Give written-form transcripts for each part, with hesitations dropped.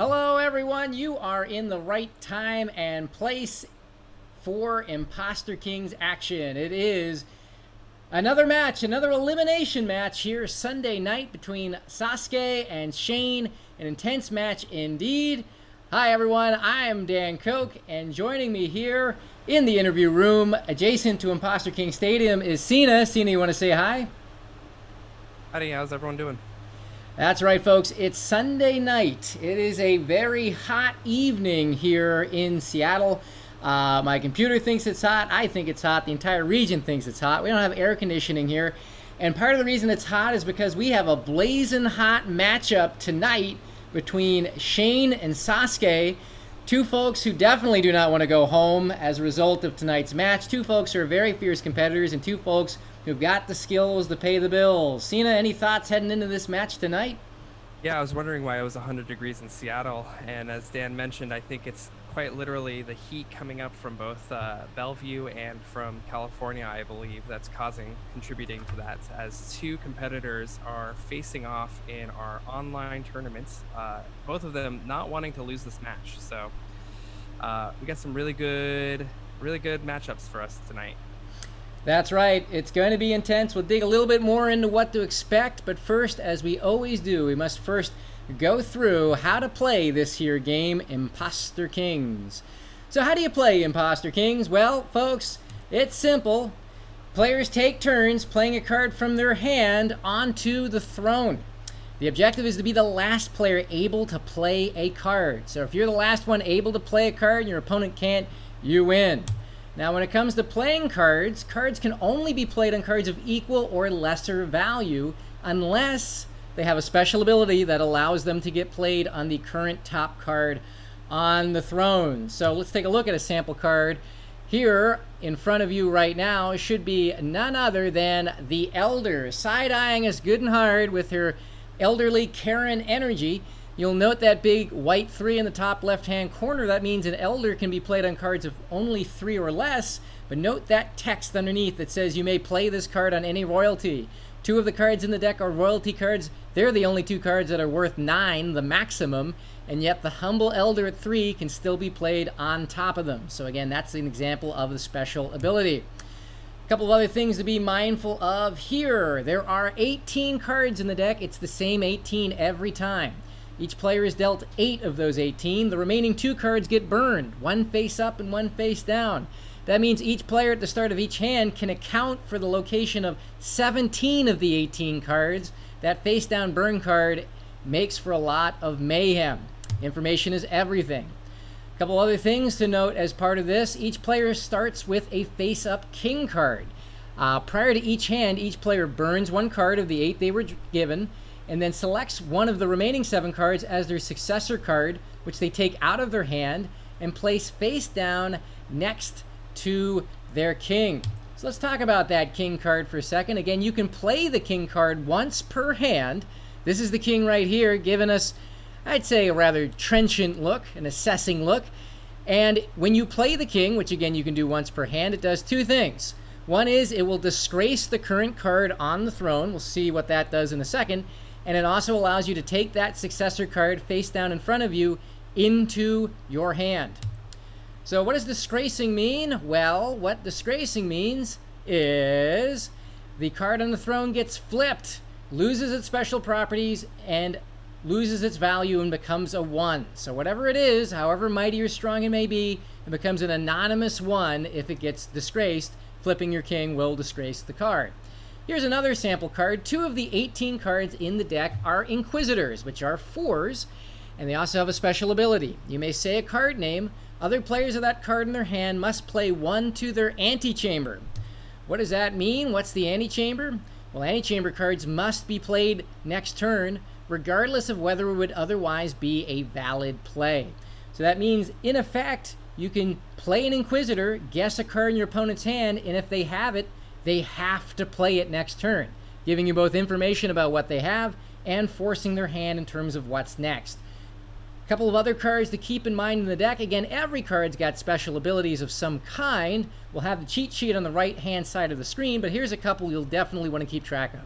Hello everyone, you are in the right time and place for Imposter Kings action. It is another match, another elimination match here Sunday night between Sasuke and Shane. An intense match indeed. Hi everyone, I am Dan Koch, and joining me here in the interview room adjacent to Imposter King Stadium is Sina. Sina, you want to say hi? Howdy, how's everyone doing? That's right, folks. It's Sunday night. It is a very hot evening here in Seattle. My computer thinks it's hot. I think it's hot. The entire region thinks it's hot. We don't have air conditioning here. And part of the reason it's hot is because we have a blazing hot matchup tonight between Shane and Sasuke. Two folks who definitely do not want to go home as a result of tonight's match. Two folks who are very fierce competitors and two folks who've got the skills to pay the bills. Sina, any thoughts heading into this match tonight? Yeah, I was wondering why it was 100 degrees in Seattle, and as Dan mentioned, I think it's quite literally the heat coming up from both Bellevue and from California, I believe, that's contributing to that, as two competitors are facing off in our online tournaments, both of them not wanting to lose this match. So we got some really good matchups for us tonight. That's right. It's going to be intense. We'll dig a little bit more into what to expect, but first, as we always do, we must first go through how to play this here game, Imposter Kings. So how do you play Imposter Kings? Well, folks, it's simple. Players take turns playing a card from their hand onto the throne. The objective is to be the last player able to play a card. So if you're the last one able to play a card and your opponent can't, you win. Now, when it comes to playing cards, cards can only be played on cards of equal or lesser value unless they have a special ability that allows them to get played on the current top card on the throne. So let's take a look at a sample card. Here in front of you right now should be none other than the Elder, side-eyeing us good and hard with her elderly Karen energy. You'll note that big white 3 in the top left-hand corner. That means an Elder can be played on cards of only 3 or less, but note that text underneath that says you may play this card on any royalty. 2 of the cards in the deck are royalty cards. They're the only 2 cards that are worth 9, the maximum, and yet the humble Elder at 3 can still be played on top of them. So again, that's an example of the special ability. A couple of other things to be mindful of here. There are 18 cards in the deck. It's the same 18 every time. Each player is dealt 8 of those 18. The remaining 2 cards get burned, 1 face up and 1 face down. That means each player at the start of each hand can account for the location of 17 of the 18 cards. That face down burn card makes for a lot of mayhem. Information is everything. A couple other things to note as part of this. Each player starts with a face up king card. Prior to each hand, each player burns 1 card of the 8 they were given, and then selects one of the remaining 7 cards as their successor card, which they take out of their hand and place face down next to their king. So let's talk about that king card for a second. Again, you can play the king card once per hand. This is the king right here, giving us, I'd say, a rather trenchant look, an assessing look. And when you play the king, which again you can do once per hand, it does 2 things. One is it will disgrace the current card on the throne. We'll see what that does in a second. And it also allows you to take that successor card face down in front of you into your hand. So what does disgracing mean? Well, what disgracing means is the card on the throne gets flipped, loses its special properties, and loses its value and becomes a 1. So whatever it is, however mighty or strong it may be, it becomes an anonymous 1 if it gets disgraced. Flipping your king will disgrace the card. Here's another sample card. 2 of the 18 cards in the deck are Inquisitors, which are 4s, and they also have a special ability. You may say a card name. Other players of that card in their hand must play 1 to their antechamber. What does that mean? What's the antechamber? Well, antechamber cards must be played next turn, regardless of whether it would otherwise be a valid play. So that means, in effect, you can play an Inquisitor, guess a card in your opponent's hand, and if they have it, they have to play it next turn, giving you both information about what they have and forcing their hand in terms of what's next. A couple of other cards to keep in mind in the deck. Again, every card's got special abilities of some kind. We'll have the cheat sheet on the right-hand side of the screen, but here's a couple you'll definitely want to keep track of.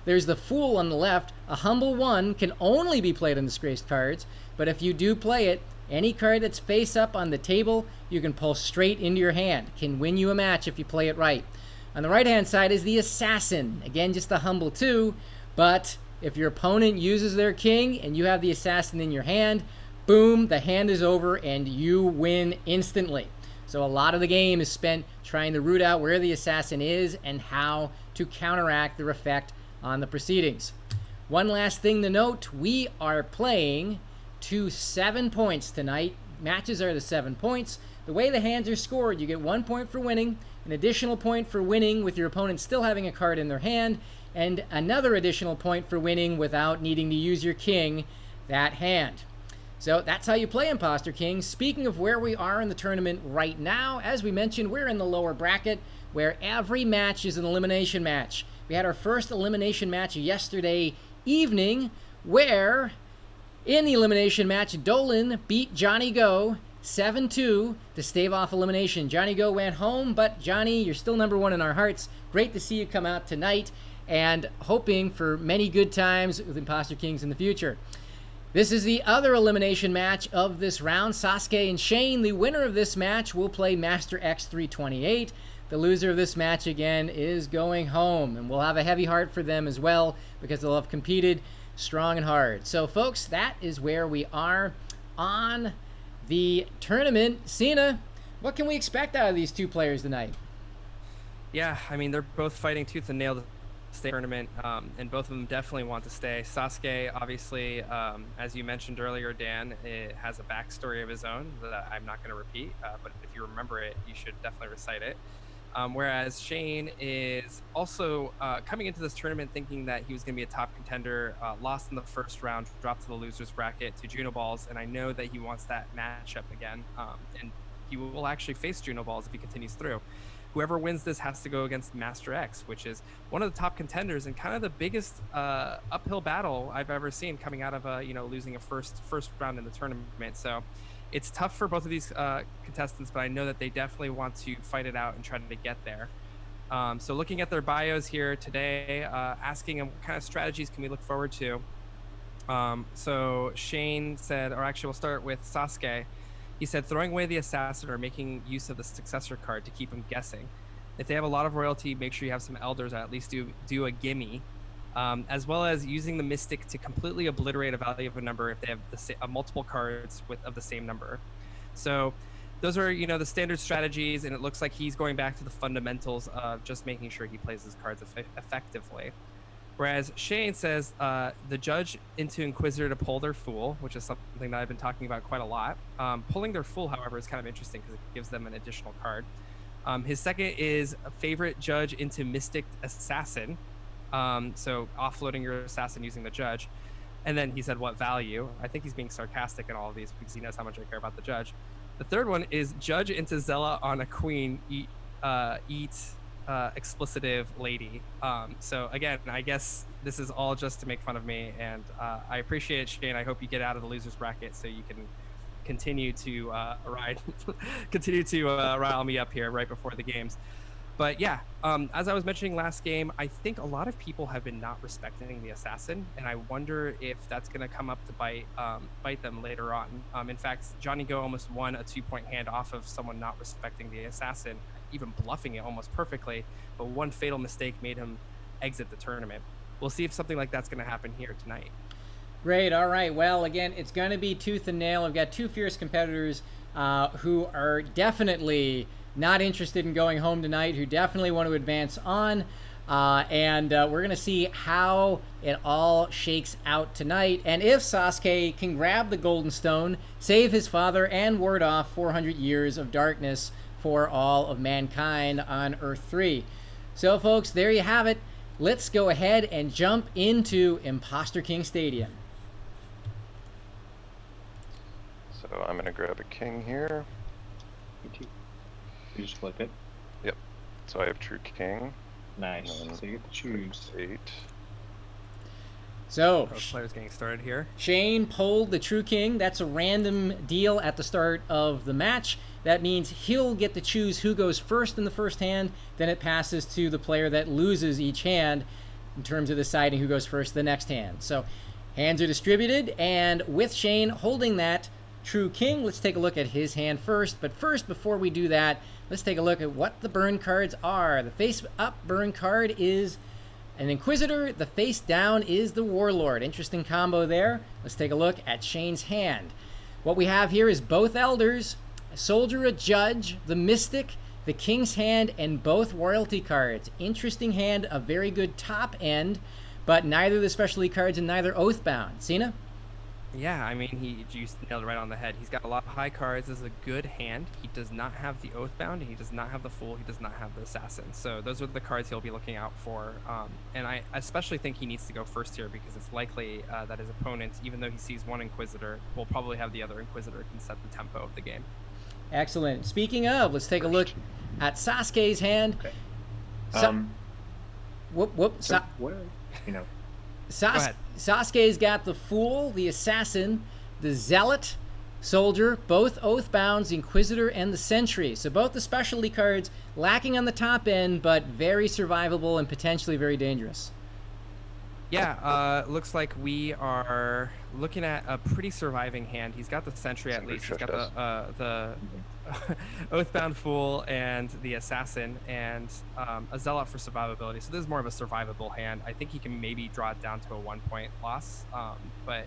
There's the Fool on the left. A humble 1 can only be played on disgraced cards. But if you do play it, any card that's face up on the table, you can pull straight into your hand. Can win you a match if you play it right. On the right-hand side is the Assassin. Again, just a humble 2, but if your opponent uses their king and you have the Assassin in your hand, boom, the hand is over and you win instantly. So a lot of the game is spent trying to root out where the Assassin is and how to counteract their effect on the proceedings. One last thing to note, we are playing to 7 points tonight. Matches are the 7 points. The way the hands are scored, you get 1 point for winning, an additional point for winning with your opponent still having a card in their hand, and another additional point for winning without needing to use your king that hand. So that's how you play Imposter King. Speaking of where we are in the tournament right now, as we mentioned, we're in the lower bracket where every match is an elimination match. We had our first elimination match yesterday evening where in the elimination match, Dolan beat Johnny Go 7-2 to stave off elimination. Johnny Go went home, but Johnny, you're still number 1 in our hearts. Great to see you come out tonight and hoping for many good times with Imposter Kings in the future. This is the other elimination match of this round. Sasuke and Shane, the winner of this match, will play Master X 328. The loser of this match, again, is going home. And we'll have a heavy heart for them as well because they'll have competed strong and hard. So, folks, that is where we are on the tournament. Sina, what can we expect out of these 2 players tonight? Yeah, I mean, they're both fighting tooth and nail to stay tournament, and both of them definitely want to stay. Sasuke, obviously, as you mentioned earlier, Dan, it has a backstory of his own that I'm not going to repeat, but if you remember it, you should definitely recite it. Whereas Shane is also coming into this tournament thinking that he was going to be a top contender, lost in the first round, dropped to the losers bracket to Juno Balls, and I know that he wants that matchup again, and he will actually face Juno Balls if he continues through. Whoever wins this has to go against Master X, which is one of the top contenders and kind of the biggest uphill battle I've ever seen coming out of losing a first round in the tournament. So it's tough for both of these contestants, but I know that they definitely want to fight it out and try to get there. So looking at their bios here today, asking them what kind of strategies can we look forward to. So Shane said, or actually we'll start with Sasuke. He said, throwing away the assassin or making use of the successor card to keep him guessing. If they have a lot of royalty, make sure you have some elders, or at least do a gimme. As well as using the mystic to completely obliterate a value of a number if they have multiple cards of the same number. So those are, the standard strategies, and it looks like he's going back to the fundamentals of just making sure he plays his cards effectively. Whereas Shane says the judge into Inquisitor to pull their Fool, which is something that I've been talking about quite a lot. Pulling their Fool, however, is kind of interesting because it gives them an additional card. His second is a favorite judge into Mystic Assassin. So offloading your assassin using the judge. And then he said, what value? I think he's being sarcastic in all of these because he knows how much I care about the judge. The third one is judge into Zella on a queen, eat explicitive lady. So again, I guess this is all just to make fun of me, and I appreciate it, Shane. I hope you get out of the losers bracket so you can continue to rile me up here right before the games. But yeah, as I was mentioning last game, I think a lot of people have been not respecting the assassin, and I wonder if that's going to come up to bite them later on. In fact, Johnny Go almost won a 2-point hand off of someone not respecting the assassin, even bluffing it almost perfectly, but one fatal mistake made him exit the tournament. We'll see if something like that's going to happen here tonight. Great. All right. Well, again, it's going to be tooth and nail. I've got 2 fierce competitors who are definitely not interested in going home tonight, who definitely want to advance on. And we're going to see how it all shakes out tonight. And if Sasuke can grab the Golden Stone, save his father, and ward off 400 years of darkness for all of mankind on Earth 3. So, folks, there you have it. Let's go ahead and jump into Imposter King Stadium. So I'm going to grab a king here. You just flip it. Yep. So I have true king. Nice. So you get to choose. 8. So, Both players getting started here. Shane pulled the True King. That's a random deal at the start of the match. That means he'll get to choose who goes first in the first hand. Then it passes to the player that loses each hand in terms of deciding who goes first the next hand. So Hands are distributed, and with Shane holding that true king, let's take a look at his hand first. But first, before we do that, let's take a look at what the burn cards are. The face-up burn card is an Inquisitor. The face-down is the Warlord. Interesting combo there. Let's take a look at Shane's hand. What we have here is both Elders, a Soldier, a Judge, the Mystic, the King's Hand, and both Royalty cards. Interesting hand, a very good top end, but neither the specialty cards and neither Oathbound. Sina? Yeah, I mean, you nailed it right on the head. He's got a lot of high cards. This is a good hand. He does not have the Oathbound. He does not have the Fool. He does not have the Assassin. So those are the cards he'll be looking out for. And I especially think he needs to go first here because it's likely that his opponent, even though he sees one Inquisitor, will probably have the other Inquisitor can set the tempo of the game. Excellent. Speaking of, let's take a look at Sasuke's hand. Okay. So, what, you know, Sasuke's got the Fool, the Assassin, the Zealot, Soldier, both Oathbounds, the Inquisitor, and the Sentry. So both the specialty cards lacking on the top end, but very survivable and potentially very dangerous. Yeah, looks like we are looking at a pretty surviving hand. He's got the Sentry at least. He's got the Oathbound Fool and the Assassin and a Zealot for survivability. So this is more of a survivable hand. I think he can maybe draw it down to a 1-point loss, but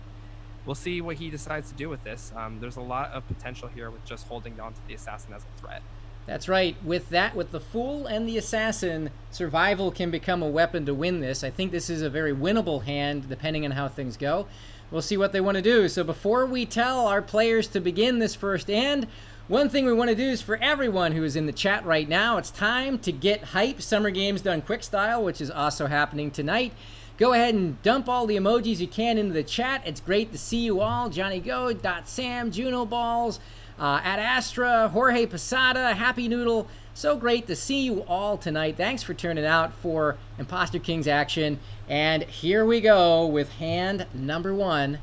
we'll see what he decides to do with this. There's a lot of potential here with just holding on to the Assassin as a threat. That's right. With the Fool and the Assassin, survival can become a weapon to win this. I think this is a very winnable hand, depending on how things go. We'll see what they want to do. So before we tell our players to begin this first hand, one thing we want to do is for everyone who is in the chat right now, it's time to get hype. Summer Games Done Quick Style, which is also happening tonight. Go ahead and dump all the emojis you can into the chat. It's great to see you all. Johnny Go, Sam, Juno Balls, Ad Astra, Jorge Posada, Happy Noodle. So great to see you all tonight. Thanks for turning out for Imposter Kings action. And here we go with hand number 1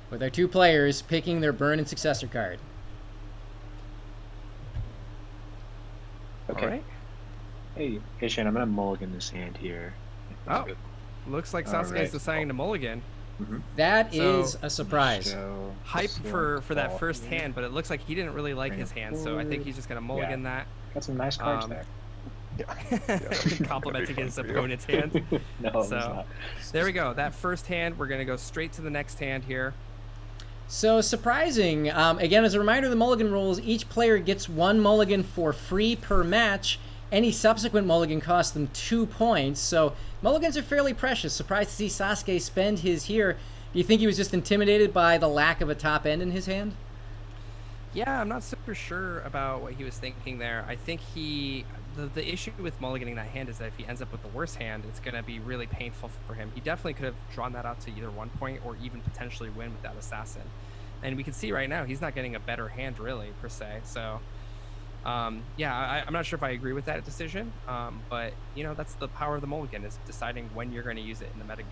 with our 2 players picking their Burn and Successor card. okay. Right. Hey, Shane, I'm gonna mulligan this hand here. Oh, looks like Sasuke's deciding to mulligan. That is a surprise. So, Hype for that first hand, but it looks like he didn't really like his hand, so I think he's just gonna mulligan that. Got some nice cards there. Complimenting his opponent's hand. No, it's So not. there we go. That first hand, we're gonna go straight to the next hand here. So surprising. Again, as a reminder of the mulligan rules, each player gets 1 mulligan for free per match. Any subsequent mulligan costs them 2 points. So mulligans are fairly precious. Surprised to see Sasuke spend his here. Do you think he was just intimidated by the lack of a top end in his hand? Yeah, I'm not super sure about what he was thinking there. I think the issue with mulliganing that hand is that if he ends up with the worst hand, it's going to be really painful for him. He definitely could have drawn that out to either 1 point or even potentially win with that Assassin. And we can see right now he's not getting a better hand really, per se. So, yeah, I'm not sure if I agree with that decision, but, you know, that's the power of the mulligan, is deciding when you're going to use it in the metagame.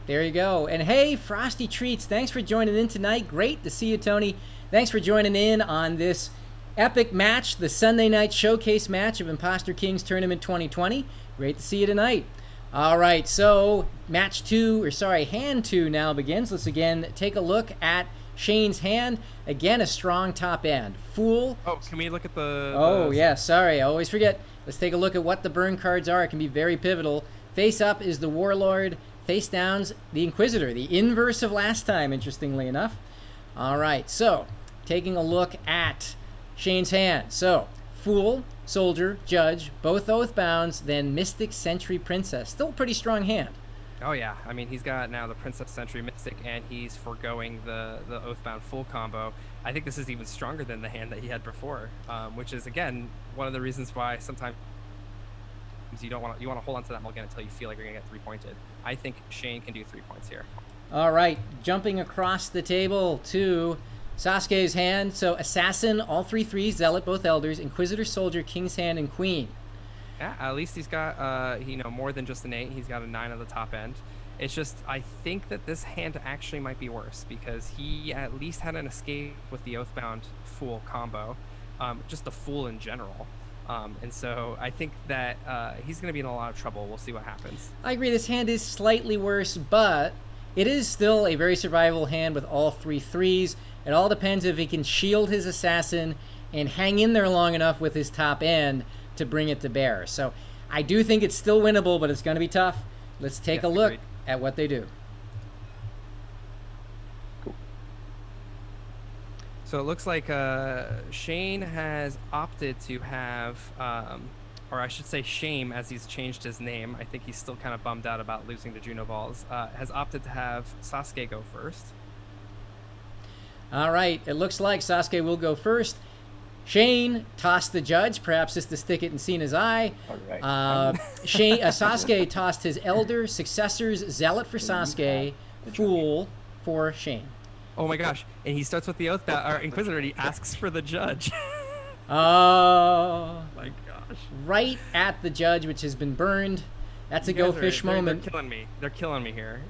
There you go. And hey, Frosty Treats, thanks for joining in tonight. Great to see you, Tony. Thanks for joining in on this epic match, the Sunday night showcase match of Imposter Kings Tournament 2020. Great to see you tonight. All right, so hand 2 now begins. Let's again take a look at Shane's hand. Again, a strong top end. Fool. Oh, can we look at Yeah, sorry, I always forget. Let's take a look at what the burn cards are. It can be very pivotal. Face up is the Warlord. Face down's the Inquisitor, the inverse of last time, interestingly enough. All right, so taking a look at Shane's hand. So, Fool, Soldier, Judge, both Oathbounds, then Mystic, Sentry, Princess. Still a pretty strong hand. Oh yeah, I mean, he's got now the Princess, Sentry, Mystic, and he's foregoing the Oathbound Fool combo. I think this is even stronger than the hand that he had before, which is, again, one of the reasons why sometimes you want to hold on to that mulligan until you feel like you're going to get 3-pointed. I think Shane can do 3 points here. All right, jumping across the table to Sasuke's hand. So Assassin, all 3 threes, Zealot, both Elders, Inquisitor, Soldier, King's Hand, and Queen. Yeah, at least he's got more than just an 8. He's got a 9 at the top end. It's just, I think that this hand actually might be worse because he at least had an escape with the Oathbound Fool combo, just the Fool in general. And so I think that he's going to be in a lot of trouble. We'll see what happens. I agree, this hand is slightly worse, but it is still a very survivable hand with all 3 threes. It all depends if he can shield his assassin and hang in there long enough with his top end to bring it to bear. So I do think it's still winnable, but it's going to be tough. Let's take a look at what they do. Cool. So it looks like Shane has opted to have, or I should say Shame, as he's changed his name. I think he's still kind of bummed out about losing the Juno Balls. Has opted to have Sasuke go first. All right, it looks like Sasuke will go first. Shane tossed the judge, perhaps just to stick it in Sina's eye. All right. Sasuke tossed his elder, successors, zealot for Sasuke, fool for Shane. Oh my gosh! And he starts with the Oath or Inquisitor, and he asks for the judge. Oh, my gosh! Right at the judge, which has been burned. That's a You go guys fish moment. They're killing me. They're killing me here.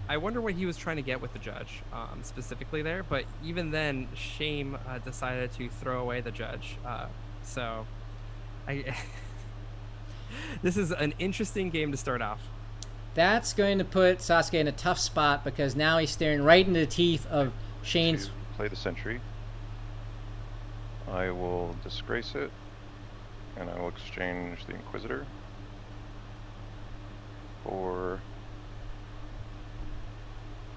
I wonder what he was trying to get with the judge, specifically there. But even then, Shame decided to throw away the judge. So, this is an interesting game to start off. That's going to put Sasuke in a tough spot because now he's staring right into the teeth of Shane's. To play the sentry, I will disgrace it, and I will exchange the Inquisitor for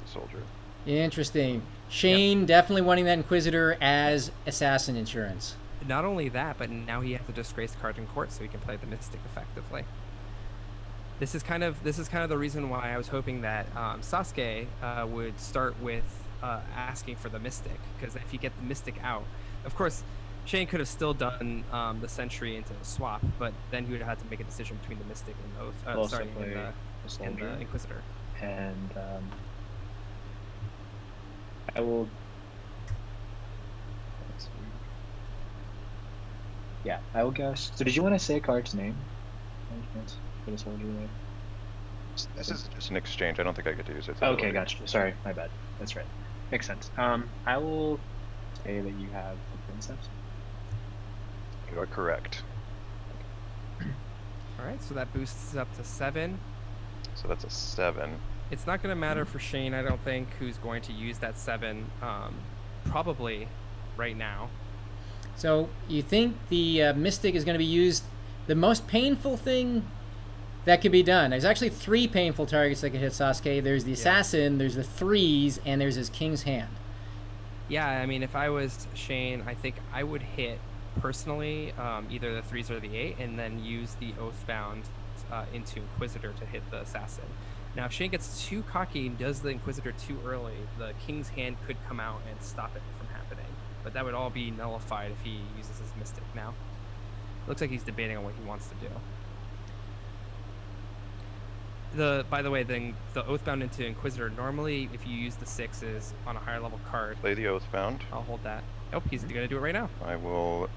the soldier. Interesting. Shane definitely wanting that Inquisitor as assassin insurance. Not only that, but now he has to disgrace the card in court so he can play the Mystic effectively. This is kind of the reason why I was hoping that Sasuke would start with asking for the Mystic, because if you get the Mystic out, of course, Shane could have still done the Sentry into a swap, but then he would have had to make a decision between the Mystic and the Oath. And the Inquisitor. And I will. Let's see. Yeah, I will guess. So, did you want to say a card's name? For the soldier there? This is just an exchange. I don't think I get to use it. Okay, gotcha. Sorry, my bad. That's right. Makes sense. I will say that you have the princess. You are correct. All right, so that boosts up to 7. So that's a 7. It's not going to matter for Shane, I don't think, who's going to use that 7 probably right now. So you think the Mystic is going to be used? The most painful thing that could be done. There's actually 3 painful targets that could hit Sasuke. There's the assassin, there's the 3s, and there's his King's Hand. Yeah, I mean, if I was Shane, I think I would hit, personally, either the 3s or the 8, and then use the Oathbound into Inquisitor to hit the assassin. Now, if Shane gets too cocky and does the Inquisitor too early, the King's Hand could come out and stop it from happening. But that would all be nullified if he uses his Mystic now. Looks like he's debating on what he wants to do. By the way, the Oathbound into Inquisitor, normally if you use the 6s on a higher level card... Play the Oathbound. I'll hold that. Nope, he's going to do it right now. I will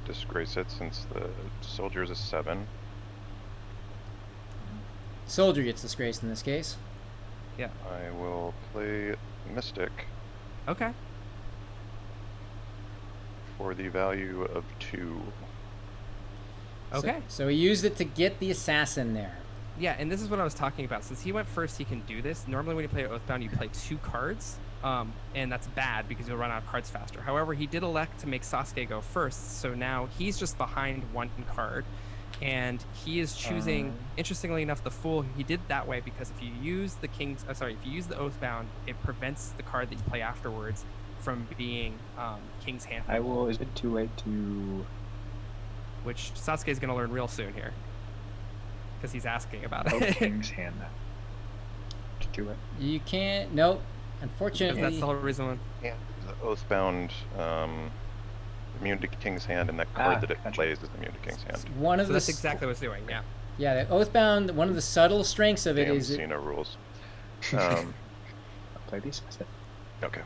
disgrace it since the soldier is a 7. Soldier gets disgraced in this case. Yeah. I will play Mystic. Okay. For the value of 2. Okay. So he used it to get the assassin there. Yeah, and this is what I was talking about. Since he went first, he can do this. Normally when you play Oathbound, you play 2 cards, and that's bad because you'll run out of cards faster. However, he did elect to make Sasuke go first, so now he's just behind 1 card, and he is choosing, interestingly enough, the Fool. He did that way because if you use the if you use the Oathbound, it prevents the card that you play afterwards from being King's Hand. I will. Is it too late to? Which Sasuke is going to learn real soon here, because he's asking about it. Oh, King's Hand. To do it. You can't. Nope. Unfortunately, that's the whole reason. Yeah. The Oathbound immune to King's Hand, and that card that it plays is immune to King's Hand. One of that's exactly what it's doing. Yeah. Yeah, the Oathbound. One of the subtle strengths of it is Sina rules. I'll play these. Okay.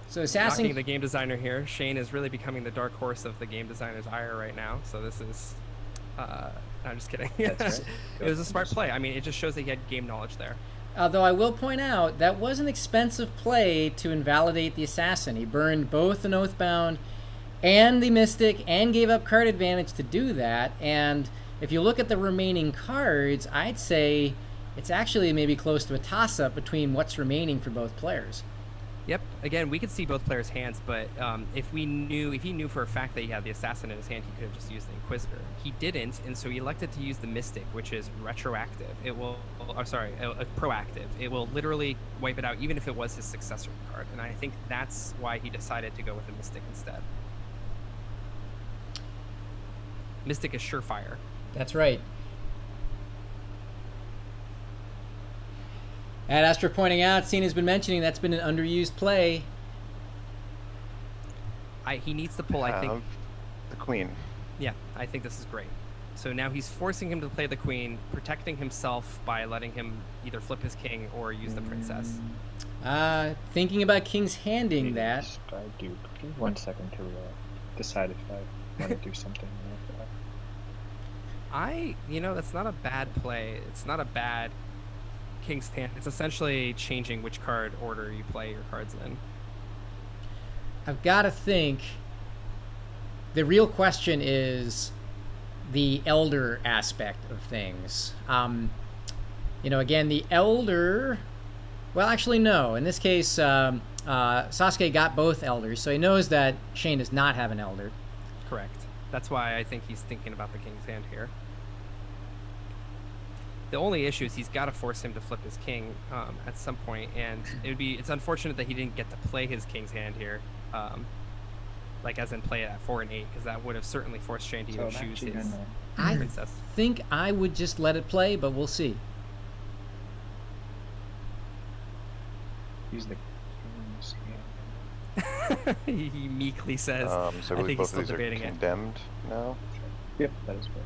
So assassin. Knocking the game designer here. Shane is really becoming the dark horse of the game designer's ire right now. So this is. No, I'm just kidding. That's right. It was a smart play. I mean, it just shows that he had game knowledge there. Although I will point out, that was an expensive play to invalidate the assassin. He burned both an Oathbound and the Mystic and gave up card advantage to do that. And if you look at the remaining cards, I'd say it's actually maybe close to a toss-up between what's remaining for both players. Yep. Again, we could see both players' hands, but if he knew for a fact that he had the assassin in his hand, he could have just used the Inquisitor. He didn't, and so he elected to use the Mystic, which is retroactive. It will, proactive. It will literally wipe it out, even if it was his successor card. And I think that's why he decided to go with the Mystic instead. Mystic is surefire. That's right. And as for pointing out, Sina's been mentioning that's been an underused play. He needs to pull, I think. The queen. Yeah, I think this is great. So now he's forcing him to play the queen, protecting himself by letting him either flip his king or use the princess. Thinking about king's handing that. I do. Give me 1 second to decide if I want to do something like that. That's not a bad play. It's not a bad king's hand. It's essentially changing which card order you play your cards in. I've got to think the real question is the elder aspect of things. Again, the elder, well, actually, no. In this case, Sasuke got both elders, so he knows that Shane does not have an elder. Correct. That's why I think he's thinking about the king's hand here. The only issue is he's got to force him to flip his king at some point, and it's unfortunate that he didn't get to play his king's hand here, as in play it at 4 and 8, because that would have certainly forced Shane to even choose his princess. I think I would just let it play, but we'll see. Use the king's hand. He meekly says, so I think he's both still of these are debating it. condemned now? Yep, that is right.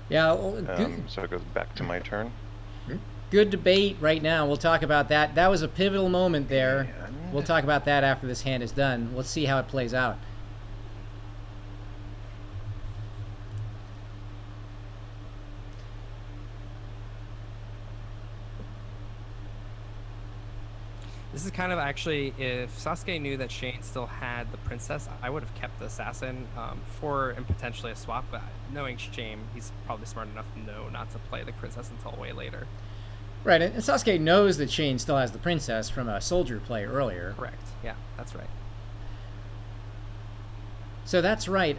Yeah. So it goes back to my turn. Good debate right now. We'll talk about that. That was a pivotal moment there. And We'll talk about that after this hand is done. Let's see how it plays out. This is kind of actually, if Sasuke knew that Shane still had the princess, I would have kept the assassin and potentially a swap. But knowing Shane, he's probably smart enough to know not to play the princess until way later. Right, and Sasuke knows that Shane still has the princess from a soldier play earlier. Correct. Yeah, that's right. So that's right.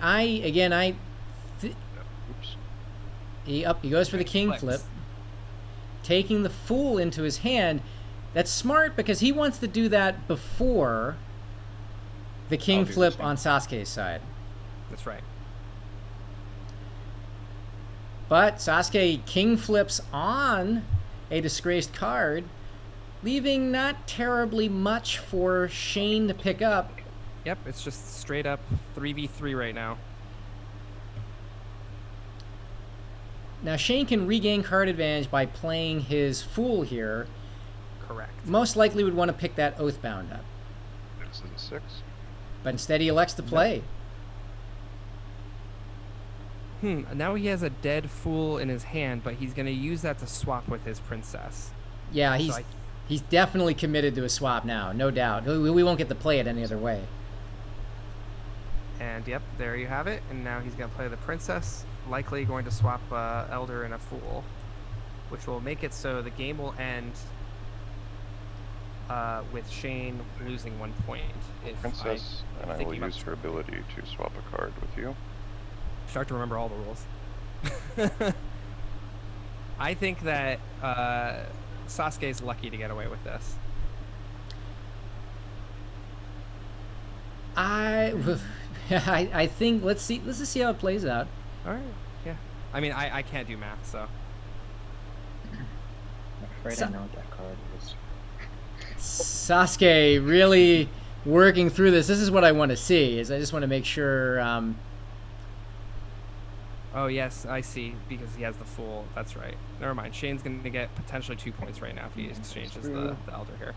He goes for the king flip, taking the fool into his hand. That's smart because he wants to do that before the king flip on Sasuke's side. That's right. But Sasuke king flips on a disgraced card, leaving not terribly much for Shane to pick up. Yep, it's just straight up 3v3 right now. Now Shane can regain card advantage by playing his fool here. Correct. Most likely would want to pick that Oathbound up. This is a 6. But instead he elects to play. Now he has a dead fool in his hand, but he's going to use that to swap with his princess. Yeah, he's definitely committed to a swap now, no doubt. We won't get to play it any other way. And yep, there you have it. And now he's going to play the princess, likely going to swap Elder and a fool, which will make it so the game will end with Shane losing 1 point. Princess, and I will use her ability to swap a card with you. Start to remember all the rules. I think that Sasuke's lucky to get away with this. I think let's just see how it plays out. All right. Yeah. I mean, I can't do math, so. I'm afraid I know what that card is. Sasuke really working through this. This is what I want to see. I just want to make sure. Oh yes, I see. Because he has the fool. That's right. Never mind. Shane's going to get potentially 2 points right now if he exchanges the Elder here.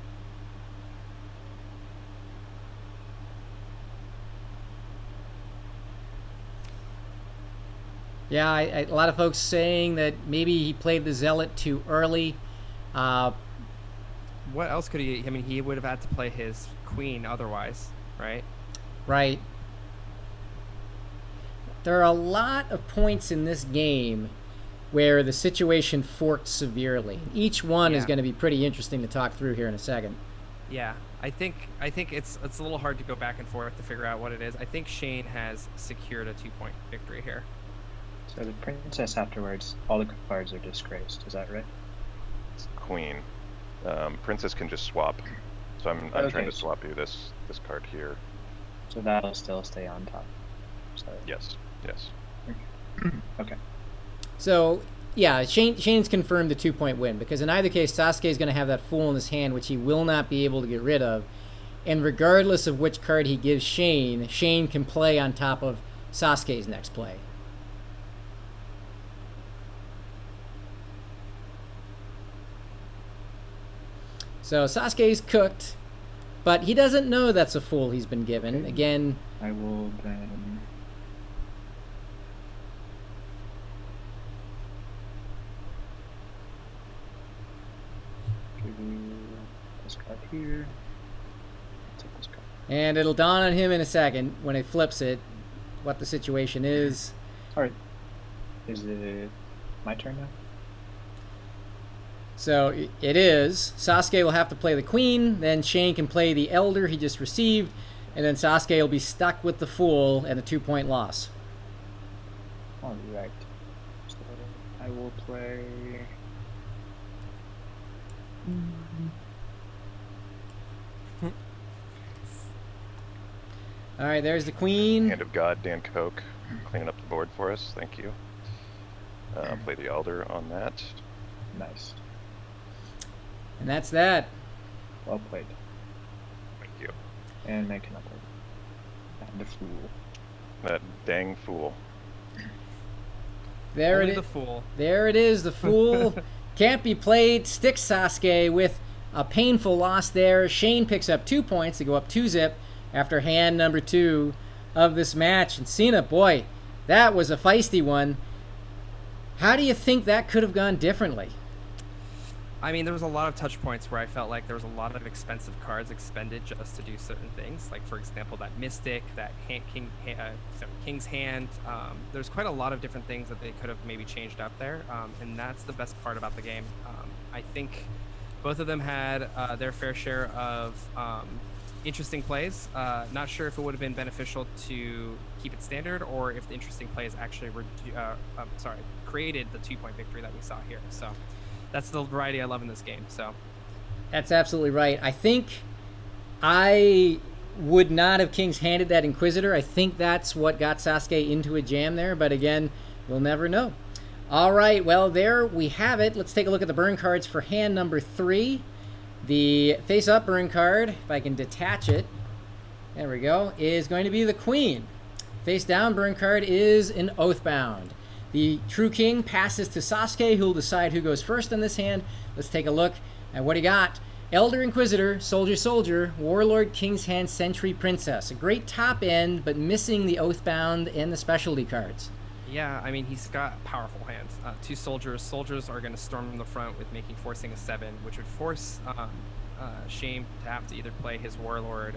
Yeah, a lot of folks saying that maybe he played the Zealot too early. What else could he? I mean, he would have had to play his queen otherwise, right? Right. there are a lot of points in this game where the situation forked severely. Each one is going to be pretty interesting to talk through here in a second. Yeah, I think it's a little hard to go back and forth to figure out what it is. I think Shane has secured a 2-point victory here. So the princess afterwards, all the cards are disgraced. Is that right? It's queen. Princess can just swap. So I'm trying to swap you this card here. So that'll still stay on top. So Yes. okay. So, yeah, Shane's confirmed the 2-point win, because in either case, Sasuke is going to have that Fool in his hand, which he will not be able to get rid of. And regardless of which card he gives Shane, Shane can play on top of Sasuke's next play. So Sasuke's cooked, but he doesn't know that's a Fool he's been given. Okay. Again, I will then... this card here. Take this card. and it'll dawn on him in a second when it flips it what the situation is. Alright. Is it my turn now? So it is. Sasuke will have to play the queen, then Shane can play the elder he just received, and then Sasuke will be stuck with the Fool and a 2-point loss. Alright. So I will play... All right, there's the queen. Hand of God, Dan Koch, cleaning up the board for us. Thank you. Play the elder on that. Nice. And that's that. Well played. Thank you. And make an upgrade. And the Fool. That dang fool. There Only it the is. Fool. There it is. The Fool can't be played. Sticks Sasuke with a painful loss there. Shane picks up 2 points to go up 2-zip after hand number 2 of this match. And Sina, boy, that was a feisty one. How do you think that could have gone differently? I mean, there was a lot of touch points where I felt like there was a lot of expensive cards expended just to do certain things. Like, for example, that Mystic, that King's Hand. There's quite a lot of different things that they could have maybe changed up there, and that's the best part about the game. I think both of them had their fair share of interesting plays. Not sure if it would have been beneficial to keep it standard, or if the interesting plays actually created the 2-point victory that we saw here. So that's the variety I love in this game. So That's absolutely right. I think I would not have King's handed that Inquisitor. I think that's what got Sasuke into a jam there, but again, we'll never know. All right, well, there we have it. Let's take a look at the burn cards for hand number 3. The face-up burn card, if I can detach it, there we go, is going to be the Queen. Face-down burn card is an Oathbound. The True King passes to Sasuke, who will decide who goes first in this hand. Let's take a look at what he got. Elder Inquisitor, Soldier Soldier, Warlord, King's Hand, Sentry, Princess. A great top end, but missing the Oathbound and the specialty cards. yeah, I mean, he's got powerful hands. 2 soldiers. Soldiers are going to storm the front with forcing a 7, which would force Shane to have to either play his Warlord,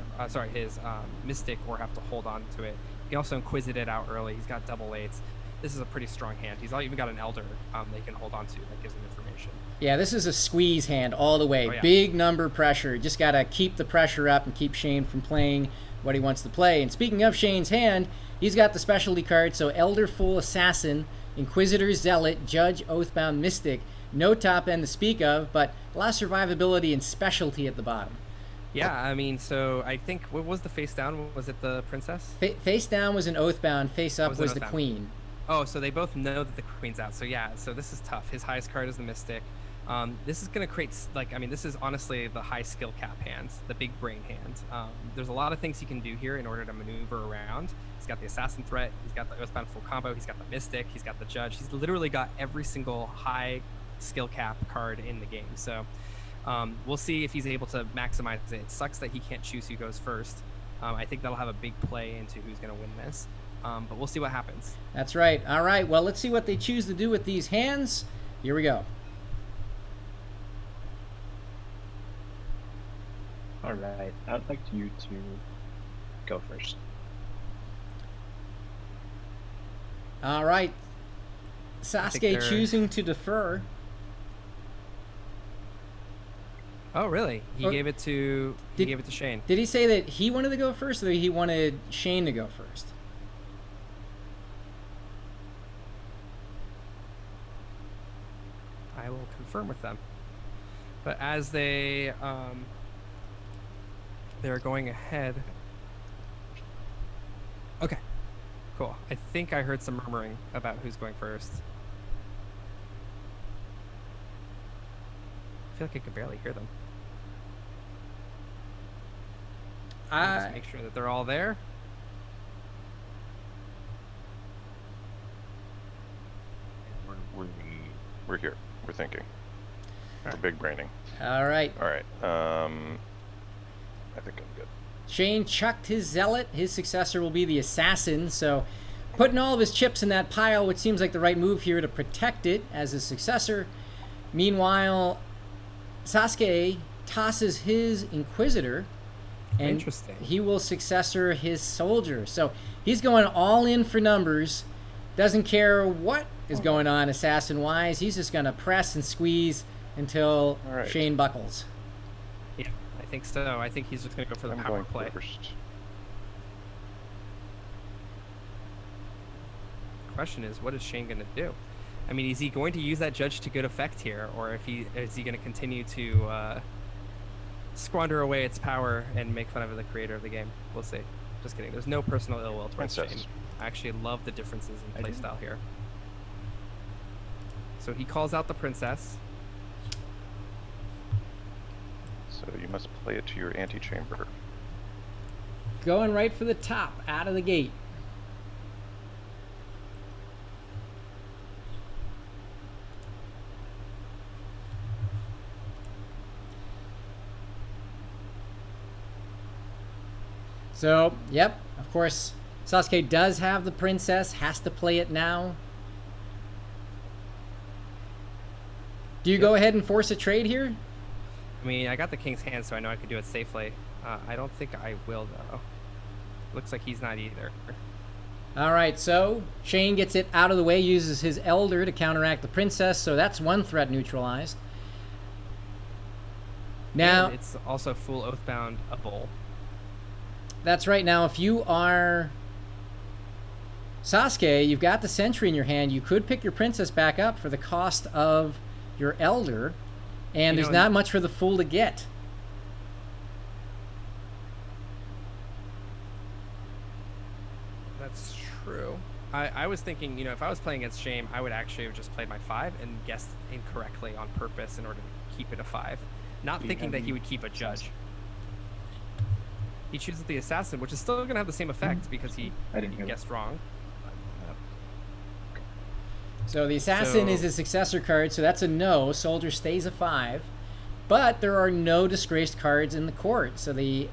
his Mystic, or have to hold on to it. He also Inquisited it out early. He's got double 8s. This is a pretty strong hand. He's even got an Elder they can hold on to that gives him information. Yeah, this is a squeeze hand all the way. Oh, yeah. Big number pressure. Just got to keep the pressure up and keep Shane from playing what he wants to play. And speaking of Shane's hand, he's got the specialty card. So Elder, Full Assassin, Inquisitor, Zealot, Judge, Oathbound, Mystic. No top end to speak of, but a lot of survivability and specialty at the bottom. Yeah, I mean, so I think, what was the face down? Was it the Princess? Face down was an Oathbound. Face up was the Oathbound? Queen. Oh, so they both know that the Queen's out. So yeah, so this is tough. His highest card is the Mystic. This is going to create, this is honestly the high skill cap hands, the big brain hand. There's a lot of things he can do here in order to maneuver around. He's got the Assassin threat, he's got the Oathbound full combo, he's got the Mystic, he's got the Judge. He's literally got every single high skill cap card in the game. So we'll see if he's able to maximize it. It sucks that he can't choose who goes first. I think that'll have a big play into who's going to win this. But we'll see what happens. That's right. All right, well, let's see what they choose to do with these hands. Here we go. All right, I'd like you to go first. All right. Sasuke choosing to defer. Oh, really? He gave it to Shane. Did he say that he wanted to go first, or that he wanted Shane to go first? I will confirm with them. But as they're going ahead. Okay, cool. I think I heard some murmuring about who's going first. I feel like I could barely hear them. Just make sure that they're all there. We're here. We're thinking. We're big braining. All right. All right. I think I'm good. Shane chucked his zealot. His successor will be the assassin. So putting all of his chips in that pile, which seems like the right move here to protect it as his successor. Meanwhile, Sasuke tosses his Inquisitor. And interesting. He will successor his soldier. So he's going all in for numbers. Doesn't care what is going on assassin-wise. He's just going to press and squeeze until Shane buckles. Yeah, I think so. I think he's just going to go for the power play. First. The question is, what is Shane going to do? I mean, is he going to use that judge to good effect here, or is he going to continue to squander away its power and make fun of the creator of the game? We'll see. Just kidding. There's no personal ill will towards Shane. I actually love the differences in playstyle here. So he calls out the princess. So you must play it to your antechamber. Going right for the top, out of the gate. So, yep, of course, Sasuke does have the princess, has to play it now. Do you go ahead and force a trade here? I mean, I got the king's hand, so I know I could do it safely. I don't think I will, though. Looks like he's not either. All right, so Shane gets it out of the way, uses his elder to counteract the princess, so that's one threat neutralized. Now, and it's also full oathbound-able. That's right. Now, if you are Sasuke, you've got the sentry in your hand. You could pick your princess back up for the cost of your elder, and there's not much for the fool to get. That's true. I was thinking, if I was playing against Shane, I would actually have just played my 5 and guessed incorrectly on purpose in order to keep it a 5. Not thinking that he would keep a judge. He chooses the assassin, which is still going to have the same effect because he guessed wrong. So the assassin is a successor card, so that's a no. Soldier stays a 5. But there are no disgraced cards in the court, so the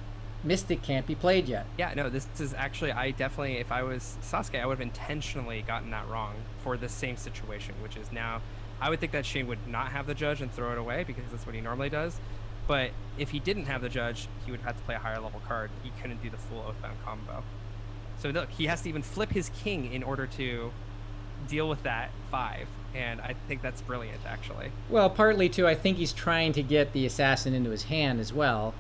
Mystic can't be played yet. Yeah, no, this is actually, I definitely, if I was Sasuke, I would have intentionally gotten that wrong for the same situation, which is now, I would think that Shane would not have the judge and throw it away because that's what he normally does. But if he didn't have the judge, he would have to play a higher level card. He couldn't do the full Oathbound combo. So look, he has to even flip his king in order to deal with that 5. And I think that's brilliant, actually. Well, partly, too, I think he's trying to get the assassin into his hand as well.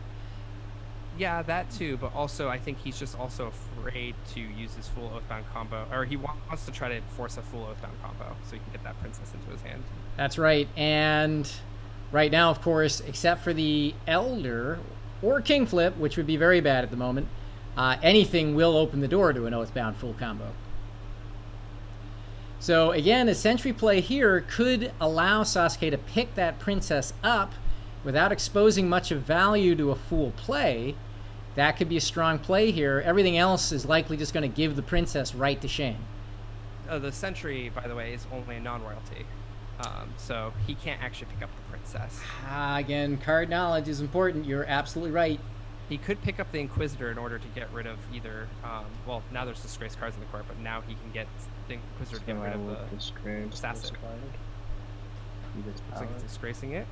Yeah, that too, but also I think he's just also afraid to use his full Oathbound combo, or he wants to try to force a full Oathbound combo so he can get that princess into his hand. That's right, and right now, of course, except for the Elder or King Flip, which would be very bad at the moment, anything will open the door to an Oathbound full combo. So again, a sentry play here could allow Sasuke to pick that princess up without exposing much of value to a full play. That could be a strong play here. Everything else is likely just going to give the princess right to Shane. The sentry, by the way, is only a non-royalty. So he can't actually pick up the princess. Again, card knowledge is important. You're absolutely right. He could pick up the Inquisitor in order to get rid of either, well, now there's disgraced cards in the court, but now he can get the Inquisitor to get rid of the assassin. Looks like he's disgracing it.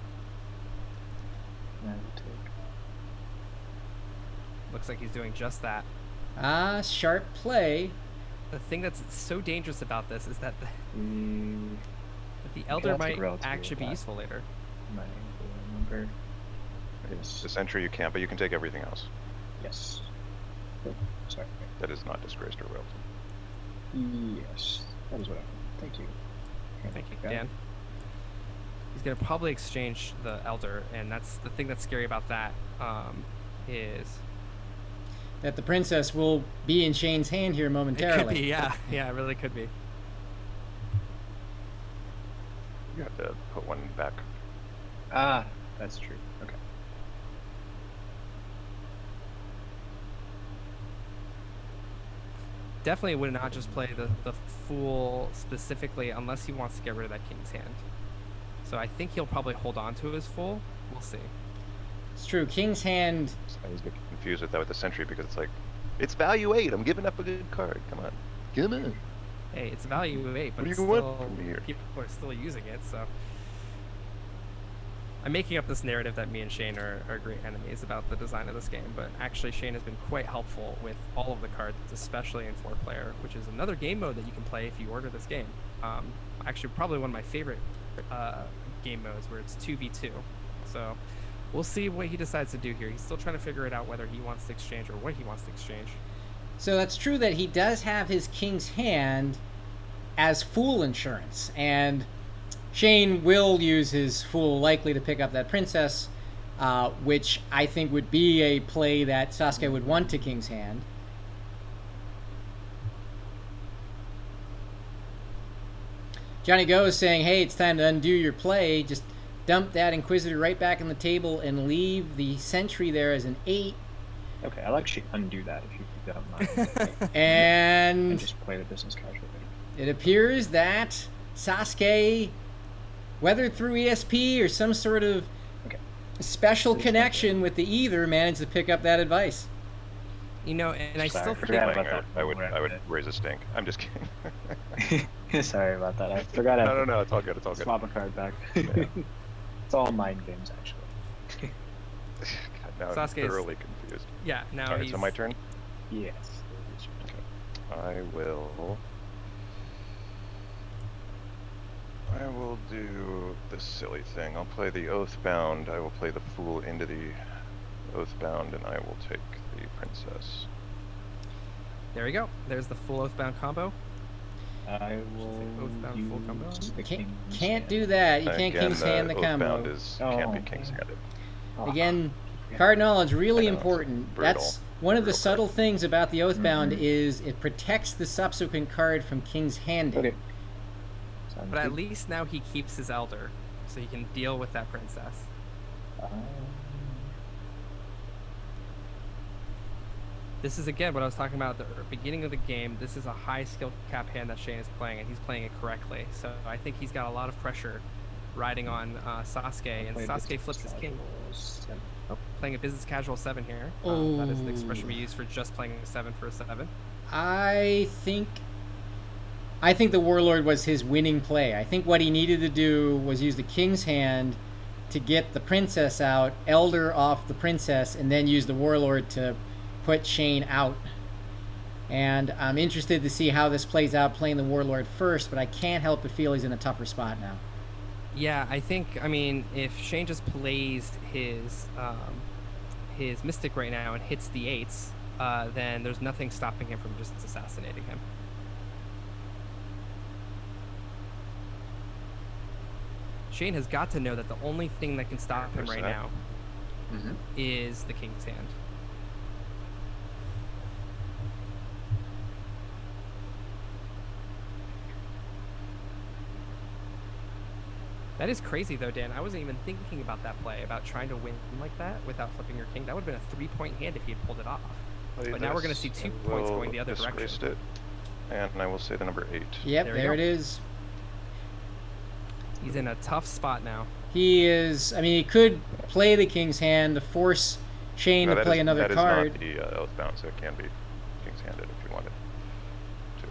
Looks like he's doing just that. Sharp play. the thing that's so dangerous about this is that the elder that's might relatively actually be flat. useful later. My number is The sentry you can't, but you can take everything else. yes. Oh, sorry. That is not disgraced or royalty. Yes, that is what I want. Thank you. Thank you, Yeah. Dan. He's gonna probably exchange the elder, and that's the thing that's scary about that. Is That the princess will be in Shane's hand here it momentarily. could be, yeah, it really could be. You have to put one back. Ah, that's true. Okay. Definitely would not just play the fool specifically unless he wants to get rid of that king's hand. So I think he'll probably hold on to his fool. We'll see. It's true. King's hand. I always get confused with that with the sentry because it's like, it's value 8. I'm giving up a good card. Come on. Come on. Hey, it's value 8, but What do it's you want still, from me here? people are still using it, so. I'm making up this narrative that me and Shane are great enemies about the design of this game, but actually Shane has been quite helpful with all of the cards, especially in 4-player, which is another game mode that you can play if you order this game. Actually, probably one of my favorite game modes where it's 2v2. So we'll see what he decides to do here. He's still trying to figure it out whether he wants to exchange or what he wants to exchange. So that's true that he does have his king's hand as fool insurance, and Shane will use his fool likely to pick up that princess, which I think would be a play that Sasuke would want to king's hand. Johnny Go is saying, hey, it's time to undo your play. Just dump that Inquisitor right back on the table and leave the sentry there as an 8. Okay, I'll actually undo that if you don't mind. And just play the business casual. it appears that Sasuke, whether through ESP or some sort of special connection with the Ether, managed to pick up that advice. You know, and I still think I would raise a stink. I'm just kidding. Sorry about that. I forgot. No, it's all good. It's all good. Swap a card back. Yeah. It's all mind games, actually. God, now I'm thoroughly confused. Yeah, now All right, so my turn? Yes. Okay. I will do this silly thing. I'll play the Oathbound. I will play the Fool into the Oathbound, and I will take the Princess. There we go. There's the full Oathbound combo. I will Oathbound full combo. Can't do that. You can't Again, king's hand the combo. Oathbound can't be king's handed. Again, card knowledge really important. Brutal. That's one of the Brutal subtle things about the Oathbound is it protects the subsequent card from king's handing. Okay. But at least now he keeps his elder, so he can deal with that princess. This is, again, what I was talking about at the beginning of the game. This is a high skill cap hand that Shane is playing, and he's playing it correctly. So I think he's got a lot of pressure riding on Sasuke, and Sasuke flips his king. Playing a business casual 7 here. That is the expression we use for just playing a 7 for a 7. I think the Warlord was his winning play. I think what he needed to do was use the king's hand to get the princess out, elder off the princess, and then use the Warlord to put Shane out. And I'm interested to see how this plays out playing the Warlord first, but I can't help but feel he's in a tougher spot now. Yeah, I mean, if Shane just plays his Mystic right now and hits the 8s, then there's nothing stopping him from just assassinating him. Shane has got to know that the only thing that can stop him right now is the king's hand. That is crazy, though, Dan. I wasn't even thinking about that play, about trying to win like that without flipping your king. That would have been a 3-point hand if he had pulled it off. But now we're going to see 2 points going the other direction. It, and I will say the number 8. Yep, there it is. He's in a tough spot now. He is. I mean, he could play the king's hand to force Shane to play another card. That is not the Oathbound, so it can be king's handed if you wanted to.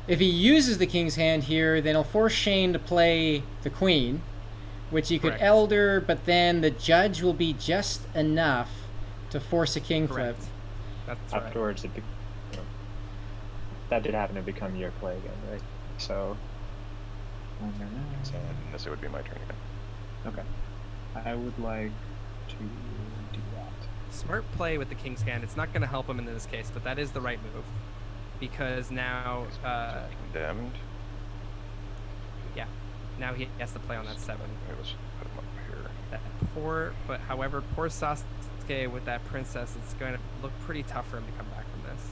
If he uses the king's hand here, then he'll force Shane to play the queen, which he could elder, but then the judge will be just enough to force a king flip. That's afterwards. that did happen to become your play again, right? So. And this would be my turn again. Okay. I would like to do that. Smart play with the king's hand. It's not going to help him in this case, but that is the right move. Because now... condemned. Yeah. Now he has to play on that 7. Let's put him up here. However, poor Sasuke with that princess, it's going to look pretty tough for him to come back from this.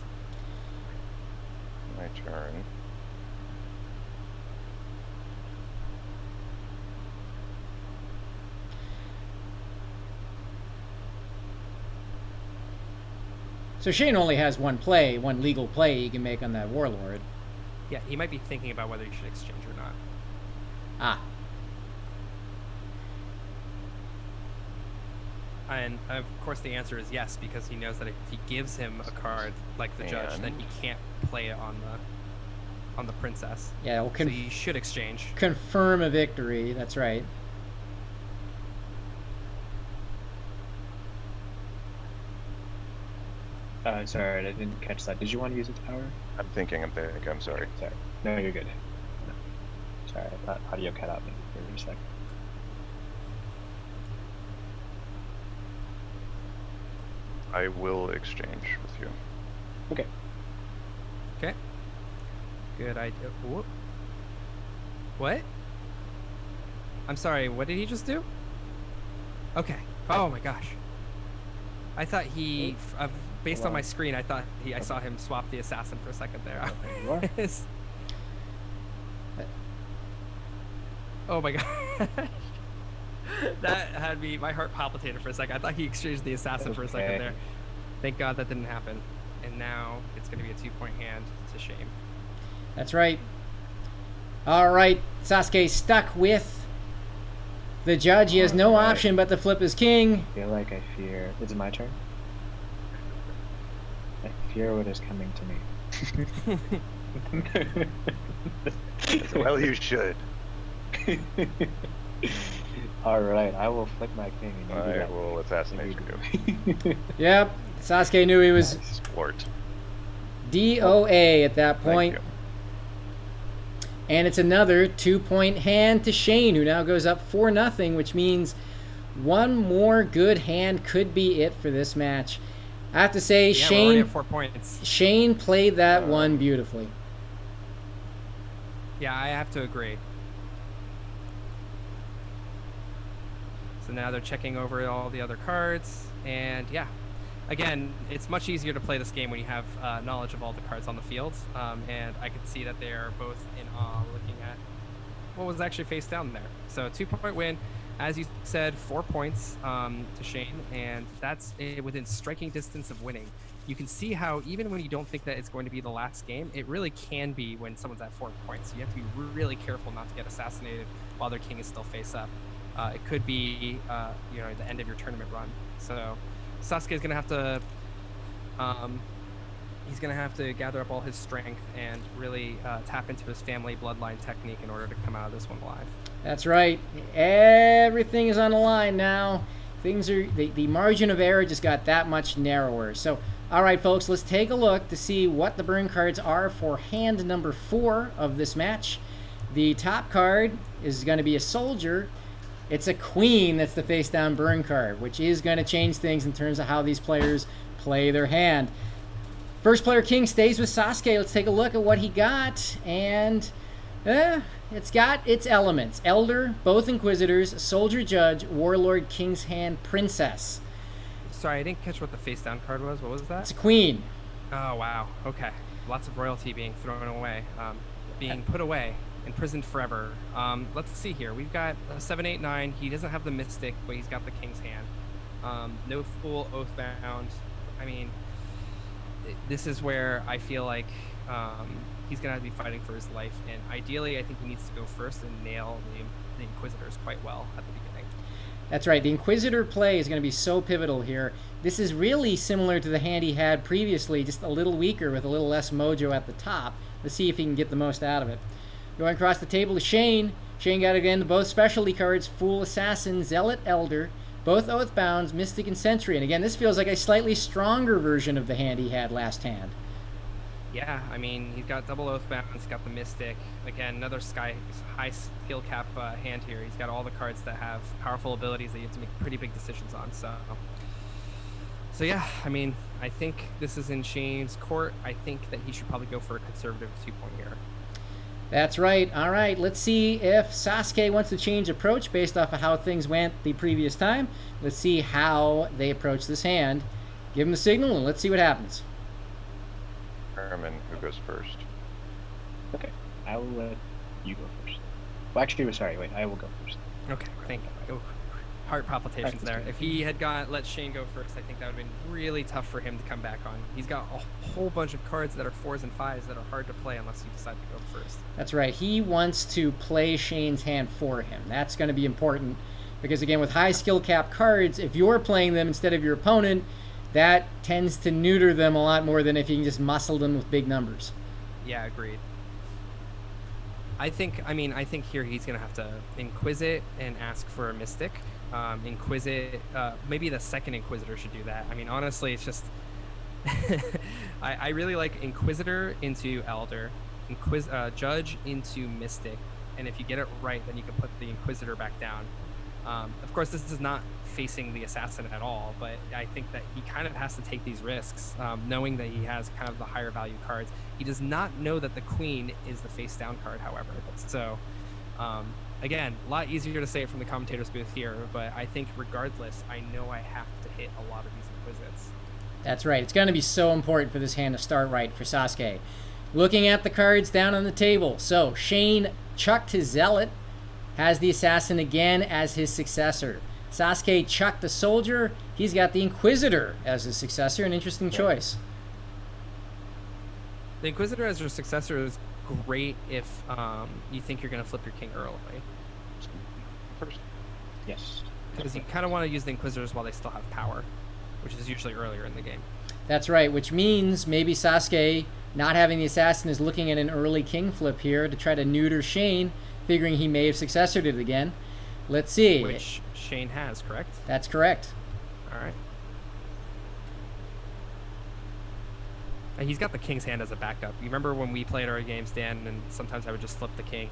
My turn. So Shane only has one legal play he can make on that warlord. Yeah, he might be thinking about whether he should exchange or not. Ah. And of course the answer is yes, because he knows that if he gives him a card like the judge, then he can't play it on the princess. Yeah, so he should exchange. Confirm a victory, that's right. Sorry, I didn't catch that. Did you want to use a tower? I'm thinking. I'm sorry. Sorry. No, you're good. No. Sorry, I thought audio cut out maybe for a second. I will exchange with you. Okay. Okay. Good idea. Whoop. What? I'm sorry, what did he just do? Okay. Oh my gosh. I thought he... based on my screen, I thought I saw him swap the assassin for a second there. Oh my god. That had my heart palpitated for a second. I thought he exchanged the assassin for a second there. Thank God that didn't happen. And now it's going to be a 2-point hand to Shane. That's right. All right, Sasuke stuck with the judge. He has no option but to flip his king. I feel like I fear... Is it my turn? I fear what is coming to me. Well, you should. Alright, I will flick my king. And I will assassinate you. Yep, Sasuke knew he was Sport. DOA at that point. Thank you. And it's another 2-point hand to Shane, who now goes up 4-0, which means one more good hand could be it for this match. I have to say, yeah, we're already at 4 points. Shane played that one beautifully. Yeah, I have to agree. So now they're checking over all the other cards, and yeah, again, it's much easier to play this game when you have knowledge of all the cards on the field, and I could see that they are both in awe looking at what was actually face down there. So 2-point win, as you said, 4 points to Shane, and that's within striking distance of winning. You can see how even when you don't think that it's going to be the last game, it really can be when someone's at 4 points. You have to be really careful not to get assassinated while their king is still face up. It could be, the end of your tournament run. So Sasuke is going to have to, he's going to have to gather up all his strength and really tap into his family bloodline technique in order to come out of this one alive. That's right. Everything is on the line now. Things are, the margin of error just got that much narrower. So, all right, folks, let's take a look to see what the burn cards are for hand number 4 of this match. The top card is going to be a soldier. It's a queen that's the face down burn card, which is going to change things in terms of how these players play their hand. First player king stays with Sasuke. Let's take a look at what he got. And it's got its elements. Elder, both inquisitors, soldier judge, warlord, king's hand, princess. Sorry, I didn't catch what the face down card was. What was that? It's a queen. Oh, wow. Okay. Lots of royalty being thrown away, being put away. Imprisoned forever. Let's see here. We've got 7, 8, 9. He doesn't have the mystic, but he's got the king's hand. No fool, oathbound. I mean, this is where I feel like he's gonna have to be fighting for his life, and ideally, I think he needs to go first and nail the inquisitors quite well at the beginning. That's right. The inquisitor play is going to be so pivotal here. This is really similar to the hand he had previously, just a little weaker with a little less mojo at the top. Let's see if he can get the most out of it. Going across the table to Shane. Shane got again both specialty cards, Fool, Assassin, Zealot, Elder, both Oathbounds, Mystic, and Sentry. And again, this feels like a slightly stronger version of the hand he had last hand. Yeah, I mean, he's got double Oathbound, he's got the Mystic. Again, another high skill cap hand here. He's got all the cards that have powerful abilities that you have to make pretty big decisions on. So yeah, I mean, I think this is in Shane's court. I think that he should probably go for a conservative 2-point here. That's right. All right, let's see if Sasuke wants to change approach based off of how things went the previous time. Let's see how they approach this hand. Give him the signal and let's see what happens. Herman, who goes first? Okay, I will let you go first. Well, actually, sorry, wait, I will go first. Okay, thank you. Oh, heart palpitations there. If he had let Shane go first, I think that would have been really tough for him to come back on. He's got a whole bunch of cards that are 4s and 5s that are hard to play unless you decide to go first. That's right. He wants to play Shane's hand for him. That's going to be important because, again, with high skill cap cards, if you're playing them instead of your opponent, that tends to neuter them a lot more than if you can just muscle them with big numbers. Yeah, agreed. I think here he's going to have to Inquisit and ask for a Mystic. Inquisit, maybe the second Inquisitor should do that. I mean, honestly, it's just... I really like Inquisitor into Elder, Judge into Mystic, and if you get it right, then you can put the Inquisitor back down. Of course, this is not facing the assassin at all, but I think that he kind of has to take these risks, knowing that he has kind of the higher value cards. He does not know that the Queen is the face down card, however. So, again, a lot easier to say it from the commentator's booth here, but I think regardless, I know I have to hit a lot of these Inquisits. That's right. It's going to be so important for this hand to start right for Sasuke. Looking at the cards down on the table. So, Shane chucked his Zealot, has the Assassin again as his successor. Sasuke chucked the Soldier. He's got the Inquisitor as his successor. An interesting choice. The Inquisitor as your successor is great if you think you're going to flip your king early. First. Yes. Because you kind of want to use the Inquisitors while they still have power, which is usually earlier in the game. That's right, which means maybe Sasuke, not having the Assassin, is looking at an early king flip here to try to neuter Shane, figuring he may have successored it again. Let's see. Which Shane has, correct? That's correct. All right. And he's got the king's hand as a backup. You remember when we played our games, Dan, and sometimes I would just flip the king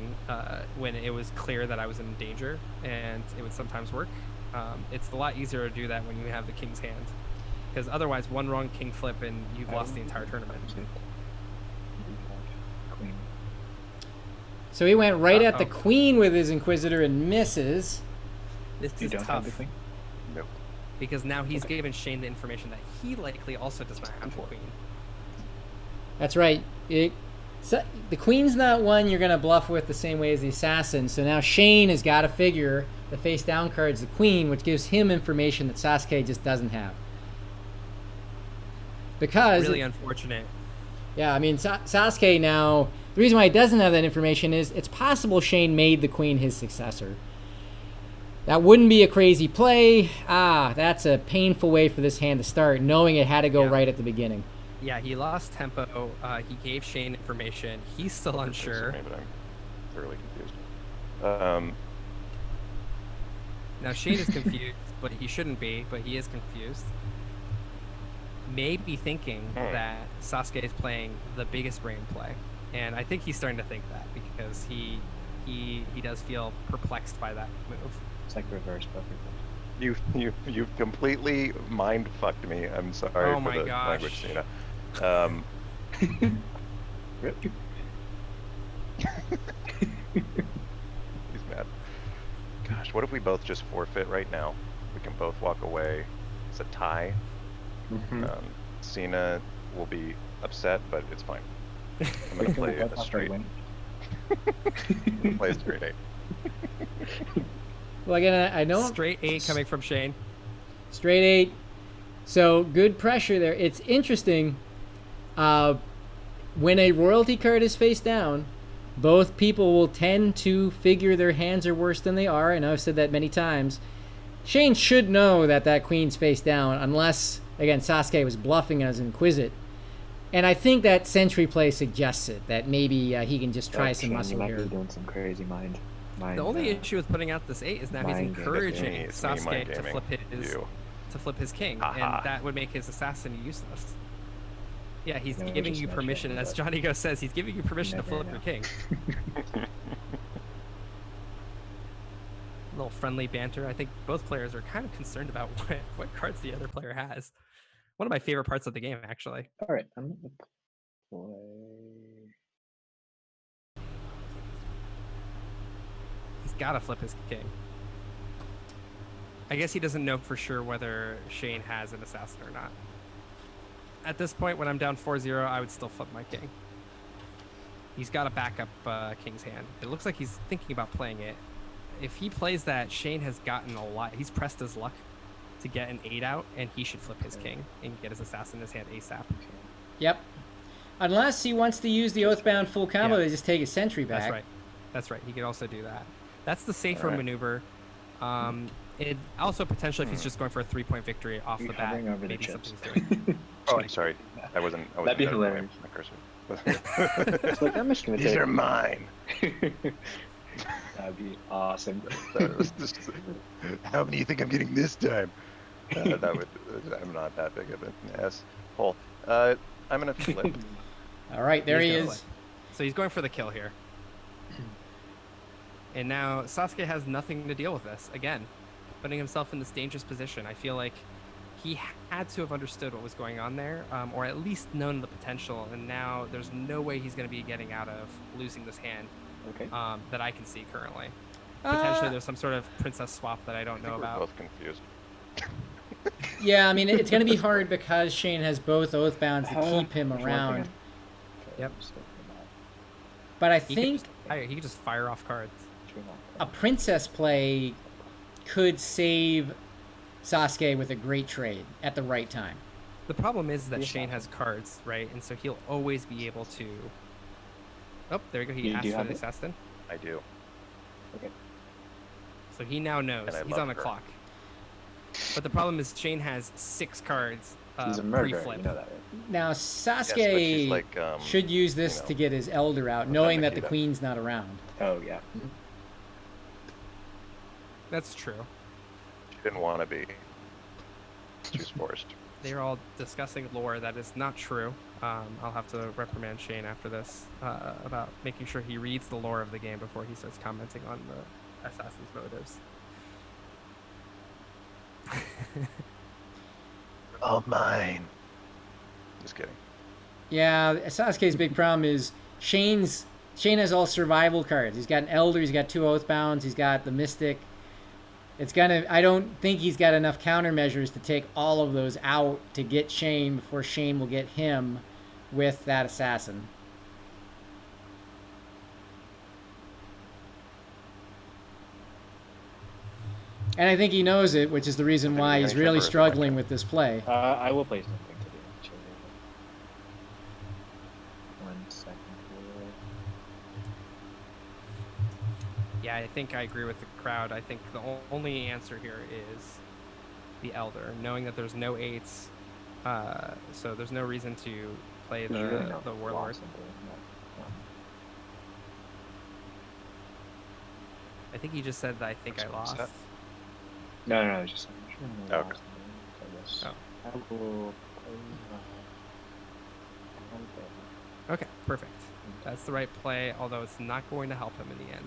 when it was clear that I was in danger, and it would sometimes work. It's a lot easier to do that when you have the king's hand, because otherwise one wrong king flip and you've lost the entire tournament. Queen. So he went right at the Queen with his Inquisitor and misses. This You is don't have tough the queen? Nope. because now he's given Shane the information that he likely also does not have the queen. That's right. So the Queen's not one you're going to bluff with the same way as the Assassin. So now Shane has got to figure the face down card's the Queen, which gives him information that Sasuke just doesn't have. Because Really unfortunate. yeah, I mean, Sasuke now, the reason why he doesn't have that information is it's possible Shane made the Queen his successor. That wouldn't be a crazy play. That's a painful way for this hand to start, knowing it had to go right at the beginning. Yeah, he lost tempo. He gave Shane information. He's still unsure. But I'm thoroughly confused. Now Shane is confused, but he shouldn't be, but he is confused. Maybe thinking that Sasuke is playing the biggest brain play. And I think he's starting to think that because he does feel perplexed by that move. It's like reverse poker. You've completely mind fucked me. I'm sorry Oh for my the gosh. language, Sina. Really? He's mad. Gosh, what if we both just forfeit right now? We can both walk away. It's a tie. Sina will be upset, but it's fine. I'm gonna play a straight. Play a straight 8. Well, again, I know Straight 8 coming from Shane. straight 8. So good pressure there. It's interesting. When a royalty card is face down, both people will tend to figure their hands are worse than they are. I know I've said that many times. Shane should know that that Queen's face down, unless, again, Sasuke was bluffing as Inquisit. And I think that Sentry play suggests it, that maybe he can just try some muscle you might here. be doing some crazy mind. The only issue with putting out this 8 is now he's mind gaming. encouraging It's me Sasuke mind to gaming flip his you. king, Haha. and that would make his assassin useless. Yeah, he's No, we giving just you permission, mentioned as that. Johnny Go says, he's giving you permission to Never flip your know. king. A little friendly banter. I think both players are kind of concerned about what cards the other player has. One of my favorite parts of the game, actually. All right, I'm gonna play. He's got to flip his king. I guess he doesn't know for sure whether Shane has an assassin or not. At this point, when I'm down 4-0, I would still flip my king. He's got a backup king's hand. It looks like he's thinking about playing it. If he plays that, Shane has gotten a lot. He's pressed his luck to get an 8 out, and he should flip his king and get his assassin in his hand ASAP. Yep. Unless he wants to use the Oathbound full combo Yeah. to just take his sentry back. That's right. That's right. He could also do that. That's the safer Alright. maneuver. It also potentially, if he's just going for a 3-point victory off You're the bat, hovering over the maybe chips. something's doing. Oh, I'm sorry. I wasn't That'd be there with hilarious. my cursor. It's like, I'm just gonna These take are it. mine. That'd be awesome. How many do you think I'm getting this time? I'm not that big of an asshole. I'm gonna flip. All right, there he He's is. gonna So he's going for the kill here. And now Sasuke has nothing to deal with this. Again, putting himself in this dangerous position. I feel like he had to have understood what was going on there, or at least known the potential. And now there's no way he's going to be getting out of losing this hand Okay. that I can see currently. Potentially there's some sort of princess swap that I don't know We're about. both confused. Yeah, I mean, it's going to be hard because Shane has both Oathbounds to keep him There's one thing around. I'm- Yep. I'm just thinking about. But I He think could just fire off cards. True a princess play could save Sasuke with a great trade at the right time. The problem is that Yes, Shane I- has cards, right? And so he'll always be able to... Oh, there you go. He You asked do for have the it? assassin. I do. Okay. So he now knows. And I He's love on the her. clock. But the problem is Shane has 6 cards He's a murderer. pre-flip. You know that, right? Now, Yes, but Sasuke she's like, should use this you know, to get his elder out, knowing that the Nikita. queen's not around. Oh yeah. That's true. She didn't want to be. She was forced. They're all discussing lore that is not true. I'll have to reprimand Shane after this about making sure he reads the lore of the game before he starts commenting on the assassin's motives. All mine. Just kidding. Yeah, Sasuke's big problem is Shane has all survival cards. He's got an elder, he's got 2 Oathbounds, he's got the mystic. I don't think he's got enough countermeasures to take all of those out to get Shane before Shane will get him with that assassin. And I think he knows it, which is the reason why he's really struggling with this play. I will play something to do. Actually. 1 second here. Yeah, I think I agree with the crowd. I think the only answer here is the Elder, knowing that there's no 8s, so there's no reason to play There's really no the Warlord. loss in doing that. I think he just said that I think I What's lost. that? No, it's just I'm sure no Okay. loss in doing it, I guess. Oh. I will play okay. Okay, perfect. That's the right play, although it's not going to help him in the end.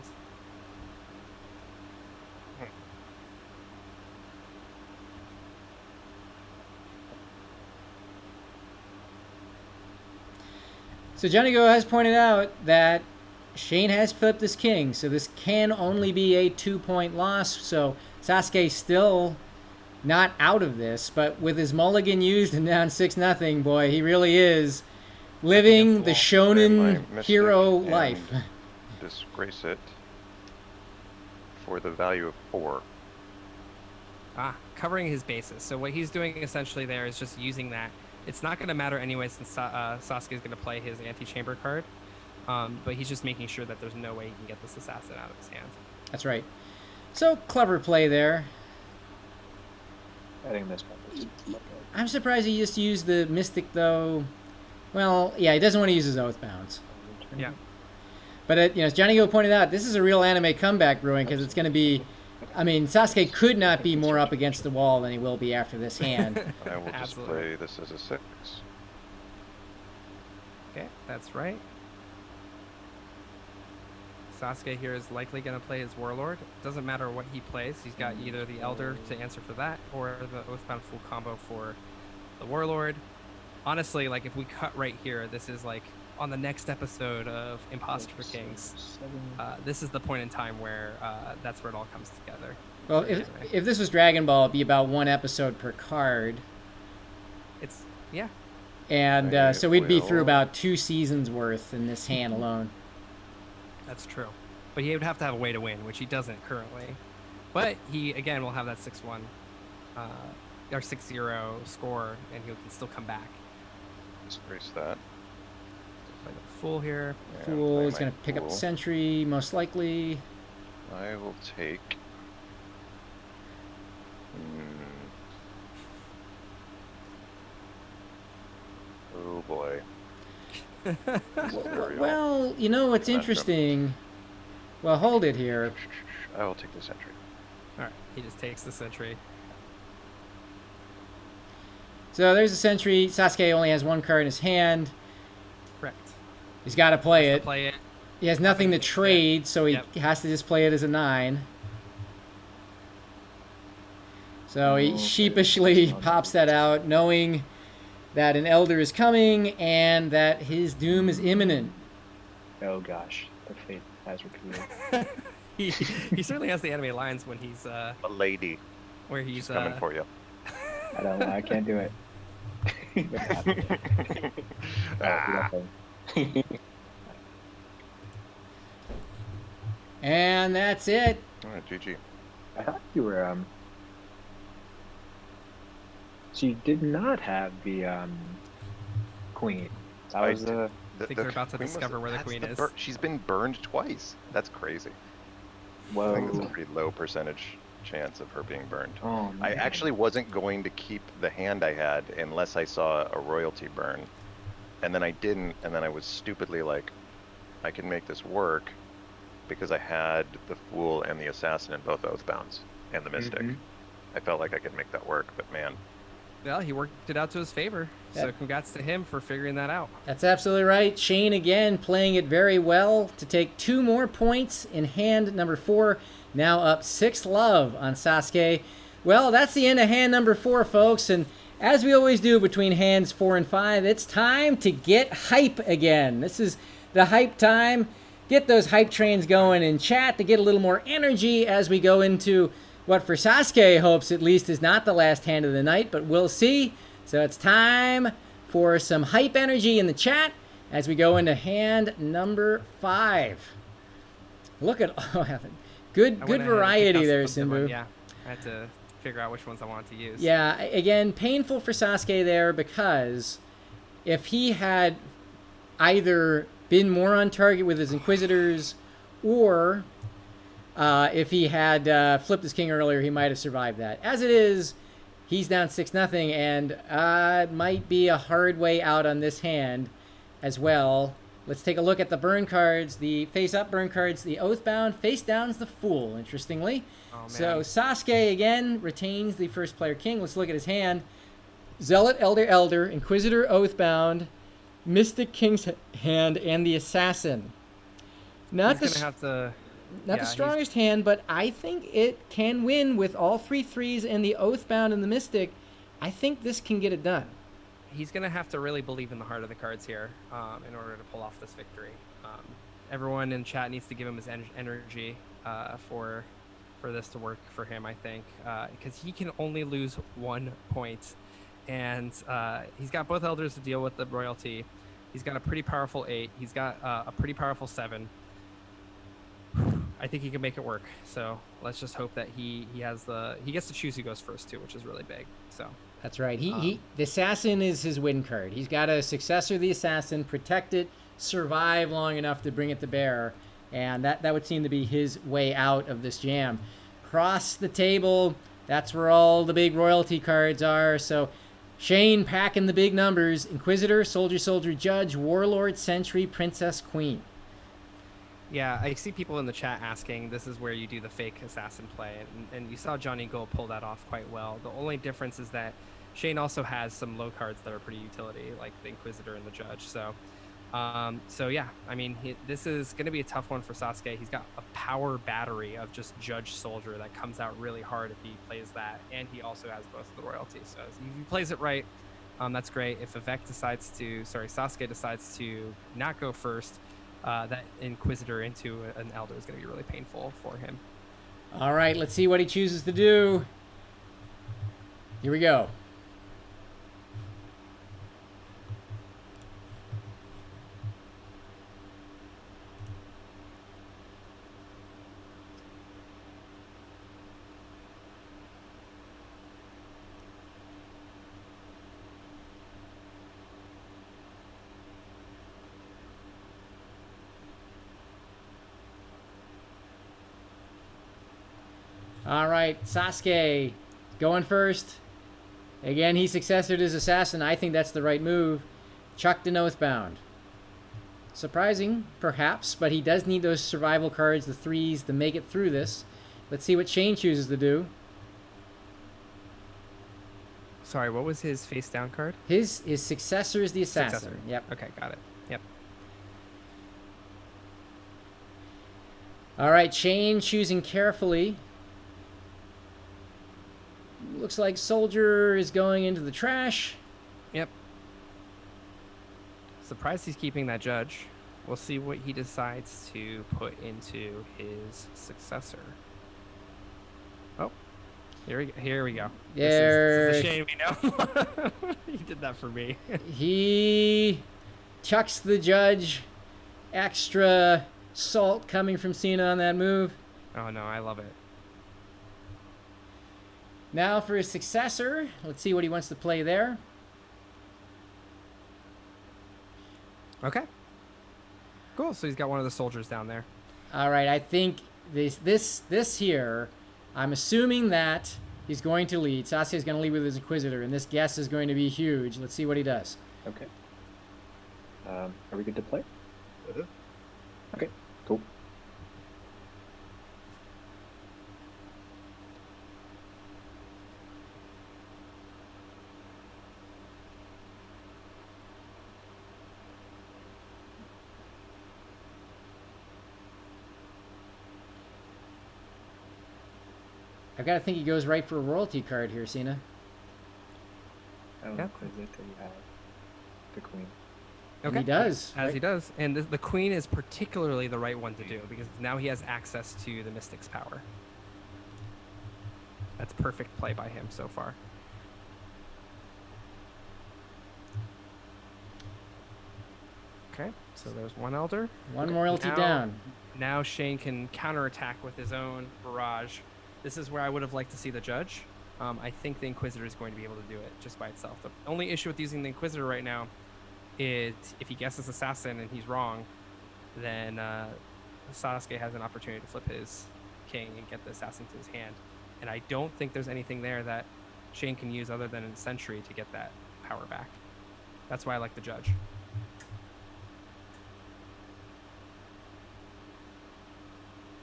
So Johnny Go has pointed out that Shane has flipped his king, so this can only be a 2-point loss. So Sasuke still not out of this, but with his mulligan used and down 6-0, boy, he really is living the My shonen mystic hero and life. Disgrace it for the value of 4. Covering his bases. So what he's doing essentially there is just using that. It's not going to matter anyway since Sasuke is going to play his anti-chamber card, but he's just making sure that there's no way he can get this assassin out of his hand. That's right. So clever play there. I think this one is okay. I'm surprised he just used the mystic though. Well, yeah, he doesn't want to use his Oathbounds. Yeah. But as Johnny Go pointed out, this is a real anime comeback brewing because it's going to be. I mean, Sasuke could not be more up against the wall than he will be after this hand. I will just Absolutely. play this as a 6. Okay, that's right. Sasuke here is likely going to play his Warlord. Doesn't matter what he plays. He's got either the Elder to answer for that or the Oathbound full combo for the Warlord. Honestly, like if we cut right here, this is like on the next episode of Imposter for Kings. This is the point in time where that's where it all comes together. Well, if this was Dragon Ball, it'd be about 1 episode per card. It's, yeah. And so we'd be through about 2 seasons worth in this hand alone. That's true. But he would have to have a way to win, which he doesn't currently. But he, again, will have that 6-1 or 6-0 score, and he can still come back. Let's erase that. Play the Fool here. Yeah, Fool is going to pick up the Sentry, most likely. I will take... Oh boy. Well, you know what's interesting? Well, hold it here. I will take the Sentry. Alright, he just takes the Sentry. So there's a Sentry. Sasuke only has 1 card in his hand. Correct. He's got to play it. Play it. He has nothing to trade, so he has to just play it as a 9. So he sheepishly pops that out, knowing that an Elder is coming and that his doom is imminent. Oh gosh, the fate has repeated. he certainly has the enemy lines when he's a lady. Where he's coming for you. I don't know. I can't do it. And that's it. All right, GG. I thought you were So you did not have the queen. That was I think they're about to discover where the queen is. She's been burned twice. That's crazy. Whoa. I think it's a pretty low percentage chance of her being burned. Oh, man. I actually wasn't going to keep the hand I had unless I saw a royalty burn. And then I didn't, and then I was stupidly like, I can make this work because I had the Fool and the Assassin in both Oathbounds and the Mystic. I felt like I could make that work, but man. Well, he worked it out to his favor. So congrats to him for figuring that out. That's absolutely right. Shane again playing it very well to take 2 more points in hand number 4. Now up 6 love on Sasuke. Well, that's the end of hand number 4, folks. And as we always do between hands 4 and 5, it's time to get hype again. This is the hype time. Get those hype trains going in chat to get a little more energy as we go into what for Sasuke hopes at least is not the last hand of the night, but we'll see. So it's time for some hype energy in the chat as we go into hand number 5. Look at good variety there, Simbu. Yeah, I had to figure out which ones I wanted to use. Yeah, again, painful for Sasuke there because if he had either been more on target with his Inquisitors or if he had flipped his king earlier, he might have survived that. As it is, he's down 6-0, and it might be a hard way out on this hand as well. Let's take a look at the burn cards, the face-up burn cards. The Oathbound, face down's the Fool, interestingly. Oh, man. So Sasuke, again, retains the first player king. Let's look at his hand. Zealot, Elder, Inquisitor, Oathbound, Mystic King's hand, and the Assassin. Not the strongest hand, but I think it can win with all 3 threes and the Oathbound and the Mystic. I think this can get it done. He's going to have to really believe in the heart of the cards here in order to pull off this victory. Everyone in chat needs to give him his energy for this to work for him, I think, because he can only lose 1 point. And he's got both Elders to deal with the royalty. He's got a pretty powerful 8. He's got a pretty powerful 7. I think he can make it work. So let's just hope that he gets to choose who goes first too, which is really big. So that's right. The Assassin is his win card. He's got a successor, the Assassin, protect it, survive long enough to bring it to bear, and that would seem to be his way out of this jam. Across the table, that's where all the big royalty cards are. So Shane packing the big numbers: Inquisitor, Soldier, Judge, Warlord, Sentry, Princess, Queen. Yeah, I see people in the chat asking, this is where you do the fake assassin play, and you saw Johnny Gold pull that off quite well. The only difference is that Shane also has some low cards that are pretty utility, like the Inquisitor and the Judge. So So yeah, I mean, this is going to be a tough one for Sasuke. He's got a power battery of just Judge Soldier that comes out really hard if he plays that, and he also has both of the royalties. So if he plays it right, that's great. If Sasuke decides to not go first, that Inquisitor into an Elder is going to be really painful for him. All right, let's see what he chooses to do. Here we go. All right, Sasuke going first. Again, he successored his assassin. I think that's the right move. Chucked an Oathbound. Surprising, perhaps, but he does need those survival cards, the 3s, to make it through this. Let's see what Shane chooses to do. Sorry, what was his face down card? His successor is the assassin. Successor. Yep. Okay, got it. Yep. All right, Shane choosing carefully. Looks like Soldier is going into the trash. Yep. Surprised he's keeping that Judge. We'll see what he decides to put into his successor. Oh, here we go. This is a Shane we know. He did that for me. He chucks the Judge. Extra salt coming from Sina on that move. Oh no, I love it. Now for his successor. Let's see what he wants to play there. Okay. Cool. So he's got one of the soldiers down there. All right. I think this here, I'm assuming that he's going to lead. Sasuke is going to lead with his Inquisitor, and this guess is going to be huge. Let's see what he does. Okay. Are we good to play? Okay, cool. I've got to think he goes right for a royalty card here, Sina. I don't know, Inquisitor, you have the Queen. Okay. He does. He does. And the Queen is particularly the right one to do because now he has access to the Mystic's power. That's perfect play by him so far. Okay, so there's one Elder. One royalty down. Now Shane can counterattack with his own barrage. This is where I would have liked to see the Judge. I think the Inquisitor is going to be able to do it just by itself. The only issue with using the Inquisitor right now is if he guesses Assassin and he's wrong, then Sasuke has an opportunity to flip his king and get the Assassin to his hand. And I don't think there's anything there that Shane can use other than a Sentry to get that power back. That's why I like the Judge.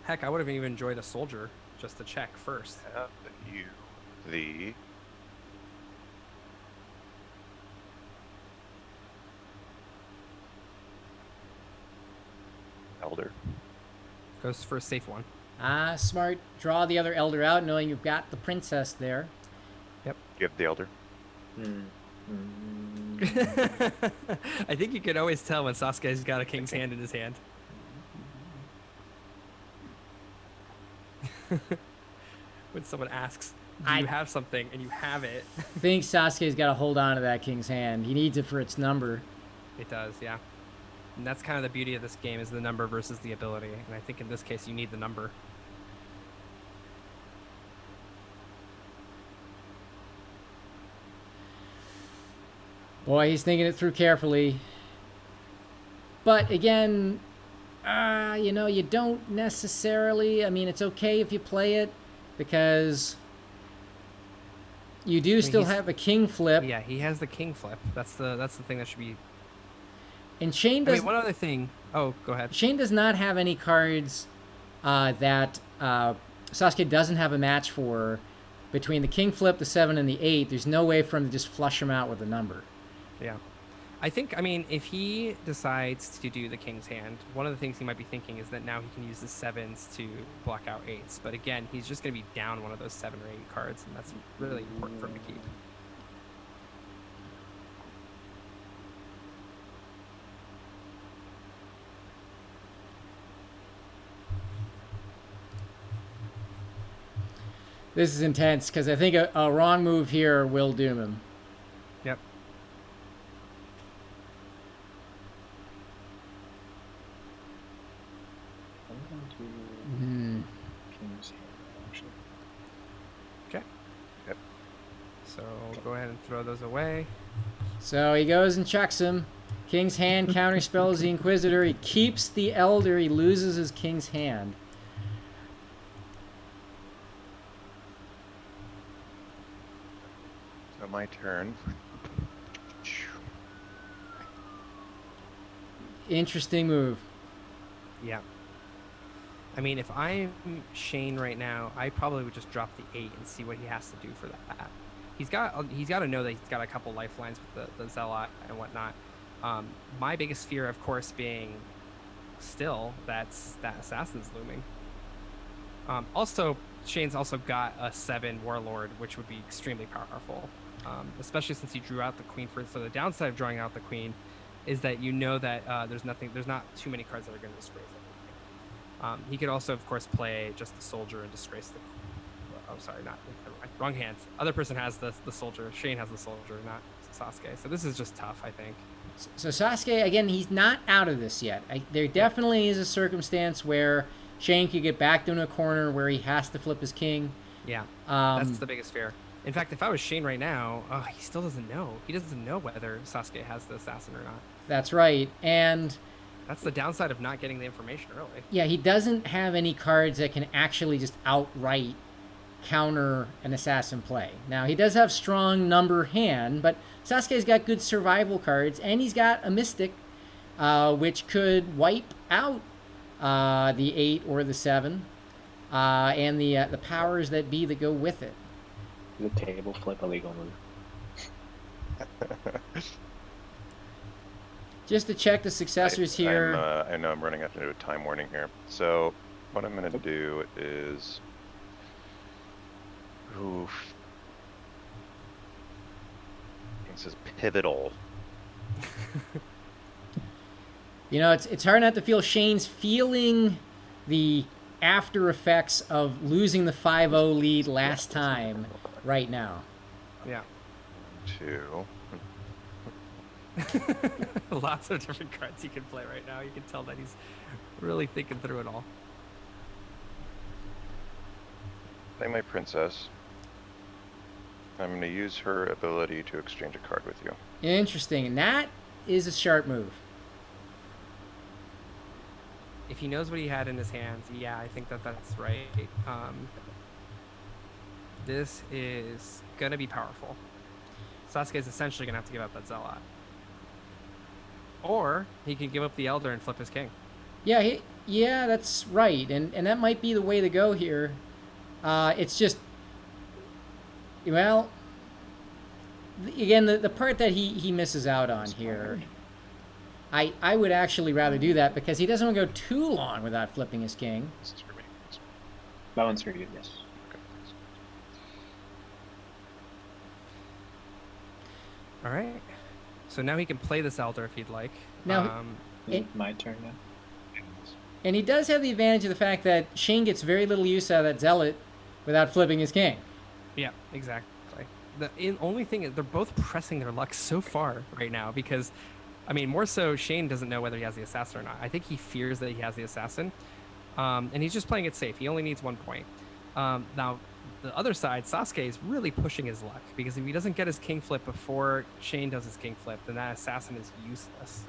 Heck, I would have even enjoyed a Soldier just to check first. Have you the Elder? Goes for a safe one. Smart. Draw the other Elder out, knowing you've got the Princess there. Yep. You have the Elder? I think you can always tell when Sasuke's got a king's hand in his hand. When someone asks, do you have something, and you have it. I think Sasuke's got to hold on to that king's hand. He needs it for its number. It does, yeah. And that's kind of the beauty of this game is the number versus the ability. And I think in this case, you need the number. Boy, he's thinking it through carefully. But again, you don't necessarily... I mean, it's okay if you play it because you do still have a king flip. Yeah, he has the king flip. That's the thing that should be... And Shane does... one other thing. Oh, go ahead. Shane does not have any cards that Sasuke doesn't have a match for between the king flip, the 7, and the 8. There's no way for him to just flush them out with a number. Yeah. I think, I mean, if he decides to do the king's hand, one of the things he might be thinking is that now he can use the 7s to block out 8s. But again, he's just going to be down one of those 7 or 8 cards, and that's really important for him to keep. This is intense because I think a wrong move here will doom him. Yep. I'm going to King's Hand, actually. Okay. Yep. So go ahead and throw those away. So he goes and chucks him. King's Hand counterspells the Inquisitor. He keeps the Elder. He loses his King's Hand. So my turn. Interesting move. Yeah. I mean, if I'm Shane right now, I probably would just drop the 8 and see what he has to do for that. He's got to know that he's got a couple lifelines with the Zealot and whatnot. My biggest fear, of course, being still that Assassin's looming. Also, Shane's also got a 7 Warlord, which would be extremely powerful, especially since he drew out the Queen first. So the downside of drawing out the Queen is that you know that there's not too many cards that are going to disgrace everything. He could also, of course, play just the Soldier and disgrace the. Oh, sorry, not wrong hand. Other person has the Soldier. Shane has the Soldier, not Sasuke. So this is just tough, I think. So Sasuke, again, he's not out of this yet. There definitely is a circumstance where Shane could get backed into a corner where he has to flip his king. Yeah, that's the biggest fear. In fact, if I was Shane right now, he still doesn't know. He doesn't know whether Sasuke has the assassin or not. That's right. And that's the downside of not getting the information early. Yeah, he doesn't have any cards that can actually just outright counter an assassin play. Now, he does have strong number hand, but Sasuke's got good survival cards, and he's got a Mystic, which could wipe out the 8 or the 7, and the powers that be that go with it. The table flip illegal move. Just to check the successors here. I know I'm running up into a time warning here. So what I'm going to do is... Oof. This is pivotal. You know, it's hard not to feel Shane's feeling the after effects of losing the 5-0 lead last time right now. Yeah. 2. Lots of different cards he can play right now. You can tell that he's really thinking through it all. Play my princess. I'm going to use her ability to exchange a card with you. Interesting. And that is a sharp move. If he knows what he had in his hands, yeah, I think that's right. This is going to be powerful. Sasuke is essentially going to have to give up that Zealot. Or he can give up the Elder and flip his king. Yeah, yeah, that's right. And that might be the way to go here. It's just... Well, again, the part that he misses out on here, I would actually rather do that because he doesn't want to go too long without flipping his king. This is for me. That one's for you, yes. Okay, thanks. All right. So now he can play this Elder if he'd like. Now, my turn now. And he does have the advantage of the fact that Shane gets very little use out of that Zealot without flipping his king. Yeah, exactly. The only thing is they're both pressing their luck so far right now because, I mean, more so Shane doesn't know whether he has the assassin or not. I think he fears that he has the assassin, and he's just playing it safe. He only needs 1 point. Now, the other side, Sasuke is really pushing his luck because if he doesn't get his king flip before Shane does his king flip, then that assassin is useless.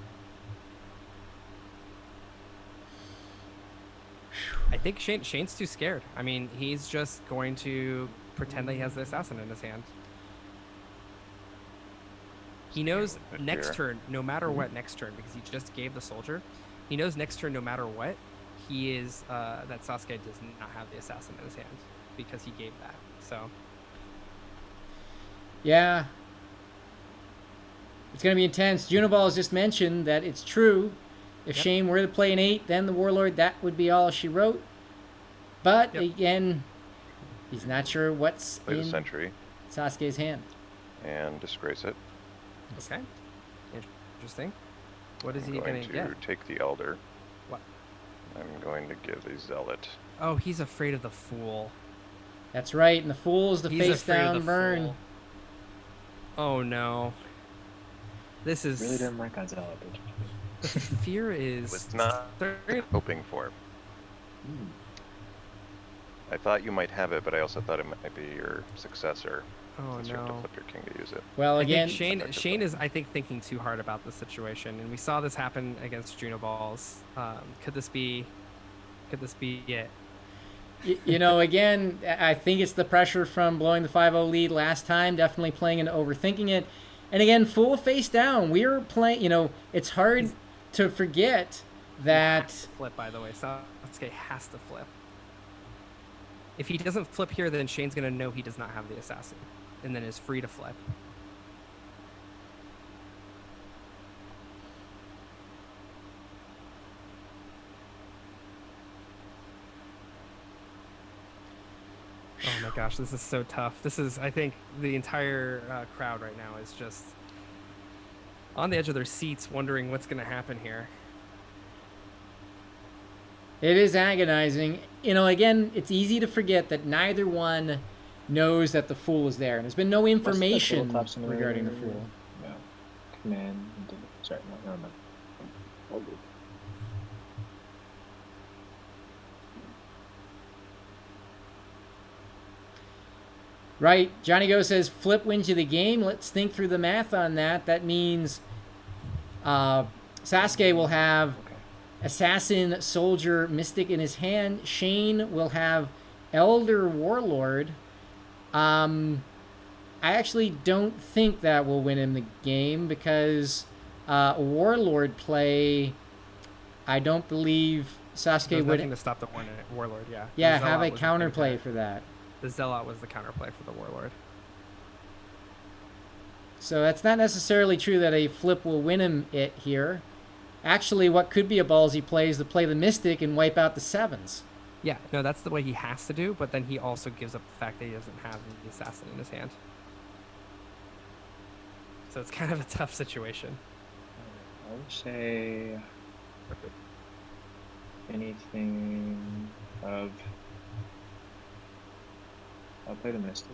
I think Shane's too scared. I mean, he's just going to pretend that he has the assassin in his hand. He knows next turn, no matter what next turn, because he just gave the Soldier, he knows next turn, no matter what, he is, that Sasuke does not have the assassin in his hand because he gave that, so. Yeah. It's going to be intense. Juniball has just mentioned that it's true. If Yep. Shane were to play an 8, then the Warlord, that would be all she wrote. But Yep. again, he's not sure what's Play the in sentry Sasuke's hand. and disgrace it. Okay. Interesting. What is I'm he going going to to get? take the elder. What? I'm going to give a zealot. Oh, he's afraid of the fool. That's right, and the Fool's the He's face afraid of down the burn. fool. Oh no. This is Really didn't like that zealot. the fear It is was not hoping for. I thought you might have it, but I also thought it might be your successor. Oh Since you have to no. flip your king to use it. Well, I again, think Shane effectively. is, I think, thinking too hard about the situation, and we saw this happen against Juno Balls. Could this be it? you know, again, I think it's the pressure from blowing the 5-0 lead last time, definitely playing into overthinking it. And again, full face down. We're playing, you know, it's hard to forget that. Flip, by the way. Sasuke has to flip. If he doesn't flip here, then Shane's going to know he does not have the assassin, and then is free to flip. Oh my gosh, this is so tough. This is, I think, the entire crowd right now is just on the edge of their seats, wondering what's going to happen here. It is agonizing. You know, again, it's easy to forget that neither one knows that the Fool is there. And there's been no information regarding the Fool. No. Command. Sorry, no, never mind. All good. Right. Johnny Go says flip wins you the game. Let's think through the math on that. That means Sasuke will have Okay. Assassin, Soldier, Mystic in his hand. Shane will have Elder, Warlord. I actually don't think that will win him the game because a Warlord play, I don't believe Sasuke There's would. nothing to stop the Warlord, yeah. Yeah, The have a Zealot was the counterplay thing for that. The Zealot was the counterplay for the Warlord. So that's not necessarily true that a flip will win him it here. Actually, what could be a ballsy play is to play the Mystic and wipe out the 7s. Yeah, no, that's the way he has to do, but then he also gives up the fact that he doesn't have the assassin in his hand. So it's kind of a tough situation. I would say anything of. I'll play the Mystic.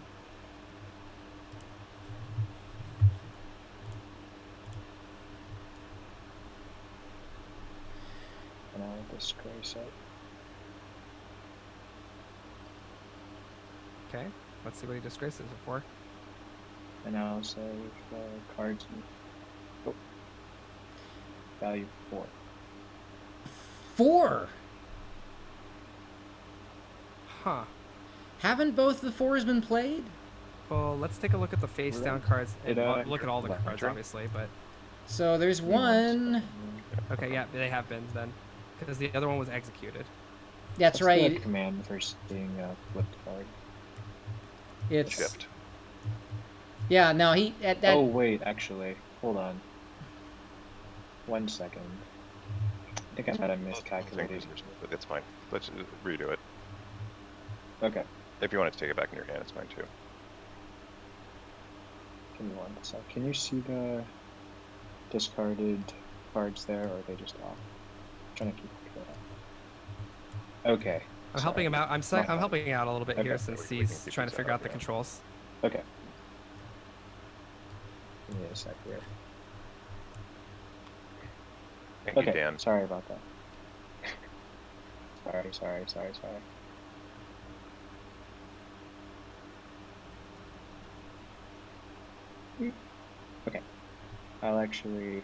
And I'll disgrace it. Okay, let's see what he disgraces it for. And I'll say for cards. Oh. Value 4. 4! Huh. Haven't both the 4s been played? Well, let's take a look at the face down cards and look at all the what, cards, drink? obviously, but... So there's one. Okay, yeah, they have been then. Because the other one was executed. That's What's the right. command for seeing a flipped card. It's Shift. yeah. No, he at that. Oh wait, actually, hold on. 1 second. I think I might have miscalculated. But it's fine. Let's redo it. Okay, If you want to take it back in your hand, it's fine too. give me 1 sec. Can you see the discarded cards there, or are they just off? I'm trying to keep that. Okay. I'm helping him out. I'm My helping out a little bit here Okay. since We can he's keep trying to these figure out, out the yeah. controls. Okay. Give me a sec here. Thank you, Okay, Dan. sorry about that. Sorry. Okay, I'll actually